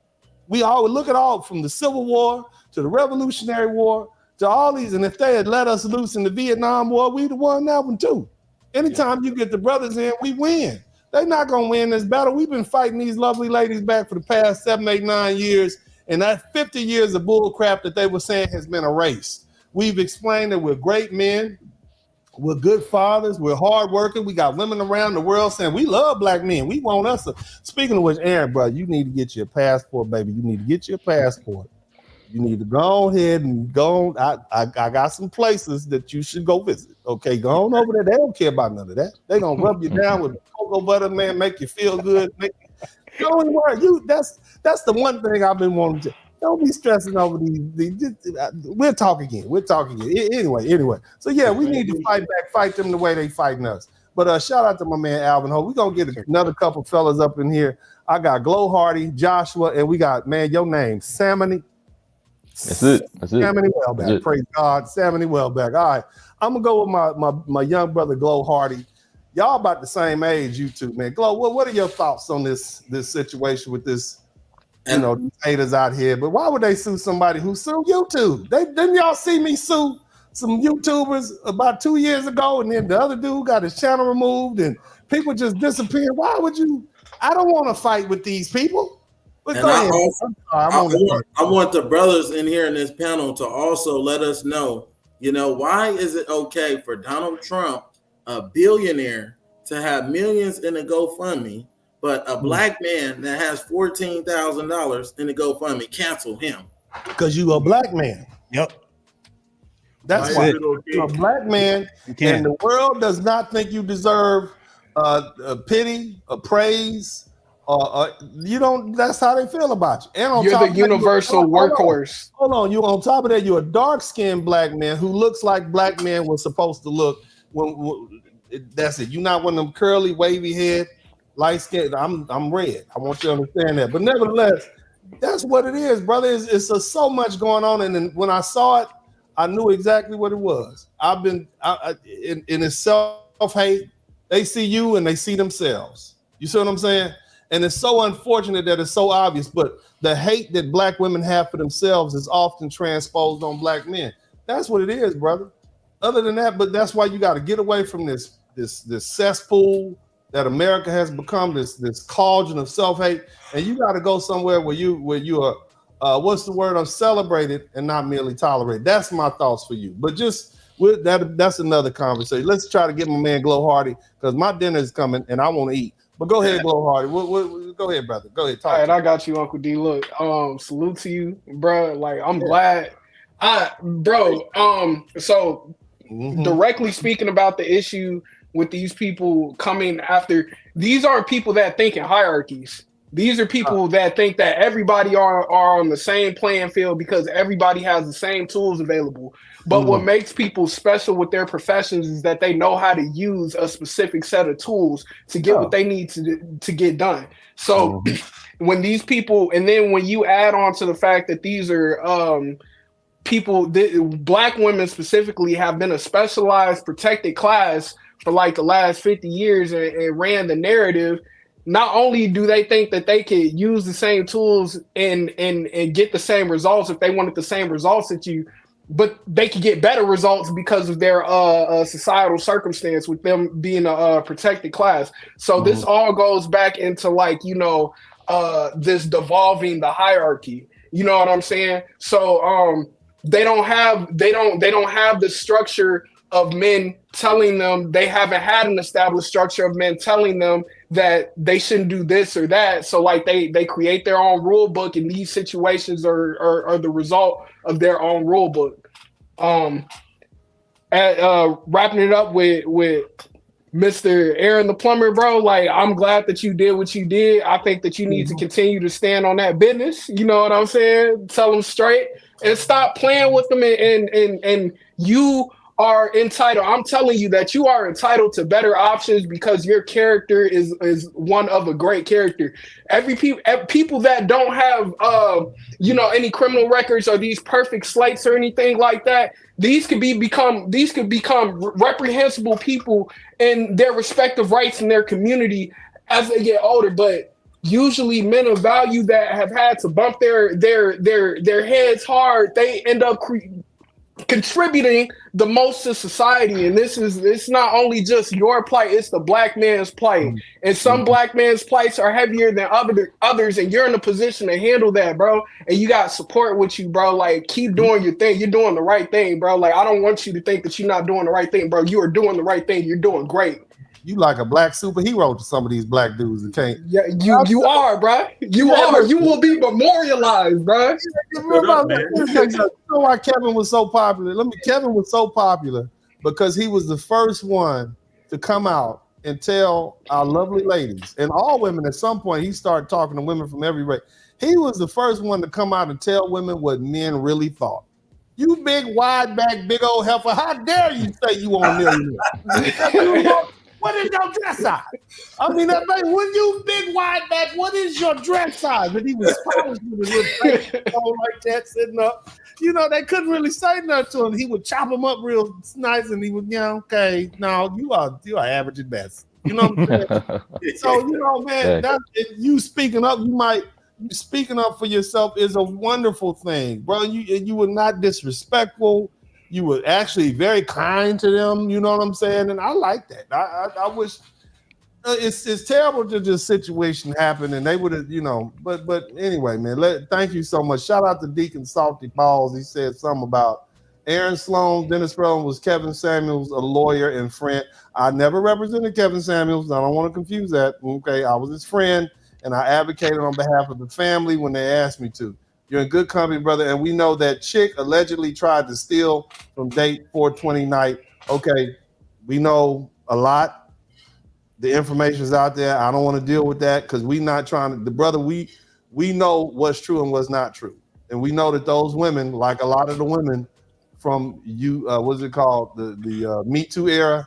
We always look at all from the Civil War to the Revolutionary War to all these. And if they had let us loose in the Vietnam War, we'd have won that one too. Anytime you get the brothers in, we win. They're not gonna win this battle. We've been fighting these lovely ladies back for the past 7, 8, 9 years, and that 50 years of bull crap that they were saying has been erased. We've explained that we're great men, we're good fathers, we're hardworking. We got women around the world saying we love black men. We want us to. Speaking of which, Aaron, bro, you need to get your passport, baby. You need to get your passport. You need to go ahead and go on. I got some places that you should go visit. Okay, go on over there. They don't care about none of that. They're gonna rub you down with cocoa butter, man, make you feel good. Don't worry. That's the one thing I've been wanting to. Don't be stressing over these we'll talk again. Anyway. So yeah, we need to fight them the way they fighting us. But shout out to my man Alvin Ho. We're gonna get another couple fellas up in here. I got Glow Hardy, Joshua, and we got, man, your name, Samony. That's it. Samony Wellback. Praise God. Samony Wellback. All right. I'm gonna go with my young brother Glow Hardy. Y'all about the same age, you two, man. Glow, what are your thoughts on this situation with this, these haters out here? But why would they sue somebody who sued YouTube? Didn't y'all see me sue some YouTubers about 2 years ago, and then the other dude got his channel removed and people just disappeared? Why would you? I don't want to fight with these people. But and I want the brothers in here in this panel to also let us know, why is it okay for Donald Trump, a billionaire, to have millions in a GoFundMe, but a black man that has $14,000 in the GoFundMe, cancel him? Because you a black man. Yep. That's why you're a black man, and the world does not think you deserve a pity, a praise. You don't. That's how they feel about you. And on you're the universal workhorse. Hold on. You on top of that, you're a dark-skinned black man who looks like black men were supposed to look. That's it. You're not one of them curly, wavy head, light skinned. I'm red. I want you to understand that. But nevertheless, that's what it is, brother. It's so much going on, and then when I saw it, I knew exactly what it was. In it's self-hate. They see you and they see themselves. You see what I'm saying? And it's so unfortunate that it's so obvious, but the hate that black women have for themselves is often transposed on black men. That's what it is, brother. Other than that, but that's why you got to get away from this cesspool that America has become, this cauldron of self-hate, and you got to go somewhere where you are what's the word? Celebrated and not merely tolerated. That's my thoughts for you. But just with that, that's another conversation. Let's try to get my man Glow Hardy, because my dinner is coming and I want to eat. But go ahead, Glow Hardy. Go ahead, brother. Go ahead. Talk. All right, I got you, Uncle D. Look, salute to you, bro. Like, I'm glad. So directly speaking about the issue with these people coming after, these aren't people that think in hierarchies. These are people that think that everybody are on the same playing field because everybody has the same tools available. But what makes people special with their professions is that they know how to use a specific set of tools to get what they need to get done. So when these people, and then when you add on to the fact that these are people, black women specifically have been a specialized protected class for like the last 50 years and ran the narrative. Not only do they think that they could use the same tools and get the same results if they wanted the same results that you, but they could get better results because of their societal circumstance with them being a protected class. So this all goes back into this devolving the hierarchy. You know what I'm saying? So they don't have the structure of men telling them, they haven't had an established structure of men telling them that they shouldn't do this or that. So like they create their own rule book, and these situations are the result of their own rule book. Wrapping it up with Mr. Aaron the plumber, bro, like, I'm glad that you did what you did. I think that you need to continue to stand on that business. You know what I'm saying? Tell them straight and stop playing with them. And you are entitled. I'm telling you that you are entitled to better options because your character is one of a great character. People that don't have any criminal records or these perfect slates or anything like that, these could become reprehensible people in their respective rights in their community as they get older. But usually men of value that have had to bump their heads hard, they end up contributing the most to society. And it's not only just your plight, it's the black man's plight. And some black man's plights are heavier than others, and you're in a position to handle that, bro. And you got support with you, bro. Like, keep doing your thing. You're doing the right thing, bro. Like, I don't want you to think that you're not doing the right thing, bro. You are doing the right thing. You're doing great. You like a black superhero to some of these black dudes that can't. Yeah, you are, bro. You are. You will be memorialized, bro. You know why Kevin was so popular? Kevin was so popular because he was the first one to come out and tell our lovely ladies and all women. At some point, he started talking to women from every race. He was the first one to come out and tell women what men really thought. You big wide back, big old heifer! How dare you say you want a millionaire? What is your dress size? I mean, that man, when you big wide back, what is your dress size? But he was polished with his little like that, sitting up. You know, they couldn't really say nothing to him. He would chop him up real nice, and he would, okay, no, you are average at best. You know what I'm saying? So, you know, man, you speaking up, speaking up for yourself is a wonderful thing, bro. You were not disrespectful. You were actually very kind to them, you know what I'm saying? And I like that. I wish it's terrible that this situation happened and they would have, you know, but anyway, man, thank you so much. Shout out to Deacon Salty Balls. He said something about Aaron Sloan, Dennis Perlin was Kevin Samuels, a lawyer and friend. I never represented Kevin Samuels. I don't want to confuse that. Okay, I was his friend and I advocated on behalf of the family when they asked me to. You're in good company, brother. And we know that chick allegedly tried to steal from date 420 night. Okay, we know a lot. The information's out there. I don't want to deal with that because we not trying to, we know what's true and what's not true. And we know that those women, like a lot of the women from what's it called? The Me Too era,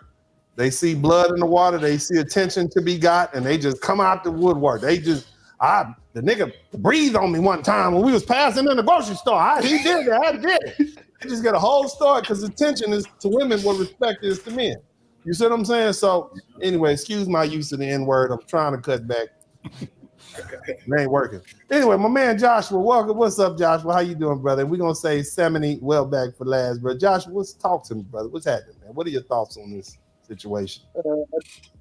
they see blood in the water, they see attention to be got, and they just come out the woodwork. They just, the nigga breathed on me one time when we was passing in the grocery store. He did that. I did it. They just get a whole story because attention is to women what respect is to men. You see what I'm saying? So anyway, excuse my use of the N-word. I'm trying to cut back. It ain't working. Anyway, my man Joshua, welcome. What's up, Joshua? How you doing, brother? We're gonna say Seminy well back for last, bro. Joshua, talk to me, brother. What's happening, man? What are your thoughts on this situation?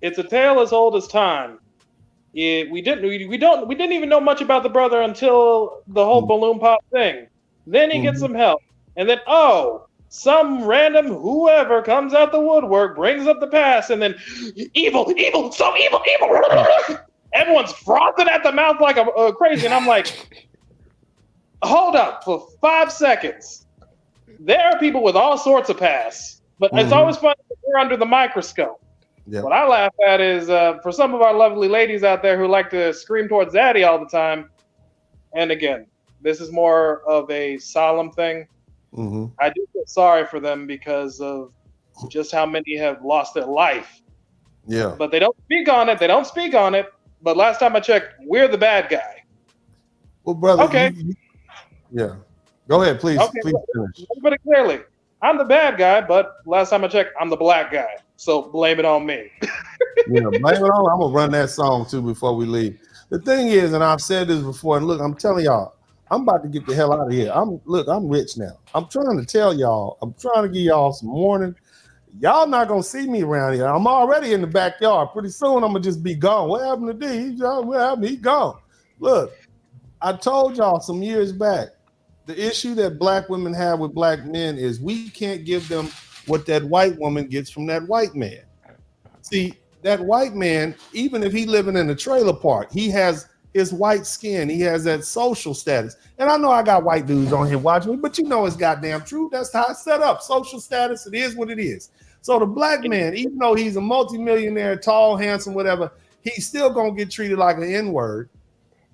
It's a tale as old as time. We didn't even know much about the brother until the whole balloon pop thing. Then he gets some help, and then some random whoever comes out the woodwork, brings up the past, and then evil, so evil. Everyone's frothing at the mouth like a crazy, and I'm like, hold up for 5 seconds. There are people with all sorts of pasts, but it's always fun to hear under the microscope. Yep. What I laugh at is for some of our lovely ladies out there who like to scream towards daddy all the time, and again, this is more of a solemn thing. I do feel sorry for them because of just how many have lost their life. Yeah. But they don't speak on it. But last time I checked, we're the bad guy. Well, brother. Okay. Yeah. Go ahead, please. Okay, please finish. Put it clearly. I'm the bad guy, but last time I checked, I'm the black guy. So blame it on me. Yeah, blame it on. I'm gonna run that song too before we leave. The thing is, and I've said this before, and look, I'm telling y'all, I'm about to get the hell out of here. I'm rich now. I'm trying to tell y'all, I'm trying to give y'all some warning. Y'all not gonna see me around here. I'm already in the backyard. Pretty soon I'm gonna just be gone. What happened to D? What happened? He gone. Look, I told y'all some years back, the issue that black women have with black men is we can't give them what that white woman gets from that white man. See, that white man, even if he living in a trailer park, he has his white skin, he has that social status. And I know I got white dudes on here watching me, but you know it's goddamn true. That's how it's set up. Social status, it is what it is. So the black man, even though he's a multimillionaire, tall, handsome, whatever, he's still gonna get treated like an N-word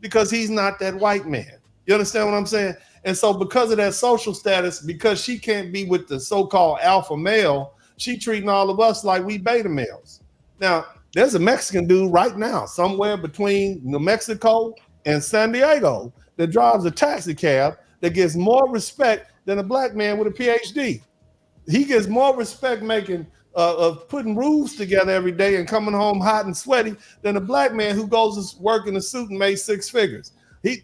because he's not that white man. You understand what I'm saying? And so because of that social status, because she can't be with the so-called alpha male, she treating all of us like we beta males. Now, there's a Mexican dude right now, somewhere between New Mexico and San Diego, that drives a taxi cab that gets more respect than a black man with a PhD. He gets more respect making of putting roofs together every day and coming home hot and sweaty than a black man who goes to work in a suit and made 6 figures.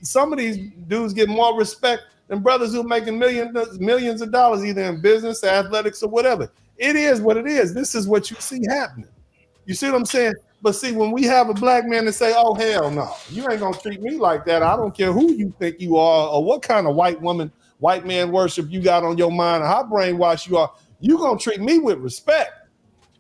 Some of these dudes get more respect and brothers who are making millions of dollars either in business, athletics, or whatever. It is what it is. This is what you see happening. You see what I'm saying? But see, when we have a black man that say, oh, hell no, you ain't gonna treat me like that. I don't care who you think you are or what kind of white man worship you got on your mind or how brainwashed you are, you gonna treat me with respect.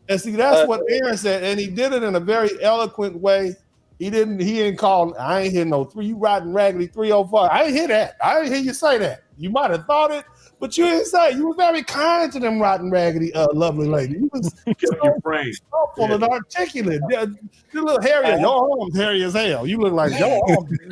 And see, that's what Aaron said, and he did it in a very eloquent way. He didn't call, I ain't hear no you riding raggedy 305. I ain't hear that. I didn't hear you say that. You might have thought it, but you didn't say it. You were very kind to them rotten raggedy lovely lady. You was thoughtful and articulate. The little hairy, your arms hairy as hell. You look like your arms. You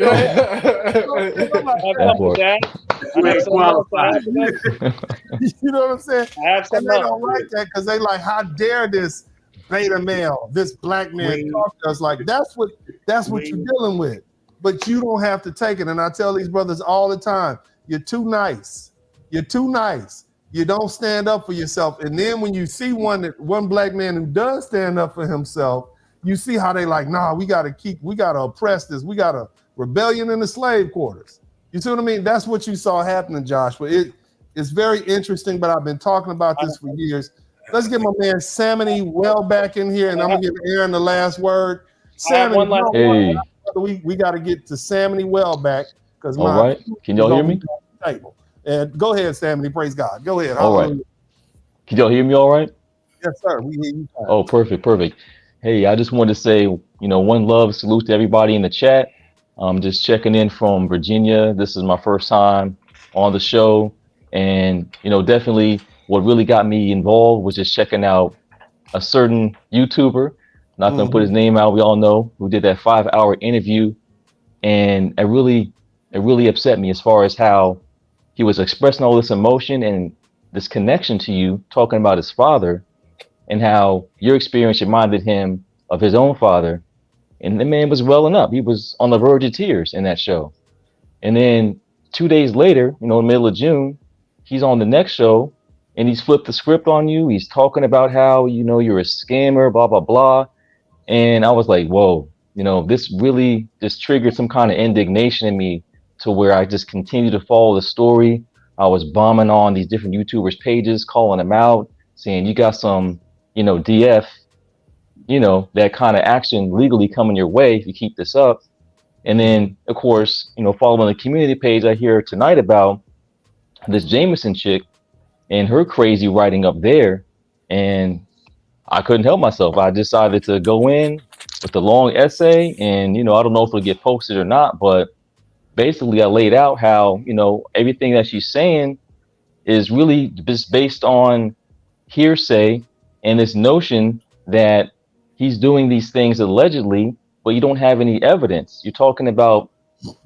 know what I'm saying? And they don't like that because they like, how dare this beta male, this black man talk to us like that's what you're dealing with. But you don't have to take it. And I tell these brothers all the time, you're too nice. You're too nice. You don't stand up for yourself. And then when you see one black man who does stand up for himself, you see how they like, nah, we gotta oppress this. We got a rebellion in the slave quarters. You see what I mean? That's what you saw happening, Josh. But it's very interesting, but I've been talking about this for years. Let's get my man Sammy well back in here, and I'm gonna give Aaron the last word. Sammy, we got to get to Sammy well back because all right. Can y'all hear me? Table. And go ahead, Sammy. Praise God. Go ahead. All right. Can y'all hear me? All right. Yes, sir. We hear you. Oh, perfect. Hey, I just wanted to say, one love salute to everybody in the chat. I'm just checking in from Virginia. This is my first time on the show, and definitely. What really got me involved was just checking out a certain YouTuber, not going to put his name out, we all know, who did that 5-hour interview. And it really upset me as far as how he was expressing all this emotion and this connection to you, talking about his father and how your experience reminded him of his own father. And the man was welling up. He was on the verge of tears in that show. And then 2 days later, in the middle of June, he's on the next show. And he's flipped the script on you. He's talking about how, you're a scammer, blah, blah, blah. And I was like, whoa, this really just triggered some kind of indignation in me to where I just continued to follow the story. I was bombing on these different YouTubers' pages, calling them out, saying you got some, DF, that kind of action legally coming your way if you keep this up. And then, of course, following the community page, I hear tonight about this Jameson chick and her crazy writing up there, and I couldn't help myself. I decided to go in with the long essay, and I don't know if it'll get posted or not, but basically I laid out how everything that she's saying is really just based on hearsay and this notion that he's doing these things allegedly, but you don't have any evidence. You're talking about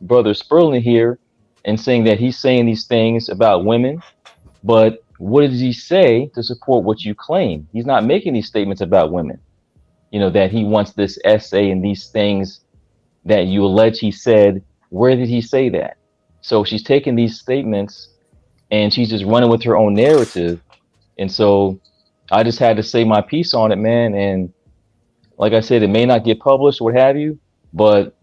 Brother Sperling here and saying that he's saying these things about women, but what does he say to support what you claim? He's not making these statements about women, that he wants this essay and these things that you allege he said. Where did he say that? So she's taking these statements and she's just running with her own narrative. And so I just had to say my piece on it, man. And like I said, it may not get published, what have you, but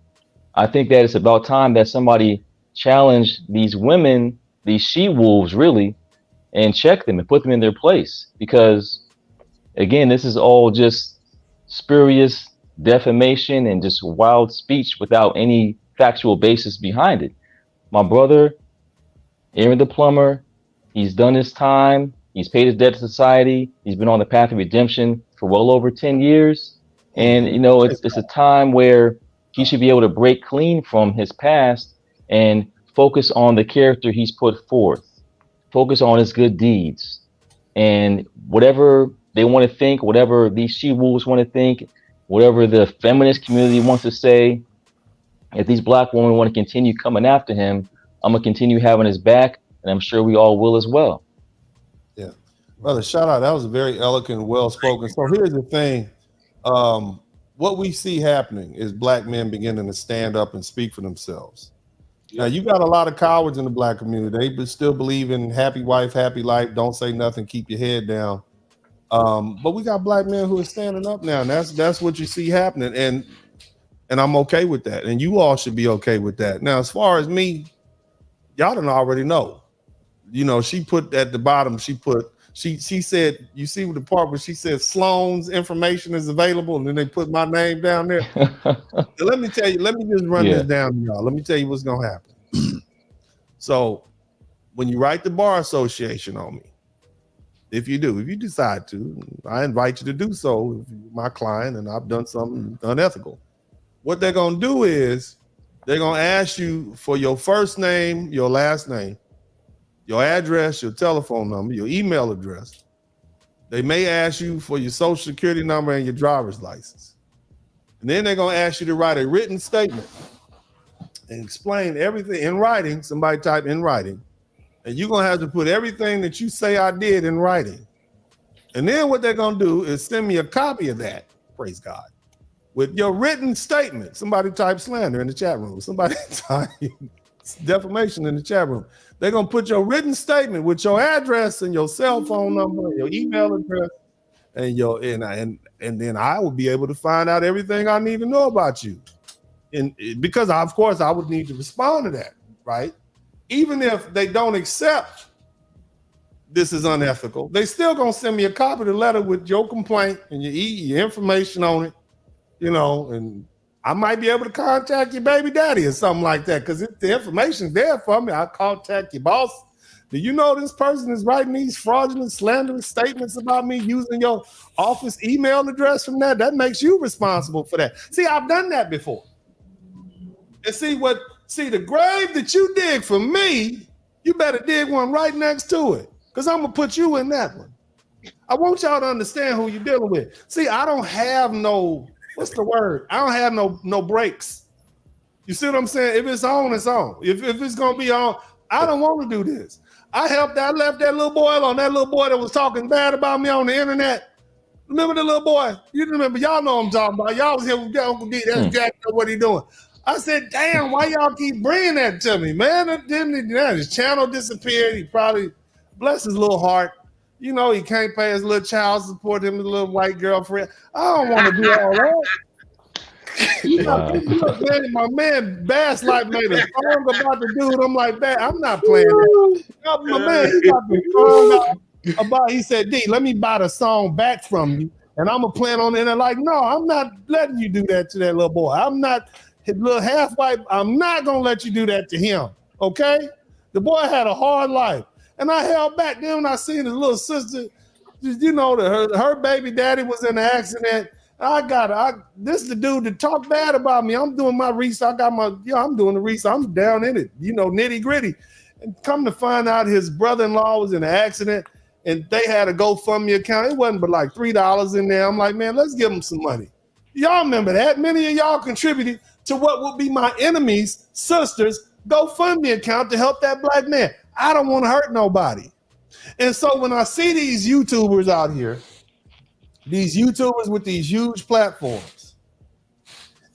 I think that it's about time that somebody challenge these women, these she-wolves really, and check them and put them in their place. Because again, this is all just spurious defamation and just wild speech without any factual basis behind it. My brother, Aaron the plumber, he's done his time. He's paid his debt to society. He's been on the path of redemption for well over 10 years. And, it's a time where he should be able to break clean from his past and focus on the character he's put forth. Focus on his good deeds, and whatever they want to think, whatever these she-wolves want to think, whatever the feminist community wants to say, if these black women want to continue coming after him, I'm going to continue having his back, and I'm sure we all will as well. Yeah. Brother, shout out. That was very eloquent, well-spoken. So here's the thing. What we see happening is black men beginning to stand up and speak for themselves. Now, you got a lot of cowards in the black community. They still believe in happy wife, happy life. Don't say nothing. Keep your head down. But we got black men who are standing up now, and that's what you see happening. And I'm okay with that. And you all should be okay with that. Now, as far as me, y'all don't already know. She put at the bottom, she said, you see the part where she said Sloan's information is available, and then they put my name down there. Let me tell you, let me just run this down to y'all. Let me tell you what's gonna happen. So when you write the bar association on me, if you decide to, I invite you to do so if you're my client and I've done something unethical. What they're gonna do is they're gonna ask you for your first name, your last name, your address, your telephone number, your email address. They may ask you for your social security number and your driver's license. And then they're gonna ask you to write a written statement and explain everything in writing. Somebody type in writing. And you're gonna have to put everything that you say I did in writing. And then what they're gonna do is send me a copy of that, praise God, with your written statement. Somebody type slander in the chat room. Somebody type defamation in the chat room. They're gonna put your written statement with your address and your cell phone number, and your email address, and then I will be able to find out everything I need to know about you. And because of course I would need to respond to that, right? Even if they don't accept this is unethical, they still gonna send me a copy of the letter with your complaint and your information on it, and I might be able to contact your baby daddy or something like that, because the information's there for me. I'll contact your boss. Do you know this person is writing these fraudulent, slanderous statements about me using your office email address from that? That makes you responsible for that. See, I've done that before. And see the grave that you dig for me, you better dig one right next to it, because I'm gonna put you in that one. I want y'all to understand who you're dealing with. See, I don't have no, what's the word? I don't have no breaks. You see what I'm saying? If it's on, it's on. If it's gonna be on, I don't want to do this. I left that little boy alone, that little boy that was talking bad about me on the internet. Remember the little boy? You remember, y'all know what I'm talking about. Y'all was here with Uncle D. That's Jack, what he doing. I said, damn, why y'all keep bringing that to me, man? His channel disappeared. He probably, bless his little heart, he can't pay his little child support, him his little white girlfriend. I don't want to do all that. Man, my man Bass Life made a song about the dude. I'm like, I'm not playing that. My man, he got the song about, he said, D, let me buy the song back from you, and I'm going to play it on it. And like, no, I'm not letting you do that to that little boy. I'm not. His little half-wife, I'm not going to let you do that to him, okay? The boy had a hard life. And I held back. Then when I seen his little sister, her baby daddy was in an accident. This is the dude that talked bad about me. I'm doing my research. I'm doing the research. I'm down in it, nitty gritty. And come to find out his brother-in-law was in an accident and they had a GoFundMe account. It wasn't but like $3 in there. I'm like, man, let's give him some money. Y'all remember that? Many of y'all contributed to what would be my enemy's sister's GoFundMe account to help that black man. I don't want to hurt nobody. And so when I see these YouTubers out here, these YouTubers with these huge platforms,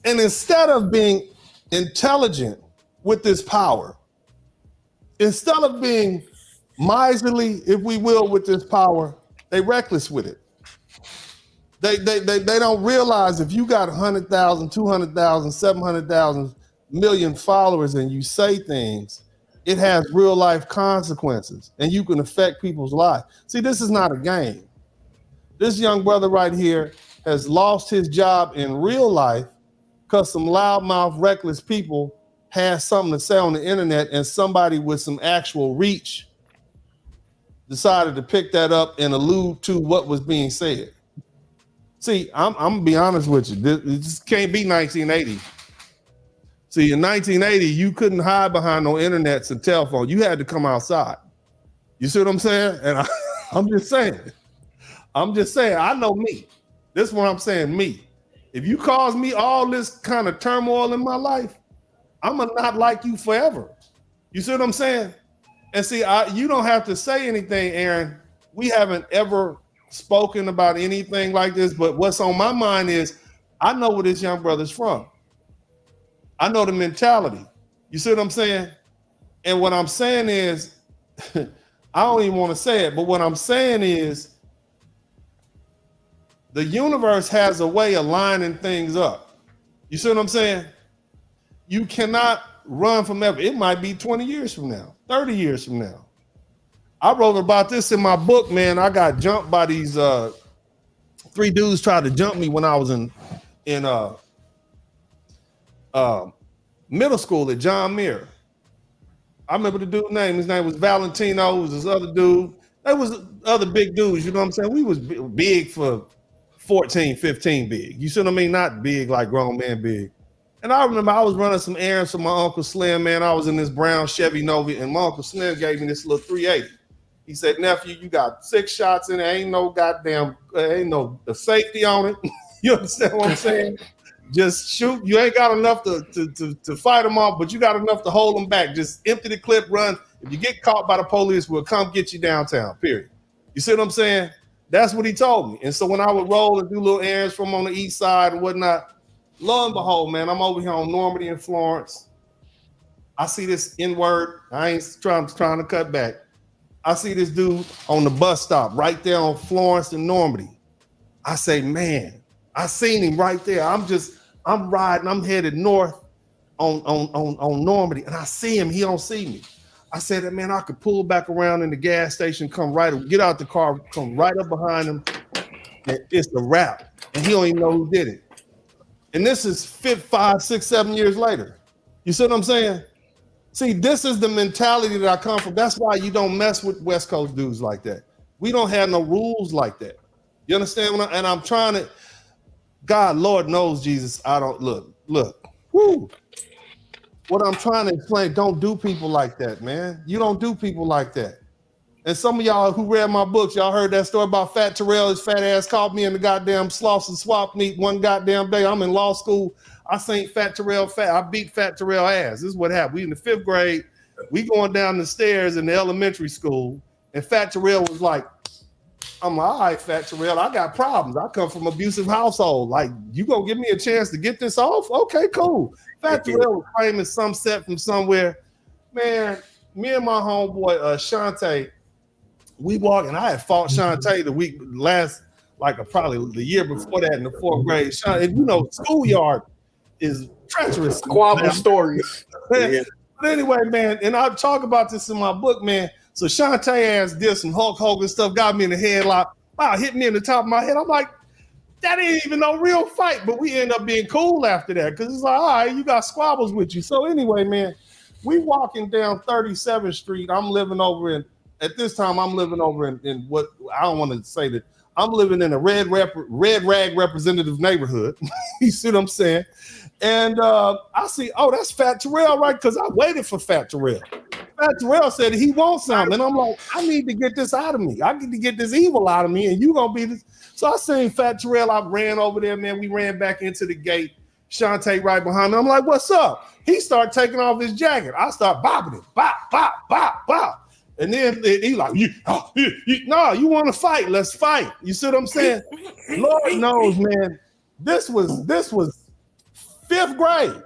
and instead of being intelligent with this power, instead of being miserly, if we will, with this power, they reckless with it. They don't realize if you got 100,000, 200,000, 700,000 million followers and you say things, it has real life consequences and you can affect people's lives. See, this is not a game. This young brother right here has lost his job in real life because some loudmouth, reckless people had something to say on the internet and somebody with some actual reach decided to pick that up and allude to what was being said. See, I'm gonna be honest with you. This can't be 1980. See, in 1980, you couldn't hide behind no internets and telephone. You had to come outside. You see what I'm saying? And I'm just saying. I know me. This is what I'm saying, me. If you cause me all this kind of turmoil in my life, I'm gonna not like you forever. You see what I'm saying? And see, you don't have to say anything, Aaron. We haven't ever spoken about anything like this, but what's on my mind is I know where this young brother's from. I know the mentality. You see what I'm saying? And what I'm saying is, I don't even want to say it, but what I'm saying is the universe has a way of lining things up. You see what I'm saying? You cannot run from ever. It might be 20 years from now, 30 years from now. I wrote about this in my book, man. I got jumped by these 3 dudes tried to jump me when I was in middle school at John Muir. I remember the dude's name. His name was Valentino. It was this other dude. There was other big dudes, you know what I'm saying? We was big for 14, 15 big. You see what I mean? Not big like grown man big. And I remember I was running some errands for my Uncle Slim, man. I was in this brown Chevy Nova, and my Uncle Slim gave me this little 380. He said, nephew, you got 6 shots in it. Ain't no safety on it. You understand what I'm saying? Just shoot. You ain't got enough to fight them off, but you got enough to hold them back. Just empty the clip, run. If you get caught by the police, we'll come get you downtown, period. You see what I'm saying? That's what he told me. And so when I would roll and do little errands from on the east side and whatnot, lo and behold, man, I'm over here on Normandy and Florence. I see this N-word. I ain't trying to cut back. I see this dude on the bus stop right there on Florence and Normandy. I say, man, I seen him right there. I'm riding, I'm headed north on Normandy, and I see him, he don't see me. I said that, man, I could pull back around in the gas station, get out the car, come right up behind him, and it's a wrap. And he don't even know who did it. And this is 5, 6, 7 years later. You see what I'm saying? See, this is the mentality that I come from. That's why you don't mess with West Coast dudes like that. We don't have no rules like that. You understand? And I'm trying to, God, Lord knows, Jesus, I don't, look, whoo. What I'm trying to explain, don't do people like that, man. You don't do people like that. And some of y'all who read my books, y'all heard that story about Fat Terrell. His fat ass caught me in the goddamn sloss and swap meet one goddamn day. I'm in law school. I seen Fat Terrell I beat Fat Terrell ass. This is what happened. We in the 5th grade. We going down the stairs in the elementary school. And Fat Terrell was like, I'm like, all right, Fat Terrell, I got problems. I come from an abusive household. Like, you gonna give me a chance to get this off? Okay, cool. Fat Terrell was claiming some set from somewhere. Man, me and my homeboy, Shantae, we walk, and I had fought Shantae the week last, probably the year before that in the 4th grade. And you know, schoolyard is treacherous. Squabble stories. Yeah. But anyway, man, and I talk about this in my book, man. So Shantae ass did some Hulk Hogan stuff, got me in the headlock. Wow, hit me in the top of my head. I'm like, that ain't even no real fight, but we end up being cool after that because it's like, all right, you got squabbles with you. So anyway, man, we walking down 37th Street. At this time, I'm living over in what, I don't want to say that, I'm living in a red rag representative neighborhood. You see what I'm saying? And I see, oh, that's Fat Terrell, right? Because I waited for Fat Terrell. Fat Terrell said he wants something. And I'm like, I need to get this out of me. I need to get this evil out of me, and you going to be this. So I seen Fat Terrell. I ran over there, man. We ran back into the gate. Shantae right behind me. I'm like, what's up? He started taking off his jacket. I start bopping it. Bop, bop, bop, bop. And then he like, no, you want to fight? Let's fight. You see what I'm saying? Lord knows, man. This was 5th grade.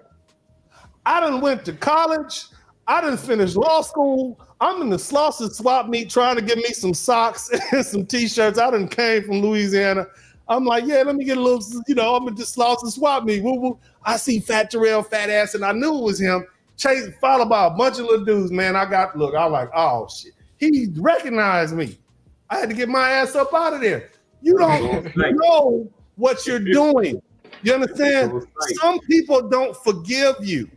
I done went to college. I done finished law school. I'm in the sloss and swap meet trying to get me some socks and some t-shirts. I done came from Louisiana. I'm like, yeah, let me get a little, I'm in the sloss and swap meet. Woo, woo. I see Fat Terrell, fat ass, and I knew it was him. Followed by a bunch of little dudes, man. I was like, oh shit. He recognized me. I had to get my ass up out of there. You don't know what you're doing. You understand? Some people don't forgive you.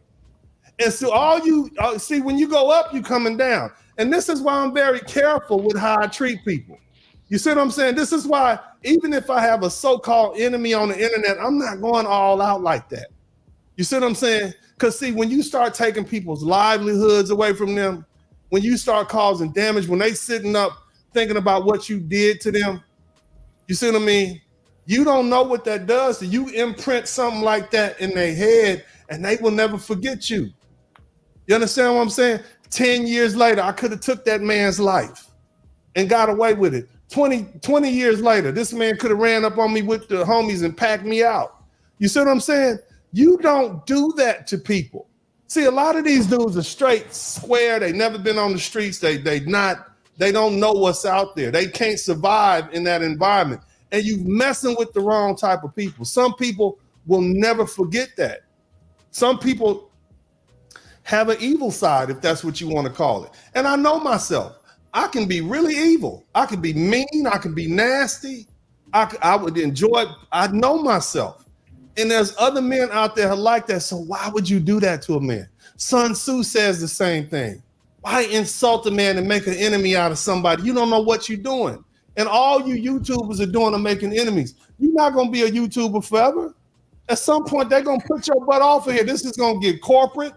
And so all you see, when you go up, you coming down. And this is why I'm very careful with how I treat people. You see what I'm saying? This is why, even if I have a so-called enemy on the internet, I'm not going all out like that. You see what I'm saying? Because see, when you start taking people's livelihoods away from them, when you start causing damage, when they sitting up thinking about what you did to them, you see what I mean? You don't know what that does. So you imprint something like that in their head, and they will never forget you. You understand what I'm saying? 10 years later, I could have took that man's life and got away with it. 20 years later, this man could have ran up on me with the homies and packed me out. You see what I'm saying? You don't do that to people. See, a lot of these dudes are straight, square. They never been on the streets. They don't know what's out there. They can't survive in that environment. And you messing with the wrong type of people. Some people will never forget that. Some people have an evil side, if that's what you want to call it. And I know myself. I can be really evil. I can be mean. I can be nasty. I would enjoy it. I know myself. And there's other men out there who like that. So why would you do that to a man? Sun Tzu says the same thing. Why insult a man and make an enemy out of somebody? You don't know what you're doing. And all you YouTubers are doing are making enemies. You're not going to be a YouTuber forever. At some point, they're going to put your butt off of here. This is going to get corporate.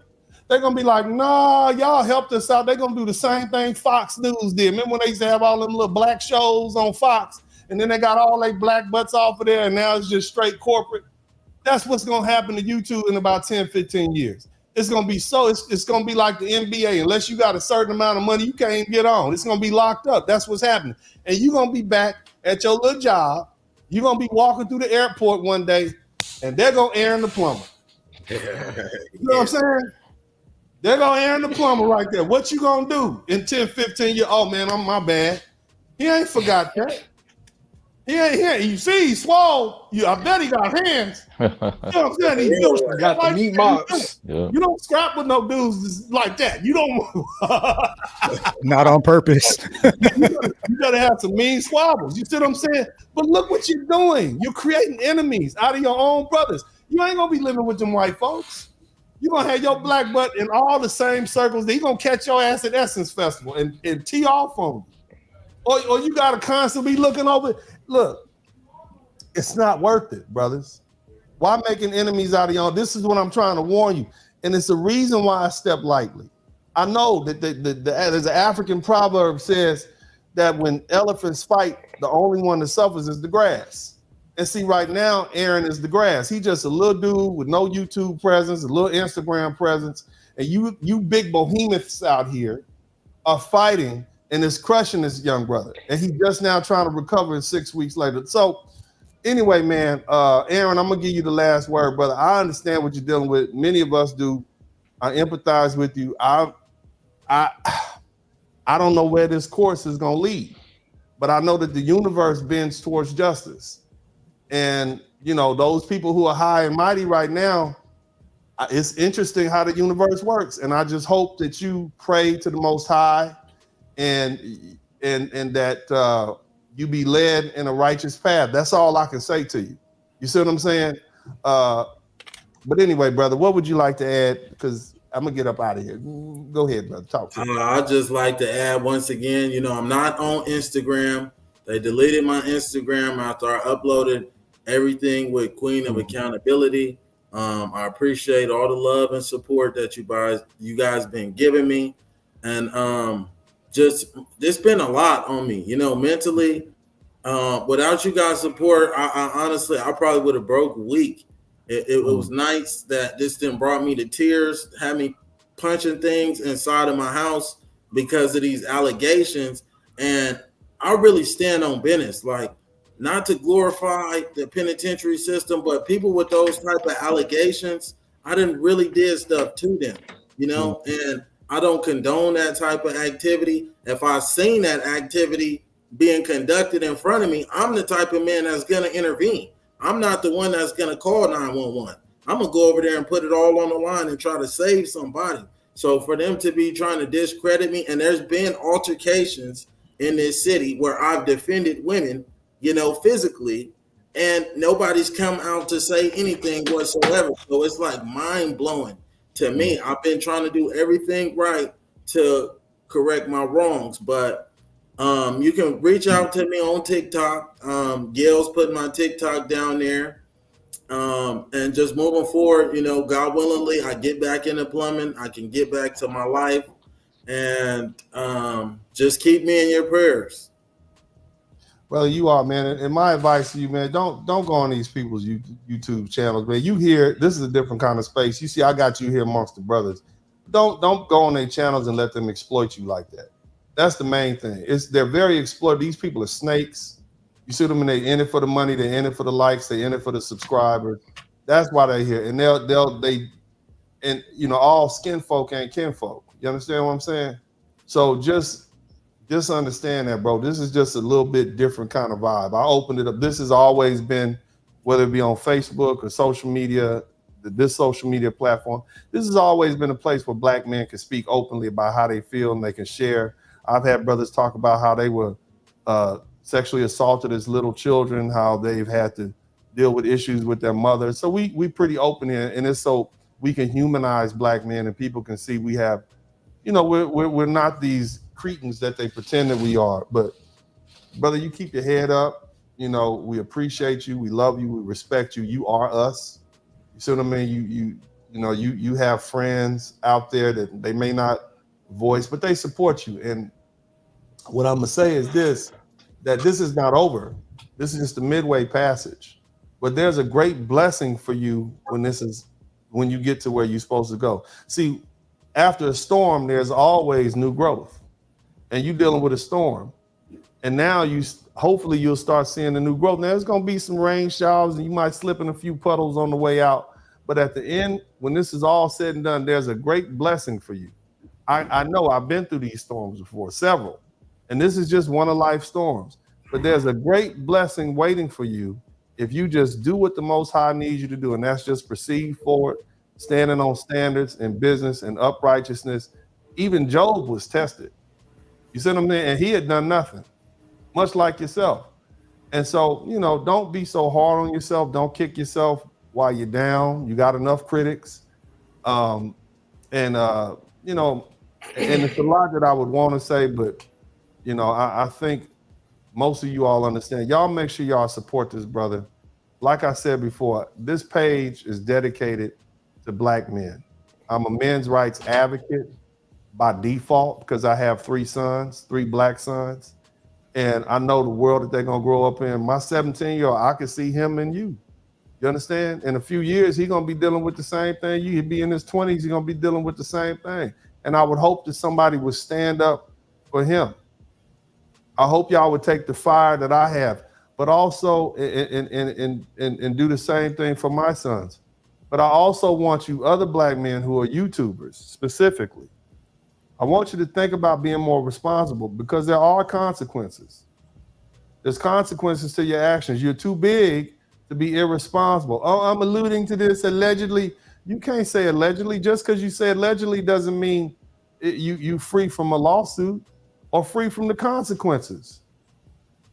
They're going to be like, nah, y'all helped us out. They're going to do the same thing Fox News did. Remember when they used to have all them little black shows on Fox? And then they got all their black butts off of there, and now it's just straight corporate. That's what's going to happen to YouTube in about 10, 15 years. It's going to be it's going to be like the NBA. Unless you got a certain amount of money, you can't get on. It's going to be locked up. That's what's happening. And you're going to be back at your little job. You're going to be walking through the airport one day, and they're going to Aaron the plumber. You know what I'm saying? They're going to Aaron the plumber right there. What you going to do in 10, 15 years? Oh, man, I'm my bad. He ain't forgot that. He ain't here. You see, he swole. I bet he got hands. You know what I'm saying? He got the meat mops. You don't scrap with no dudes like that. You don't. Not on purpose. you gotta have some mean squabbles. You see what I'm saying? But look what you're doing. You're creating enemies out of your own brothers. You ain't gonna be living with them white folks. You're gonna have your black butt in all the same circles. They're gonna catch your ass at Essence Festival and tee off on you. Or you gotta constantly be looking over. Look, it's not worth it, brothers. Why making enemies out of y'all? This is what I'm trying to warn you. And it's the reason why I step lightly. I know that there's an African proverb says that when elephants fight, the only one that suffers is the grass. And see, right now, Aaron is the grass. He's just a little dude with no YouTube presence, a little Instagram presence. And you big behemoths out here are fighting and it's crushing this young brother. And he's just now trying to recover 6 weeks later. So anyway, man, Aaron, I'm gonna give you the last word, brother. I understand what you're dealing with. Many of us do. I empathize with you. I don't know where this course is gonna lead, but I know that the universe bends towards justice. And you know, those people who are high and mighty right now, it's interesting how the universe works. And I just hope that you pray to the Most High and that you be led in a righteous path. That's all I can say to you. You see what I'm saying? But anyway, brother, what would you like to add? Because I'm gonna get up out of here. Go ahead, brother. Talk to me. I'd just like to add once again, you know, I'm not on Instagram. They deleted my Instagram after I uploaded everything with Queen of Accountability. I appreciate all the love and support that you guys been giving me. And just it's been a lot on me, you know, mentally. Without you guys' support, I honestly, I probably would have broke a week. It was nights that this didn't brought me to tears, had me punching things inside of my house because of these allegations. And I really stand on business, like not to glorify the penitentiary system, but people with those type of allegations, I didn't really did stuff to them, you know, and I don't condone that type of activity. If I seen that activity being conducted in front of me, I'm the type of man that's going to intervene. I'm not the one that's going to call 911. I'm going to go over there and put it all on the line and try to save somebody. So for them to be trying to discredit me, and there's been altercations in this city where I've defended women, you know, physically, and nobody's come out to say anything whatsoever. So it's like mind blowing to me. I've been trying to do everything right to correct my wrongs, but you can reach out to me on TikTok. Gail's putting my TikTok down there. And just moving forward, you know, God willingly, I get back into plumbing. I can get back to my life, and just keep me in your prayers. Well, you are, man. And my advice to you, man, don't go on these people's YouTube channels, man. You hear this is a different kind of space. You see, I got you here amongst the brothers. Don't go on their channels and let them exploit you like that. That's the main thing. They're very exploitive. These people are snakes. You see them and they in it for the money, they in it for the likes, they in it for the subscribers. That's why they're here. And and you know, all skin folk ain't kinfolk. You understand what I'm saying? So just understand that, bro. This is just a little bit different kind of vibe. I opened it up. This has always been, whether it be on Facebook or social media, this social media platform. This has always been a place where Black men can speak openly about how they feel and they can share. I've had brothers talk about how they were sexually assaulted as little children, how they've had to deal with issues with their mother. So we pretty open here, and it's so we can humanize Black men and people can see we have, you know, we're not these cretins that they pretend that we are. But brother, you keep your head up. You know, we appreciate you, we love you, we respect you. You are us. You see what I mean? You have friends out there that they may not voice, but they support you. And what I'm gonna say is this, that this is not over. This is just a midway passage. But there's a great blessing for you when you get to where you're supposed to go. See, after a storm, there's always new growth. And you're dealing with a storm. And now hopefully you'll start seeing the new growth. Now there's gonna be some rain showers and you might slip in a few puddles on the way out. But at the end, when this is all said and done, there's a great blessing for you. I know I've been through these storms before, several. And this is just one of life's storms. But there's a great blessing waiting for you if you just do what the Most High needs you to do. And that's just proceed forward, standing on standards in business and uprightness. Even Job was tested. You see what I'm saying? And he had done nothing, much like yourself. And so, you know, don't be so hard on yourself. Don't kick yourself while you're down. You got enough critics. You know, and it's a lot that I would want to say, but, you know, I think most of you all understand. Y'all make sure y'all support this brother. Like I said before, this page is dedicated to Black men. I'm a men's rights advocate by default because I have 3 Black sons. And I know the world that they're going to grow up in. My 17-year-old, I can see him and you. You understand? In a few years, he's going to be dealing with the same thing. He'll be in his 20s, he's going to be dealing with the same thing. And I would hope that somebody would stand up for him. I hope y'all would take the fire that I have, but also and do the same thing for my sons. But I also want you other Black men who are YouTubers specifically, I want you to think about being more responsible because there are consequences. There's consequences to your actions. You're too big to be irresponsible. Oh, I'm alluding to this allegedly. You can't say allegedly. Just because you say allegedly doesn't mean you free from a lawsuit or free from the consequences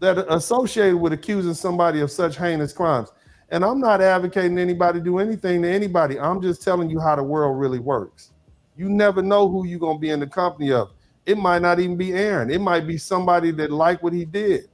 that are associated with accusing somebody of such heinous crimes. And I'm not advocating anybody do anything to anybody. I'm just telling you how the world really works. You never know who you're gonna be in the company of. It might not even be Aaron. It might be somebody that liked what he did,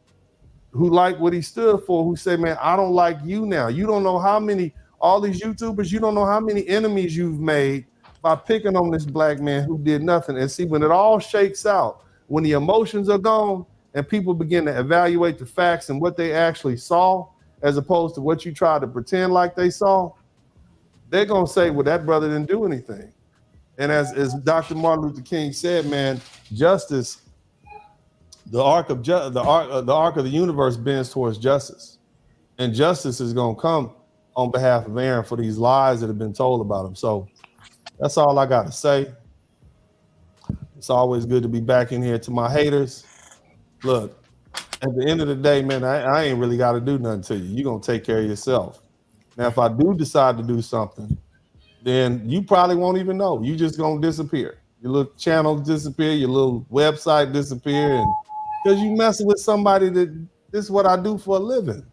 who liked what he stood for, who said, man, I don't like you now. You don't know how many, all these YouTubers, you don't know how many enemies you've made by picking on this Black man who did nothing. And see, when it all shakes out, when the emotions are gone and people begin to evaluate the facts and what they actually saw, as opposed to what you tried to pretend like they saw, they're gonna say, well, that brother didn't do anything. And as Dr. Martin Luther King said, man, justice, the arc of the universe bends towards justice, and justice is gonna come on behalf of Aaron for these lies that have been told about him. So that's all I got to say. It's always good to be back in here. To my haters, look, at the end of the day, man, I ain't really got to do nothing to you. You're gonna take care of yourself. Now, if I do decide to do something, then you probably won't even know. You just gonna disappear. Your little channel disappear, your little website disappear, and because you messing with somebody that this is what I do for a living.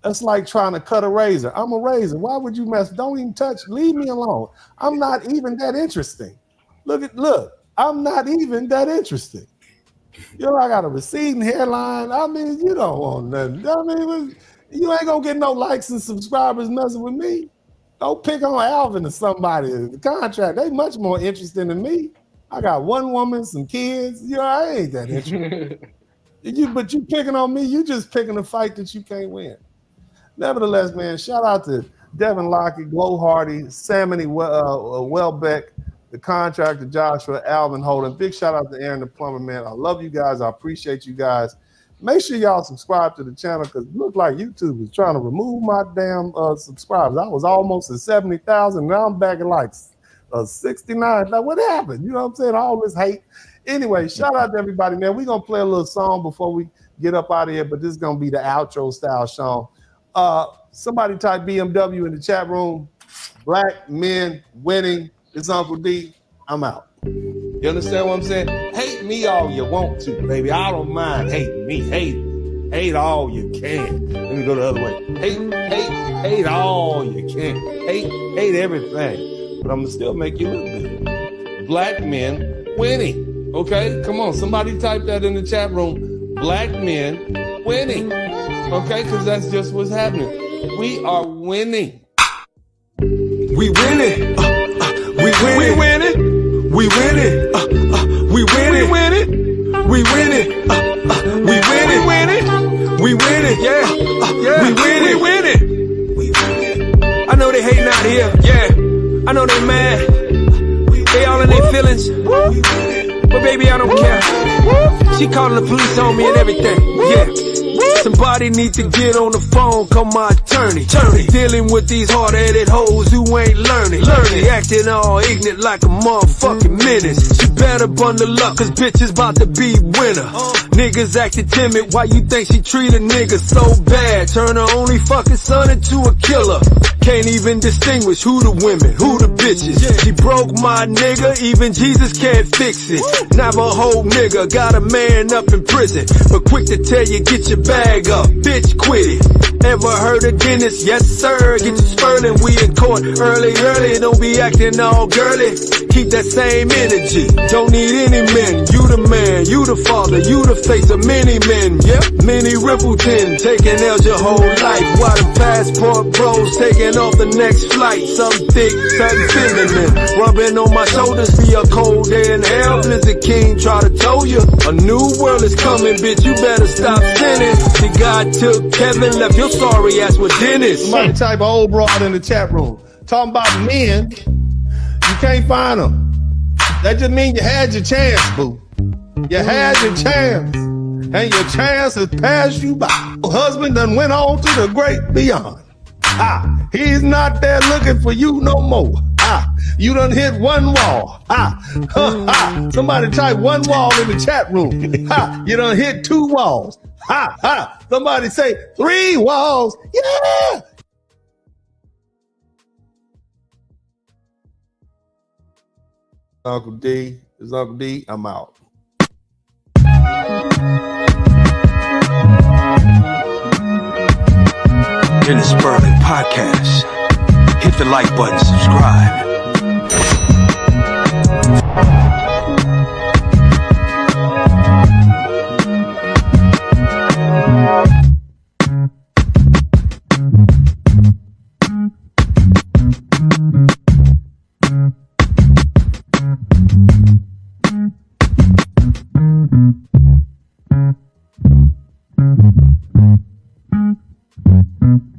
That's like trying to cut a razor. I'm a razor. Why would you mess? Don't even touch. Leave me alone. I'm not even that interesting. Look. I'm not even that interesting. You know, I got a receding hairline. I mean, you don't want nothing. I mean, you ain't gonna get no likes and subscribers messing with me. Don't pick on Alvin or somebody. The contract, they much more interesting than me. I got one woman, some kids. You know, I ain't that interesting. But you picking on me, you just picking a fight that you can't win. Nevertheless, man, shout out to Devin Lockett, Glow Hardy, Samony Welbeck, the contractor, Joshua, Alvin Holden. Big shout out to Aaron the plumber, man. I love you guys. I appreciate you guys. Make sure y'all subscribe to the channel because it looked like YouTube is trying to remove my damn subscribers. I was almost at 70,000. Now I'm back at like 69. Now what happened? You know what I'm saying? All this hate. Anyway, shout out to everybody, man. We're going to play a little song before we get up out of here, but this is going to be the outro style, Sean. Somebody type BMW in the chat room. Black men winning. It's Uncle D. I'm out. You understand what I'm saying? Hate me all you want to, baby. I don't mind hating me. Hate all you can. Let me go the other way. Hate all you can. Hate everything. But I'm gonna still make you look good. Black men winning. Okay? Come on, somebody type that in the chat room. Black men winning. Okay? Because that's just what's happening. We are winning. We winning. We winning. We winning. We winning. We winning. We winning. We winning. We winning. We winning. Yeah. We winning. We winning. We winning. I know they hating out here. Yeah. I know they mad. They all in their feelings. But baby, I don't care. She calling the police on me and everything. Yeah. Somebody need to get on the phone, call my attorney. Dealing with these hard-headed hoes who ain't learning. Acting all ignorant like a motherfucking menace. She better bundle up, cause bitches about to be winner. Niggas acting timid, why you think she treat a nigga so bad? Turn her only fucking son into a killer. Can't even distinguish who the women, who the bitches. She broke my nigga, even Jesus can't fix it. Navajo nigga, got a man up in prison, but quick to tell you, get your bag up, bitch, quit it. Ever heard of Dennis? Yes sir, get your spurling, we in court early, don't be acting all girly. Keep that same energy, don't need any men. You the man, you the father, you the face of many men. Yep, Minnie Rippleton, taking L's your whole life. While the passport bros taking off the next flight. Some thick, something feminine, rubbing on my shoulders. Be a cold day in hell, Blizzard King try to tell you. A new world is coming, bitch, you better stop sinning. See, God took Kevin, left your sorry ass with Dennis. Somebody type of old broad in the chat room. Talking about men, you can't find them. That just means you had your chance, boo. You had your chance, and your chance has passed you by. Your husband done went on to the great beyond. He's not there looking for you no more. You done hit one wall. Somebody type one wall in the chat room. You done hit two walls. Somebody say 3 walls. Yeah. Uncle D, it's Uncle D. I'm out. Dennis Sperling Podcast. Hit the like button, subscribe. Mm-hmm.